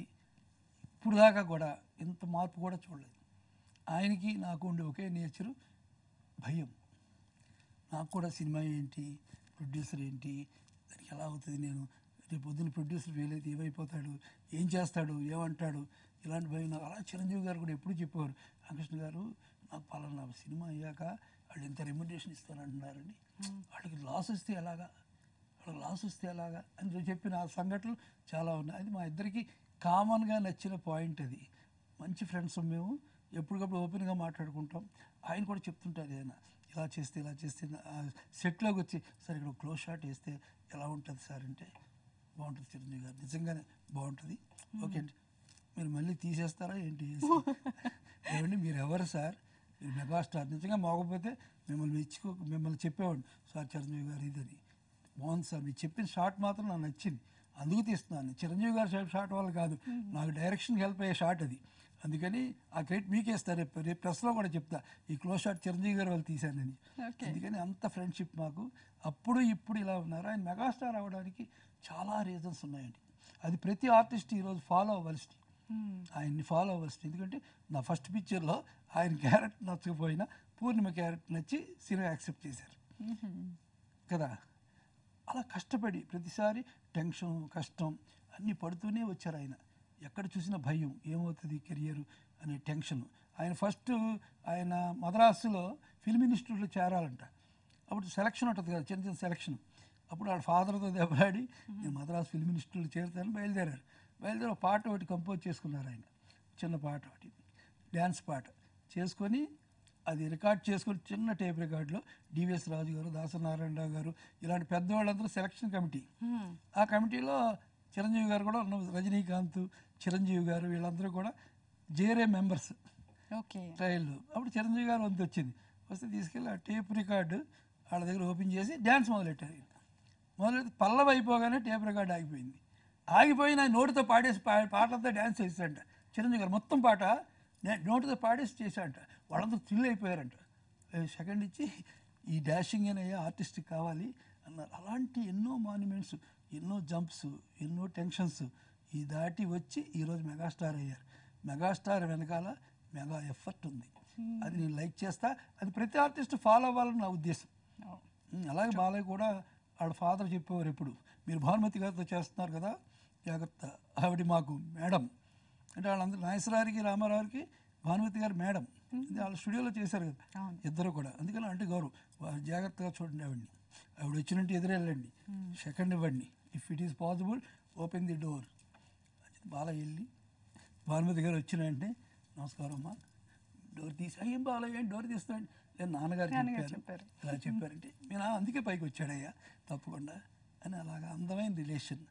ఇప్పుడు దాకా కూడా ఇంత మార్పు కూడా చూడలేదు. ఆయనకి నాకు ఉండే ఒకే నేచరు భయం. నాకు కూడా సినిమా ఏంటి, ప్రొడ్యూసర్ ఏంటి, దానికి ఎలా అవుతుంది, నేను రేపు పొద్దున్న ప్రొడ్యూసర్ ఫెయిల్ అయితే ఏమైపోతాడు, ఏం చేస్తాడు, ఏమంటాడు, ఇలాంటి భయం నాకు. అలా చిరంజీవి గారు కూడా ఎప్పుడు చెప్పేవారు, రామకృష్ణ గారు నాకు పలానా సినిమా అయ్యాక వాళ్ళు ఎంత రెమ్యునరేషన్ ఇస్తానంటున్నారని, వాళ్ళకి లాస్ వస్తే ఎలాగా, వాళ్ళకి లాస్ వస్తే ఎలాగా అని చెప్పిన ఆ సంఘటనలు చాలా ఉన్నాయి. అది మా ఇద్దరికి కామన్గా నచ్చిన పాయింట్. అది మంచి ఫ్రెండ్స్ మేము, ఎప్పటికప్పుడు ఓపెన్గా మాట్లాడుకుంటాం. ఆయన కూడా చెప్తుంటారు, ఏదైనా ఇలా చేస్తే సెట్లోకి వచ్చి సార్ ఇక్కడ క్లోజ్ షాట్ వేస్తే ఎలా ఉంటుంది సార్ అంటే, బాగుంటుంది చిరంజీవి గారు, నిజంగానే బాగుంటుంది, ఓకే అండి మీరు మళ్ళీ తీసేస్తారా ఏంటి, ఏమండి మీరు ఎవరు సార్, మీరు మెగాస్టార్, నిజంగా మోగపోతే మిమ్మల్ని చెప్పేవాడు సార్ చిరంజీవి గారు ఇదని, బాగుంది సార్ మీరు చెప్పిన షాట్ మాత్రం నాకు నచ్చింది అందుకు తీస్తున్నాను. చిరంజీవి గారు షాట్ వల్ల కాదు, నాకు డైరెక్షన్కి హెల్ప్ అయ్యే షాట్ అది, అందుకని ఆ క్రెడిట్ మీకేస్తారు. రేపు ప్రెస్లో కూడా చెప్తా ఈ క్లోజ్ షాట్ చిరంజీవి గారు వాళ్ళు తీశానని. అందుకని అంత ఫ్రెండ్షిప్ మాకు. అప్పుడు ఇప్పుడు ఇలా ఉన్నారు. ఆయన మెగాస్టార్ అవ్వడానికి చాలా రీజన్స్ ఉన్నాయండి. అది ప్రతి ఆర్టిస్ట్ ఈరోజు ఫాలో అవ్వాల్సింది, ఆయన్ని ఫాలో అవ్వాల్సింది. ఎందుకంటే నా ఫస్ట్ పిక్చర్లో ఆయన క్యారెక్టర్ నచ్చకపోయినా పూర్ణిమ క్యారెక్టర్ నచ్చి సినిమా యాక్సెప్ట్ చేశారు కదా. అలా కష్టపడి ప్రతిసారి టెన్షన్ కష్టం అన్నీ పడుతూనే వచ్చారు ఆయన. ఎక్కడ చూసినా భయం, ఏమవుతుంది కెరియర్ అనే టెన్షన్. ఆయన ఫస్ట్ ఆయన మద్రాసులో ఫిల్మ్ ఇన్స్టిట్యూట్లో చేరాలంట. అప్పుడు సెలక్షన్ ఉంటుంది కదా, చిన్న చిన్న సెలక్షన్. అప్పుడు వాళ్ళ ఫాదర్తో దెబ్బలాడి నేను మద్రాసు ఫిల్మ్ ఇన్స్టిట్యూట్లో చేరుతాను బయలుదేరి ఒక పాట ఒకటి కంపోజ్ చేసుకున్నారు ఆయన, చిన్న పాట ఒకటి, డ్యాన్స్ పాట చేసుకొని అది రికార్డ్ చేసుకొని చిన్న టేప్ రికార్డులో డివిఎస్ రాజు గారు, దాసనారాయణరావు గారు ఇలాంటి పెద్దవాళ్ళందరూ సెలక్షన్ కమిటీ. ఆ కమిటీలో చిరంజీవి గారు కూడా ఉన్న, రజనీకాంత్, చిరంజీవి గారు వీళ్ళందరూ కూడా జేరే మెంబర్స్ ట్రయల్లో. అప్పుడు చిరంజీవి గారు వంతు వచ్చింది, వస్తే తీసుకెళ్ళి ఆ టేప్ రికార్డు వాళ్ళ దగ్గర ఓపెన్ చేసి డ్యాన్స్ మొదలెట్టారు. మొదలెట్టి పల్లవి అయిపోగానే టేప్ రికార్డు ఆగిపోయింది. ఆగిపోయి నా నోటితో పాడేసి పాటంతా డ్యాన్స్ చేశాడంట చిరంజీవి గారు. మొత్తం పాట నోటితో పాడేసి చేశాడంట. వాళ్ళందరూ థ్రిల్ అయిపోయారంట. సెకండ్ ఇచ్చి ఈ డాషింగ్ అయ్యే ఆర్టిస్ట్ కావాలి అన్నారు. అలాంటి ఎన్నో మాన్యుమెంట్స్, ఎన్నో జంప్స్, ఎన్నో టెన్షన్స్ ఈ దాటి వచ్చి ఈరోజు మెగాస్టార్ అయ్యారు. మెగాస్టార్ వెనకాల మెగా ఎఫర్ట్ ఉంది, అది నేను లైక్ చేస్తా. అది ప్రతి ఆర్టిస్ట్ ఫాలో అవ్వాలని నా ఉద్దేశం. అలాగే బాలయ్య కూడా వాళ్ళ ఫాదర్ చెప్పేవారు ఎప్పుడు, మీరు భానుమతి గారితో చేస్తున్నారు కదా జాగ్రత్త, ఆవిడ మాకు మేడం, అంటే వాళ్ళందరూ నాగేశ్వరరావుకి రామారావుకి భానుమతి గారు మేడం, ఇది వాళ్ళ స్టూడియోలో చేశారు కదా ఇద్దరు కూడా, అందుకని అంటే గౌరవం. జాగ్రత్తగా చూడండి ఆవిడ్ని, ఆవిడ వచ్చినట్టు ఎదురెళ్ళండి, సెకండ్ ఇవ్వండి, if it is possible open the door. బాగా వెళ్ళి భానుమతి గారు వచ్చిన వెంటనే నమస్కారం అమ్మా, డోర్ తీసి ఏం బాగా ఏం డోర్ తీస్తాండి, లేదు నాన్నగారు చెప్పారు ఇలా చెప్పారంటే నేను అందుకే పైకి వచ్చాడయ్యా తప్పకుండా అని, అలాగా అందమైన రిలేషన్,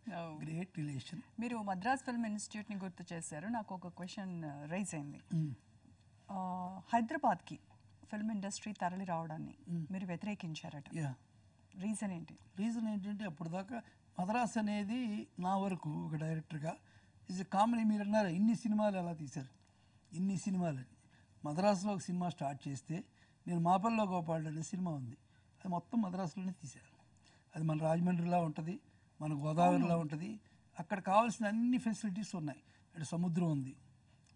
గ్రేట్ రిలేషన్. మీరు మద్రాస్ ఫిల్మ్ ఇన్స్టిట్యూట్ని గుర్తు చేశారు, నాకు ఒక క్వశ్చన్ రైజ్ అయింది. హైదరాబాద్కి ఫిల్మ్ ఇండస్ట్రీ తరలి రావడాన్ని మీరు వ్యతిరేకించారట, రీజన్ ఏంటి? రీజన్ ఏంటంటే అప్పుడు దాకా మద్రాస్ అనేది నా వరకు ఒక డైరెక్టర్గా ఇస్ కామన్. మీరు అన్నారు ఇన్ని సినిమాలు ఎలా తీశారు, ఇన్ని సినిమాలు. మద్రాసులో ఒక సినిమా స్టార్ట్ చేస్తే నేను మాపల్లో గోపాలుడు అనే సినిమా ఉంది, అది మొత్తం మద్రాసులోనే తీశాను. అది మన రాజమండ్రిలో ఉంటుంది, మన గోదావరిలో ఉంటుంది, అక్కడ కావాల్సిన అన్ని ఫెసిలిటీస్ ఉన్నాయి. అంటే సముద్రం ఉంది,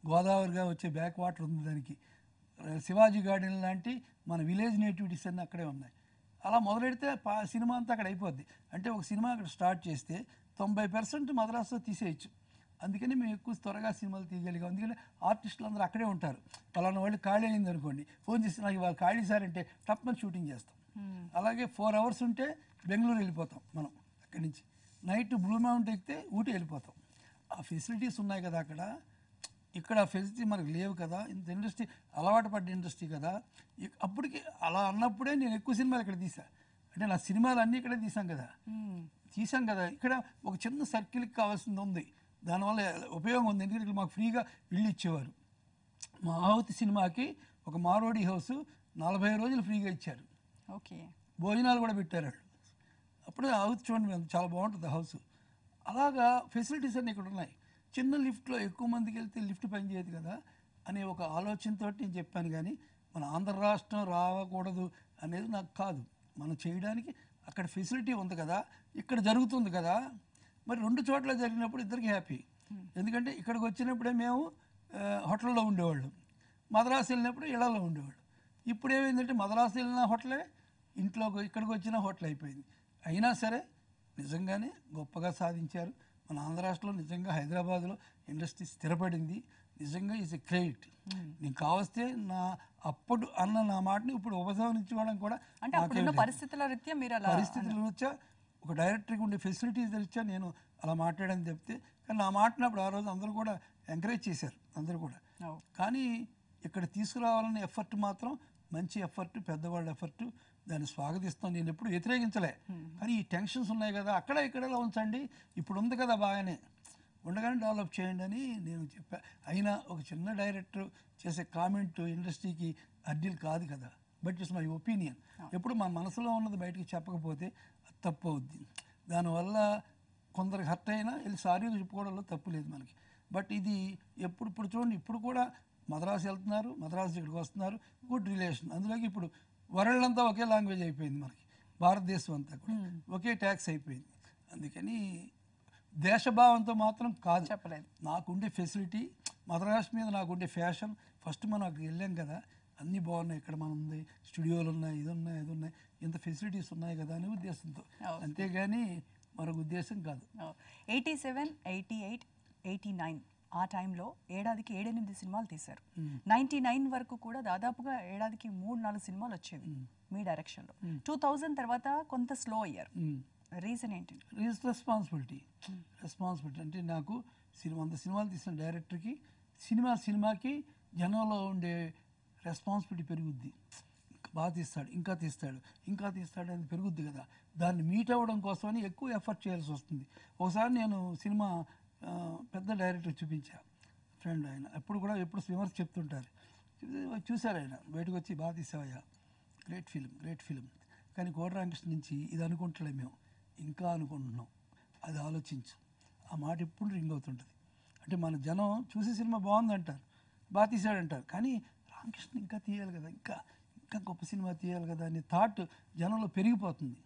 గోదావరిగా వచ్చే బ్యాక్ వాటర్ ఉంది, దానికి శివాజీ గార్డెన్ లాంటి మన విలేజ్ నేటివిటీస్ అన్నీ అక్కడే ఉన్నాయి. అలా మొదలెడితే సినిమా అంతా అక్కడ అయిపోద్ది. అంటే ఒక సినిమా అక్కడ స్టార్ట్ చేస్తే 90% మద్రాసులో తీసేయచ్చు. అందుకని మేము ఎక్కువ త్వరగా సినిమాలు తీయగలిగాం. అందుకని ఆర్టిస్టులు అందరూ అక్కడే ఉంటారు. పలానా వాళ్ళు ఖాళీ అయింది అనుకోండి, ఫోన్ చేసి నాకు వాళ్ళు ఖాళీ సార్ అంటే టప్మని షూటింగ్ చేస్తాం. అలాగే 4 hours ఉంటే బెంగళూరు వెళ్ళిపోతాం మనం, అక్కడి నుంచి నైట్ బ్లూ మౌంట్ ఎక్కితే ఊటీ వెళ్ళిపోతాం. ఆ ఫెసిలిటీస్ ఉన్నాయి కదా అక్కడ, ఇక్కడ ఫెసిలిటీ మనకు లేవు కదా. ఇంత ఇండస్ట్రీ అలవాటు పడ్డ ఇండస్ట్రీ కదా. అప్పటికి అలా అన్నప్పుడే నేను ఎక్కువ సినిమాలు ఇక్కడ తీసాను. అంటే నా సినిమాలు అన్నీ ఇక్కడే తీసాం కదా. ఇక్కడ ఒక చిన్న సర్కిల్కి కావాల్సింది ఉంది, దానివల్ల ఉపయోగం ఉంది. ఎందుకంటే ఇక్కడ మాకు ఫ్రీగా ఇల్లు ఇచ్చేవారు. మా ఆహుతి సినిమాకి ఒక మారోడి హౌస్ 40 రోజులు ఫ్రీగా ఇచ్చారు. ఓకే, భోజనాలు కూడా పెట్టారు వాళ్ళు. అప్పుడే ఆహుతి చూడండి చాలా బాగుంటుంది హౌస్. అలాగా ఫెసిలిటీస్ అన్నీ ఇక్కడ ఉన్నాయి. చిన్న లిఫ్ట్లో ఎక్కువ మందికి వెళ్తే లిఫ్ట్ పనిచేయదు కదా అనే ఒక ఆలోచనతో నేను చెప్పాను. కానీ మన ఆంధ్ర రాష్ట్రం రాకూడదు అనేది నాకు కాదు. మనం చేయడానికి అక్కడ ఫెసిలిటీ ఉంది కదా, ఇక్కడ జరుగుతుంది కదా. మరి 2 చోట్ల జరిగినప్పుడు ఇద్దరికి హ్యాపీ. ఎందుకంటే ఇక్కడికి వచ్చినప్పుడే మేము హోటల్లో ఉండేవాళ్ళం, మద్రాసు వెళ్ళినప్పుడు ఇళ్లలో ఉండేవాళ్ళు. ఇప్పుడు ఏమైందంటే మద్రాసు వెళ్ళిన హోటలే, ఇక్కడికి వచ్చిన హోటల్ అయిపోయింది. అయినా సరే నిజంగానే గొప్పగా సాధించారు. మన ఆంధ్ర రాష్ట్రంలో నిజంగా హైదరాబాద్లో ఇండస్ట్రీ స్థిరపడింది. నిజంగా ఈజ్ ఎ క్రెడిట్. నేను కావస్తే అప్పుడు అన్న నా మాటని ఇప్పుడు ఉపసంహరించుకోవడం కూడా పరిస్థితుల రీత్యా ఒక డైరెక్టర్కి ఉండే ఫెసిలిటీస్ రీత్యా నేను అలా మాట్లాడని చెప్తే, కానీ నా మాట్లాడినప్పుడు ఆ రోజు అందరూ కూడా ఎంకరేజ్ చేశారు అందరూ కూడా. కానీ ఇక్కడ తీసుకురావాలనే ఎఫర్ట్ మాత్రం మంచి ఎఫర్ట్, పెద్దవాళ్ళ ఎఫర్ట్, దాన్ని స్వాగతిస్తాం. నేను ఎప్పుడు వ్యతిరేకించలే. కానీ ఈ టెన్షన్స్ ఉన్నాయి కదా, అక్కడ ఇక్కడలా ఉంచండి, ఇప్పుడు ఉంది కదా బాగానే ఉండగానే డెవలప్ చేయండి అని నేను చెప్పా. అయినా ఒక చిన్న డైరెక్టర్ చేసే కామెంట్ ఇండస్ట్రీకి అడ్డీలు కాదు కదా, బట్ ఇట్స్ మై ఒపీనియన్. ఎప్పుడు మన మనసులో ఉన్నది బయటికి చెప్పకపోతే అది తప్పు అవుద్ది. దానివల్ల కొందరికి హర్ట్ అయినా వెళ్ళి సారీలు చెప్పుకోవడంలో తప్పు లేదు మనకి. బట్ ఇది ఇప్పుడు చూడండి, ఇప్పుడు కూడా మద్రాసు వెళ్తున్నారు, మద్రాసు ఇక్కడికి వస్తున్నారు, గుడ్ రిలేషన్. అందులోకి ఇప్పుడు వరల్డ్ అంతా ఒకే లాంగ్వేజ్ అయిపోయింది మనకి, భారతదేశం అంతా కూడా ఒకే ట్యాక్స్ అయిపోయింది. అందుకని దేశభావంతో మాత్రం కాదు చెప్పలేదు. నాకుండే ఫెసిలిటీ, మద్రాసు మీద నాకుండే ఫ్యాషన్, ఫస్ట్ మనం అక్కడికి వెళ్ళాం కదా, అన్నీ బాగున్నాయి, ఇక్కడ మనం ఉంది, స్టూడియోలు ఉన్నాయి, ఇది ఉన్నాయి, ఇంత ఫెసిలిటీస్ ఉన్నాయి కదా అనే ఉద్దేశంతో, అంతేగాని మరొక ఉద్దేశం కాదు. 87, 88, 89 ఆ టైంలో ఏడాదికి 7-8 సినిమాలు తీశారు. 99 వరకు కూడా దాదాపుగా ఏడాదికి 3-4 సినిమాలు వచ్చేవి మీ డైరెక్షన్లో. 2000 తర్వాత కొంత స్లో అయ్యారు. రీజన్ ఏంటి? రెస్పాన్సిబిలిటీ అంటే నాకు 100 సినిమాలు తీసిన డైరెక్టర్కి సినిమాకి జనంలో ఉండే రెస్పాన్సిబిలిటీ పెరుగుద్ది. బాగా తీస్తాడు, ఇంకా తీస్తాడు అది పెరుగుద్ది కదా. దాన్ని మీట్ అవ్వడం కోసమని ఎక్కువ ఎఫర్ట్ చేయాల్సి వస్తుంది. ఒకసారి నేను సినిమా పెద్ద డైరెక్టర్ చూపించా, ఫ్రెండ్ ఆయన, ఎప్పుడు విమర్శ చెప్తుంటారు. చూశారు ఆయన, బయటకు వచ్చి బాగా తీసావయ్యా, గ్రేట్ ఫిలిం, కానీ కోటరామకృష్ణ నుంచి ఇది అనుకుంటలే, మేము ఇంకా అనుకుంటున్నాం, అది ఆలోచించు. ఆ మాట ఎప్పుడు రింగ్ అవుతుంటుంది. అంటే మన జనం చూసే సినిమా బాగుందంటారు, బాగా తీసాడంటారు, కానీ రామకృష్ణ ఇంకా తీయాలి కదా, ఇంకా గొప్ప సినిమా తీయాలి కదా అనే థాట్ జనంలో పెరిగిపోతుంది.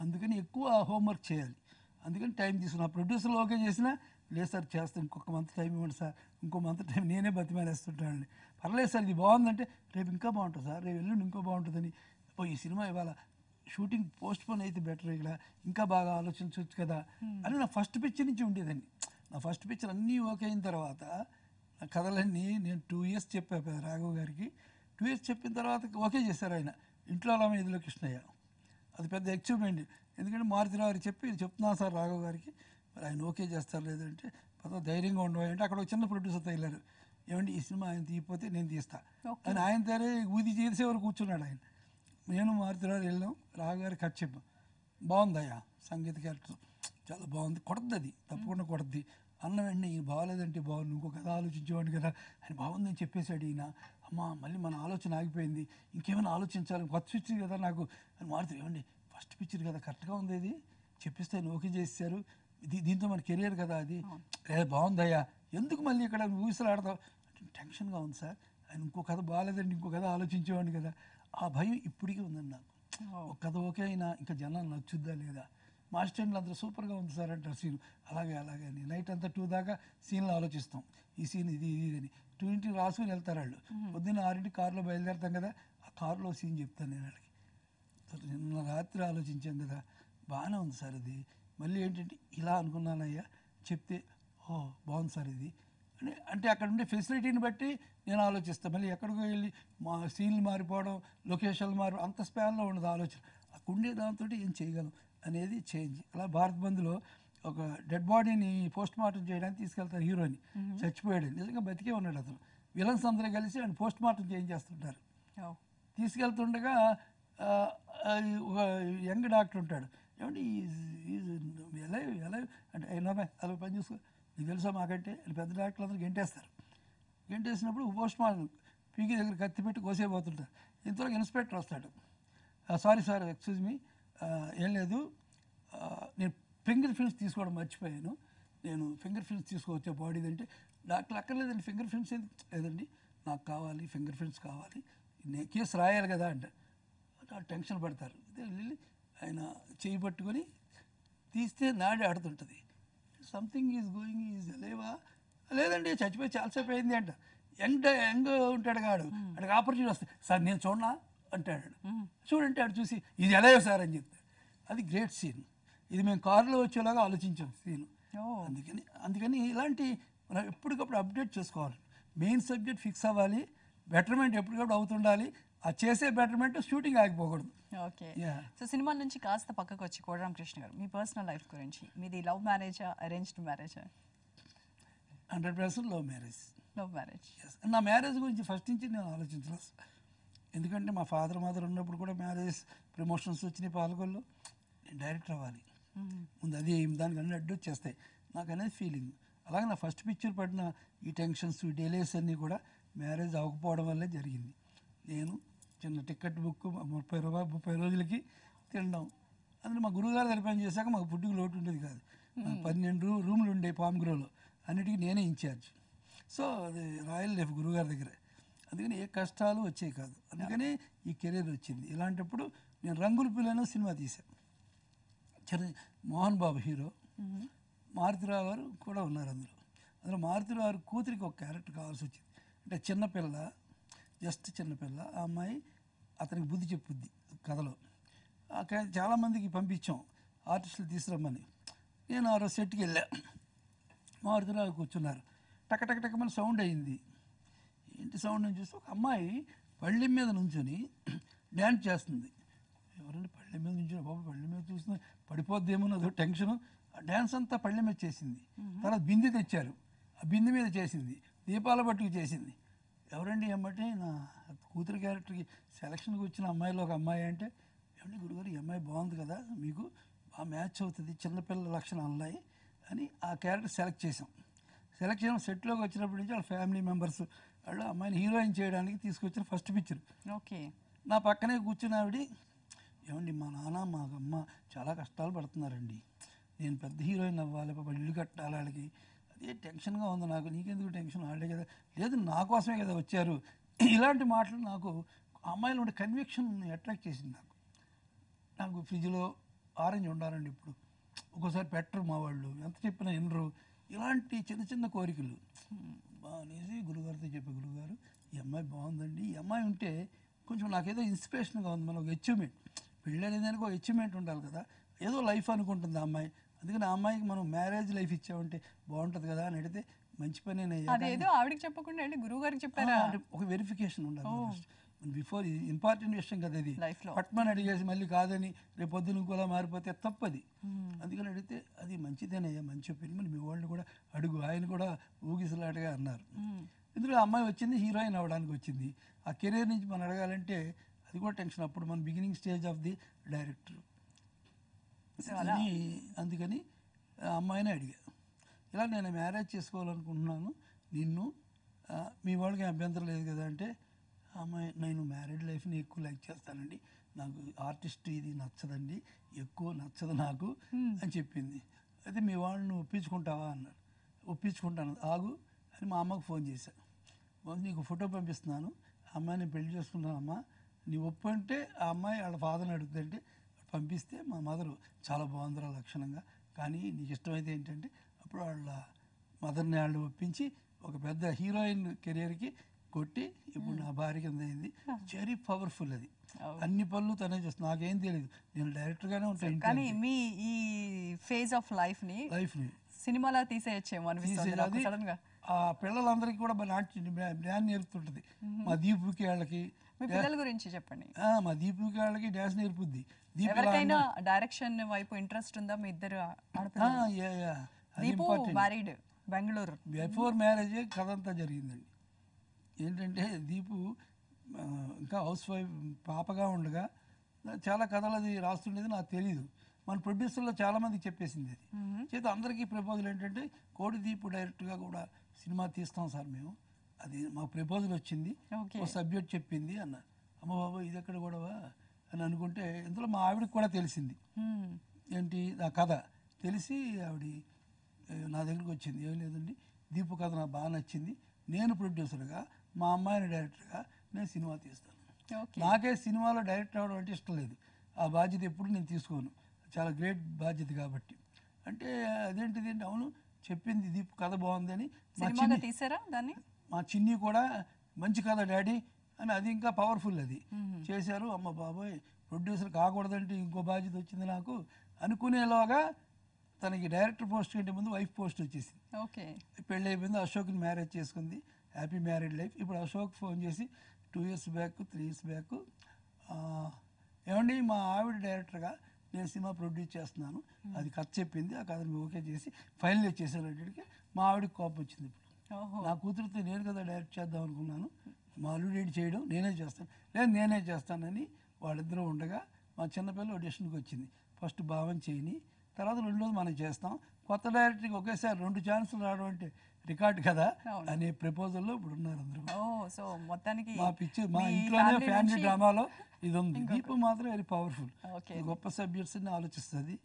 అందుకని ఎక్కువ హోంవర్క్ చేయాలి. అందుకని టైం తీసుకున్నా. ప్రొడ్యూసర్లు ఓకే చేసినా, లేదు సార్ చేస్తాను, ఇంకొక మంత్ టైం ఇవ్వండి సార్, ఇంకో మంత్ టైం నేనే బతిమాలేస్తుంటానండి. పర్లేదు సార్, ఇది బాగుందంటే రేపు ఇంకా బాగుంటుంది సార్, రేపు ఎల్లుండి ఇంకో బాగుంటుందని, ఈ సినిమా ఇవాళ షూటింగ్ పోస్ట్ పోన్ అయితే బెటర్, ఇక్కడ ఇంకా బాగా ఆలోచించవచ్చు కదా అని నా ఫస్ట్ పిక్చర్ నుంచి ఉండేదండి. నా ఫస్ట్ పిక్చర్ అన్నీ ఓకే అయిన తర్వాత ఆ కథలన్నీ నేను 2 years చెప్పా రాఘవ్ గారికి. 2 years చెప్పిన తర్వాత ఓకే చేశారు ఆయన. ఇంట్లో అలా ఇదిలో కృష్ణయ్య అది పెద్ద అచీవ్మెంట్. ఎందుకంటే మారుతిరావు చెప్తున్నాను సార్ రాఘవ్ గారికి, మరి ఆయన ఓకే చేస్తారు లేదంటే పెద్ద ధైర్యంగా ఉండవు అంటే అక్కడ ఒక చిన్న ప్రొడ్యూసర్ తగిలారు, ఏమంటే ఈ సినిమా ఆయన తీయకపోతే నేను తీస్తా అని ఆయన తరే ఊది చేసే వరకు కూర్చున్నాడు ఆయన. నేను మారుతిరావు వెళ్ళాం, రాఘవ్ గారికి కథ చెప్పాం. బాగుందయ్యా సంగీత క్యారెక్టర్ చాలా బాగుంది, కొడద్ది అది తప్పకుండా కొడద్ది అన్న వెంటనే ఈయన బాగాలేదంటే బాగుంది, ఇంకో కథ ఆలోచించేవాడిని కదా ఆయన బాగుందని చెప్పేశాడు ఈయన. అమ్మ మళ్ళీ మన ఆలోచన ఆగిపోయింది, ఇంకేమైనా ఆలోచించాలి, కొత్త పిక్చర్ కదా నాకు అని మారుతుంది. ఏమండి ఫస్ట్ పిక్చర్ కదా కరెక్ట్గా ఉంది, ఇది చెప్పిస్తే ఆయన ఓకే చేశారు, దీంతో మన కెరియర్ కదా అది బాగుందయ్యా, ఎందుకు మళ్ళీ ఇక్కడ ఊసలు ఆడతావు అంటే టెన్షన్గా ఉంది సార్, ఆయన ఇంకో కథ బాగాలేదండి ఇంకో కథ ఆలోచించేవాడిని కదా. ఆ భయం ఇప్పటికీ ఉందండి నాకు. ఒక కథ ఓకే అయినా ఇంకా జనాలు నచ్చుద్దా లేదా, మాస్టర్లు అందరూ సూపర్గా ఉంది సార్ అంటారు సీన్, అలాగే అని నైట్ అంతా 2 దాకా సీన్లు ఆలోచిస్తాం, ఈ సీన్ ఇది అని 2 రాసుకుని వెళ్తారు వాళ్ళు. పొద్దున్న 6 కారులో బయలుదేరుతాం కదా, ఆ కారులో సీన్ చెప్తాను నేను వాళ్ళకి, నిన్న రాత్రి ఆలోచించాం కదా బాగానే ఉంది సార్ అది, మళ్ళీ ఏంటంటే ఇలా అనుకున్నానయ్యా చెప్తే ఓ బాగుంది సార్ ఇది అంటే అక్కడ ఉండే ఫెసిలిటీని బట్టి నేను ఆలోచిస్తాను. మళ్ళీ ఎక్కడికో వెళ్ళి మా సీన్లు మారిపోవడం, లొకేషన్లు అంత స్పాన్లో ఉండదు ఆలోచన, అక్కడ ఉండే దాంతో ఏం చేయగలం అనేది చేంజ్. అలా భారత్ బంద్లో ఒక డెడ్ బాడీని పోస్ట్ మార్టం చేయడానికి తీసుకెళ్తారు హీరోని, చచ్చిపోయాడు, నిజంగా బతికే ఉన్నాడు అతను. విలన్స్ అందరూ కలిసి ఆయన పోస్ట్ మార్టం చేయించేస్తుంటారు. తీసుకెళ్తుండగా ఒక యంగ్ డాక్టర్ ఉంటాడు, ఏమంటే ఎలా అంటే అయినా అలా పని చూసుకో నీకు తెలుసా మాకంటే అని పెద్ద డాక్టర్లు అందరూ గెంటేస్తారు. గెంటేసినప్పుడు పోస్ట్ మార్టం పీకి దగ్గర కత్తి పెట్టి కోసేపోతుంటారు. ఇంతలో ఇన్స్పెక్టర్ వస్తాడు, సారీ సార్ ఎక్స్క్యూజ్ మీ, ఏం లేదు నేను ఫింగర్ ప్రింట్స్ తీసుకోవడం మర్చిపోయాను, నేను ఫింగర్ ప్రింట్స్ తీసుకోవచ్చా బాడీది అంటే, డాక్టర్ అక్కర్లేదండి ఫింగర్ ప్రింట్స్ లేదండి నాకు కావాలి ఫింగర్ ప్రింట్స్ కావాలి, నేను కేసు రాయాలి కదా అంటే టెన్షన్ పడతారు. వెళ్ళి ఆయన చేయి పట్టుకొని తీస్తే నాడి ఆడుతుంటుంది, సంథింగ్ ఈజ్ గోయింగ్ ఈజ్ లేవా, లేదండి చచ్చిపోయి చాలాసేపు అయింది అంట. యంగ్ ఉంటాడు కాడు, అక్కడికి ఆపర్చునిటీ వస్తుంది, సార్ నేను చూడనా అంటాడు, చూడంటే ఆడు చూసి ఇది ఎలా సార్ అని చెప్తాడు. అది గ్రేట్ సీన్, ఇది మేము కారులో వచ్చేలాగా ఆలోచించాం సీన్. అందుకని ఇలాంటి మనం ఎప్పటికప్పుడు అప్డేట్ చేసుకోవాలి, మెయిన్ సబ్జెక్ట్ ఫిక్స్ అవ్వాలి, బెటర్మెంట్ ఎప్పటికప్పుడు అవుతుండాలి, ఆ చేసే బెటర్మెంట్ షూటింగ్ ఆగిపోకూడదు. ఓకే, సో సినిమా నుంచి కాస్త పక్కకు వచ్చి కోడిరామకృష్ణ గారు మీ పర్సనల్ లైఫ్ గురించి, మీది లవ్ మ్యారేజా అరేంజ్డ్ మ్యారేజా? 100% లవ్ మ్యారేజ్. Love marriage. నా మ్యారేజ్ గురించి ఫస్ట్ నుంచి నేను ఆలోచించలేదు, ఎందుకంటే మా ఫాదర్ మదర్ ఉన్నప్పుడు కూడా మ్యారేజ్ ప్రమోషన్స్ వచ్చినాయి పాలకొల్లో, నేను డైరెక్టర్ అవ్వాలి ముందు, అది దానికి అన్ని అడ్డు వచ్చేస్తాయి నాకు అనేది ఫీలింగ్. అలాగే నా ఫస్ట్ పిక్చర్ పడిన ఈ టెన్షన్స్ ఈ డిలేస్ అన్నీ కూడా మ్యారేజ్ అవ్వకపోవడం వల్లే జరిగింది. నేను చిన్న టికెట్ బుక్ 30 రోజులకి తినడం, అందులో మా గురువుగారు దగ్గర పని చేశాక మాకు ఫుడ్కి లోటు ఉండేది కాదు, 12 రూములు ఉండే పామ్ గ్రోలో, అన్నిటికీ నేనే ఇన్ఛార్జ్. సో అది రాయల్ లైఫ్ గురువుగారి దగ్గర, అందుకని ఏ కష్టాలు వచ్చేవి కాదు, అందుకని ఈ కెరీర్ వచ్చింది. ఇలాంటప్పుడు నేను రంగుల పిల్లను సినిమా తీశాను, మోహన్ బాబు హీరో, మారుతిరావు గారు కూడా ఉన్నారు అందులో మారుతిరావు గారు కూతురికి ఒక క్యారెక్టర్ కావాల్సి వచ్చింది, అంటే చిన్నపిల్ల, జస్ట్ చిన్నపిల్ల, ఆ అమ్మాయి అతనికి బుద్ధి చెప్పుద్ది కథలో. చాలామందికి పంపించాం ఆర్టిస్టులు తీసుకురమ్మని, నేను ఆ రోజు సెట్కి వెళ్ళా, మారుతిరావు కూర్చున్నారు, టకటకటకమని సౌండ్ అయింది, ఏంటి సౌండ్ అని చూస్తే ఒక అమ్మాయి పళ్ళెం మీద నుంచొని డ్యాన్స్ చేస్తుంది. ఎవరండి పళ్ళెం మీద నుంచొని, బాబు పళ్ళెం మీద చూస్తుంది పడిపోద్దేమో అదో టెన్షను, ఆ డ్యాన్స్ అంతా పళ్ళెం మీద చేసింది. తర్వాత బిందె తెచ్చారు, ఆ బిందె మీద చేసింది, దీపాల పట్టుకు చేసింది. ఎవరండి ఏమంటే నా కూతురు క్యారెక్టర్కి సెలక్షన్కి వచ్చిన అమ్మాయిలో ఒక అమ్మాయి అంటే, ఏమండి గురుగారు ఈ అమ్మాయి బాగుంది కదా మీకు బాగా మ్యాచ్ అవుతుంది, చిన్నపిల్లల లక్షణాలు ఉన్నాయి అని ఆ క్యారెక్టర్ సెలెక్ట్ చేసాం. సెలెక్ట్ చేయడం సెట్లోకి వచ్చినప్పటి నుంచి వాళ్ళ ఫ్యామిలీ మెంబర్స్ వాళ్ళు అమ్మాయిని హీరోయిన్ చేయడానికి తీసుకొచ్చిన ఫస్ట్ పిక్చర్. ఓకే, నా పక్కనే కూర్చున్న ఆవిడ, ఏమండి మా నాన్న మా అమ్మ చాలా కష్టాలు పడుతున్నారండి, నేను పెద్ద హీరోయిన్ అవ్వాలి, పాప ఇల్లు కట్టాలి వాళ్ళకి, అదే టెన్షన్గా ఉంది నాకు, నీకెందుకు టెన్షన్, వాళ్ళే కదా, లేదు నా కోసమే కదా వచ్చారు. ఇలాంటి మాటలు నాకు అమ్మాయిలో ఉండే కన్విక్షన్ అట్రాక్ట్ చేసింది. నాకు ఫ్రిడ్జ్లో ఆరెంజ్ ఉండాలండి, ఇప్పుడు ఒక్కోసారి పెట్టరు మా వాళ్ళు, ఎంత చెప్పినా వినరు, ఇలాంటి చిన్న చిన్న కోరికలు బాగానేసి గురుగారితో చెప్పే, గురుగారు ఈ అమ్మాయి బాగుందండి, ఈ అమ్మాయి ఉంటే కొంచెం నాకేదో ఇన్స్పిరేషన్గా ఉంది, మన ఒక అచీవ్మెంట్, పెళ్ళి అనేది ఒక అచీవ్మెంట్ ఉండాలి కదా, ఏదో లైఫ్ అనుకుంటుంది ఆ అమ్మాయి, అందుకని ఆ అమ్మాయికి మనం మ్యారేజ్ లైఫ్ ఇచ్చామంటే బాగుంటుంది కదా అని అడిగితే మంచి పని అదేదో ఆవిడకి చెప్పకుండా అండి గురువు గారికి చెప్పారా? అంటే ఒక వెరిఫికేషన్ ఉండాలి బిఫోర్. ఇంపార్టెంట్ విషయం కదా ఇది. లైఫ్ లో పట్మని అడిగేసి మళ్ళీ కాదని రేపు పొద్దున ఇంకోలా మారిపోతే తప్పది. అందుకని అడిగితే అది మంచిదేనయ్యా, మంచి ఒపీనియన్, మీ వాళ్ళు కూడా అడుగు. ఆయన కూడా ఊగిసలాటగా అన్నారు. ఇందులో అమ్మాయి వచ్చింది హీరోయిన్ అవ్వడానికి వచ్చింది. ఆ కెరీర్ నుంచి మనం అడగాలంటే అది కూడా టెన్షన్. అప్పుడు మన beginning stage of the director అని. అందుకని ఆ అమ్మాయిని అడిగా, ఇలా నేను మ్యారేజ్ చేసుకోవాలనుకుంటున్నాను నిన్ను, మీ వాళ్ళకి అభ్యంతరం లేదు కదా అంటే, అమ్మాయి నేను మ్యారీడ్ లైఫ్ని ఎక్కువ లైక్ చేస్తానండి, నాకు ఆర్టిస్ట్ ఇది నచ్చదండి, ఎక్కువ నచ్చదు నాకు అని చెప్పింది. అయితే మీ వాళ్ళని ఒప్పించుకుంటావా అన్నారు. ఒప్పించుకుంటాను ఆగు అని మా అమ్మకు ఫోన్ చేశాను. నీకు ఫోటో పంపిస్తున్నాను, అమ్మాయిని పెళ్లి చేసుకుంటానమ్మా, నీ ఒప్పు అంటే ఆ అమ్మాయి వాళ్ళ ఫాదర్ని అడుగుతుంటే పంపిస్తే మా మదరు చాలా బాగుందిరా లక్షణంగా, కానీ నీకు ఇష్టమైతే ఏంటంటే అప్పుడు వాళ్ళ మదర్ని వాళ్ళు ఒప్పించి ఒక పెద్ద హీరోయిన్ కెరియర్కి కొట్టి ఇప్పుడు నా భార్య కింద అయింది. వెరీ పవర్ఫుల్ అది. అన్ని పనులు తనే చేస్తుంది, నాకేం తెలియదు, నేను డైరెక్టర్గానే ఉంటాను. కానీ మీ ఈ ఫేజ్ ఆఫ్ లైఫ్ని సినిమాలో తీసేయచ్చేమో అనిపిస్తుంది సడన్ గా. ఆ పిల్లలందరికీ కూడా డ్యాన్స్ నేర్పుతుంటది. మా దీపుకి వాళ్ళకి. మీ పిల్లల గురించి చెప్పండి. మా దీపుకి వాళ్ళకి డ్యాన్స్ నేర్పుద్ది. ఎవరికైనా డైరెక్షన్ వైపు ఇంట్రెస్ట్ ఉందా మీ ఇద్దరు Deepu married Bengaluru. Before marriage కథ అంతా జరిగిందండి. ఏంటంటే దీపు ఇంకా హౌస్ వైఫ్ పాపగా ఉండగా చాలా కథలు అది రాస్తుండేది, నాకు తెలియదు. మన ప్రొడ్యూసర్లో చాలామందికి చెప్పేసింది అది. చేత అందరికీ ప్రపోజల్ ఏంటంటే కోడి దీపు డైరెక్ట్గా కూడా సినిమా తీస్తాం సార్ మేము, అది మాకు ప్రపోజల్ వచ్చింది, ఒక సబ్జెక్ట్ చెప్పింది అన్న. అమ్మ బాబా ఇది ఎక్కడ గొడవా అని అనుకుంటే ఇందులో మా ఆవిడకి కూడా తెలిసింది ఏంటి ఆ కథ. తెలిసి ఆవిడ నా దగ్గరికి వచ్చింది, ఏం లేదండి దీపు కథ నాకు బాగా నచ్చింది, నేను ప్రొడ్యూసర్గా మా అమ్మాయిని డైరెక్టర్గా నేను సినిమా తీస్తాను. నాకే సినిమాలో డైరెక్టర్ అవ్వడం అంటే ఇష్టం లేదు, ఆ బాధ్యత ఎప్పుడు నేను తీసుకోను, చాలా గ్రేట్ బాధ్యత కాబట్టి. అంటే అదేంటిది అంటే అవును చెప్పింది దీపు కథ బాగుందని. తీసారా దాన్ని? మా చిన్ని కూడా మంచి కథ డాడీ అని, అది ఇంకా పవర్ఫుల్ అది చేశారు. అమ్మ బాబోయ్ ప్రొడ్యూసర్ కాకూడదంటే ఇంకో బాధ్యత వచ్చింది నాకు అనుకునేలాగా తనకి డైరెక్టర్ పోస్ట్ కంటే ముందు వైఫ్ పోస్ట్ వచ్చేసింది. పెళ్ళి అయిపోయింది, అశోక్ని మ్యారేజ్ చేసుకుంది, హ్యాపీ మ్యారీడ్ లైఫ్. ఇప్పుడు అశోక్ ఫోన్ చేసి 2 years బ్యాక్ 3 years బ్యాక్ ఏమండి మా ఆవిడ డైరెక్టర్గా నేను సినిమా ప్రొడ్యూస్ చేస్తున్నాను, అది కథ చెప్పింది, ఆ కథను ఓకే చేసి ఫైనల్ చేశాను అంటే మా ఆవిడకి కోపం వచ్చింది. ఇప్పుడు నా కూతురితో నేను కదా డైరెక్ట్ చేద్దాం అనుకున్నాను, మా అల్లుడు ఏంటి చేయడం, నేనే చేస్తాను, లేదు నేనే చేస్తానని వాళ్ళిద్దరూ ఉండగా మా చిన్నపిల్ల ఆడిషన్కి వచ్చింది. ఫస్ట్ భావం చేయని, తర్వాత 2 మనం చేస్తాం, కొత్త డైరెక్టర్కి ఒకేసారి 2 ఛాన్సులు రావడం అంటే రికార్డ్ కదా అనే ప్రపోజల్లో ఇప్పుడు ఉన్నారు అందరూ. సో మొత్తానికి మా పిక్చర్ మా ఇంట్లోనే ఫ్యామిలీ డ్రామాలో ఇది ఉంది. దీపు మాత్రం వెరీ పవర్ఫుల్, గొప్ప సబ్జెక్ట్స్ అన్ని ఆలోచిస్తుంది.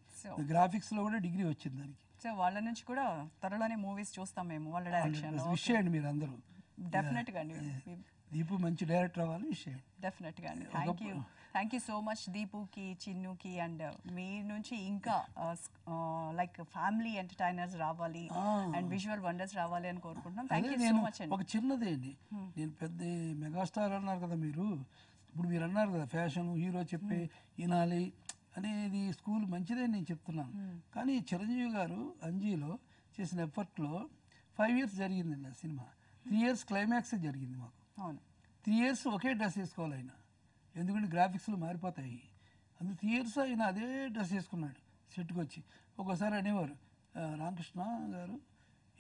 గ్రాఫిక్స్ లో కూడా డిగ్రీ వచ్చింది దానికి. సో వాళ్ళ నుంచి కూడా త్వరలోనే మూవీస్ చూస్తాం మేము వాళ్ళ డైరెక్షన్. విష్ చేయండి మీరు అందరూ, డెఫినెట్ గా అండి. దీపు మంచి డైరెక్టర్ అవ్వాలి, విష్ చేయండి. డెఫినెట్ గా అండి. థ్యాంక్ యూ సో మచ్ దీపుకి, చిన్నుకి, అండ్ మీ నుంచి ఇంకా లైక్ ఫ్యామిలీ ఎంటర్టైనర్స్ రావాలి అండ్ విజువల్ వండర్స్ రావాలి అని కోరుకుంటున్నాం. థ్యాంక్ యూ సో మచ్ అండి. ఒక చిన్నదే అండి, నేను పెద్ద మెగాస్టార్ అన్నారు కదా మీరు, ఇప్పుడు మీరు అన్నారు కదా ఫ్యాషన్ హీరో చెప్పే వినాలి అనేది స్కూల్ మంచిదే నేను చెప్తున్నాను. కానీ చిరంజీవి గారు అంజీలో చేసిన ఎఫర్ట్లో 5 years జరిగిందండి ఆ సినిమా. 3 years క్లైమాక్స్ జరిగింది మాకు. 3 years ఒకే డ్రెస్ వేసుకోవాలి ఆయన, ఎందుకంటే గ్రాఫిక్స్లో మారిపోతాయి. అందుకు 3 years ఆయన అదే డ్రెస్ వేసుకున్నాడు సెట్కి వచ్చి. ఒక్కోసారి అనేవారు రామకృష్ణ గారు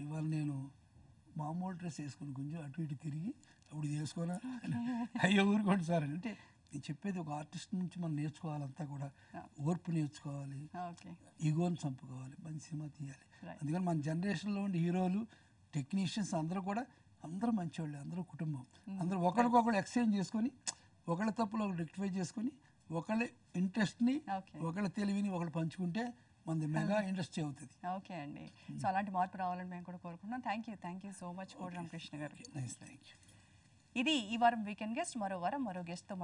ఇవాళ నేను మామూలు డ్రెస్ వేసుకుని కొంచెం అటు ఇటు తిరిగి అప్పుడు ఇది వేసుకోనా, అయ్యో ఊరుకోండి సార్ అంటే. నేను చెప్పేది ఒక ఆర్టిస్ట్ నుంచి మనం నేర్చుకోవాలంతా కూడా, ఓర్పు నేర్చుకోవాలి, ఈగోని చంపుకోవాలి, మంచి సినిమా తీయాలి. అందుకని మన జనరేషన్లో ఉండే హీరోలు టెక్నీషియన్స్ అందరూ కూడా అందరూ మంచివాళ్ళు, అందరూ కుటుంబం, అందరూ ఒకరికొకరు ఎక్స్చేంజ్ చేసుకొని ఒకళ్ళ తప్పులు ఒకరు రెక్టిఫై చేసుకొని ఒకళ్ళ ఇంట్రెస్ట్ని ఒకళ్ళ తెలివిని ఒకళ్ళు పంచుకుంటే మనది మెగా ఇండస్ట్రీ అవుతుంది. ఓకే అండి. సో అలాంటి మార్పు రావాలని మేము కూడా కోరుకుంటున్నాం. థ్యాంక్ యూ సో మచ్ కోడి రామకృష్ణ గారు. Thank you. ఇది ఈ వారం వీకెండ్ గెస్ట్. మరో వారం మరో గెస్ట్తో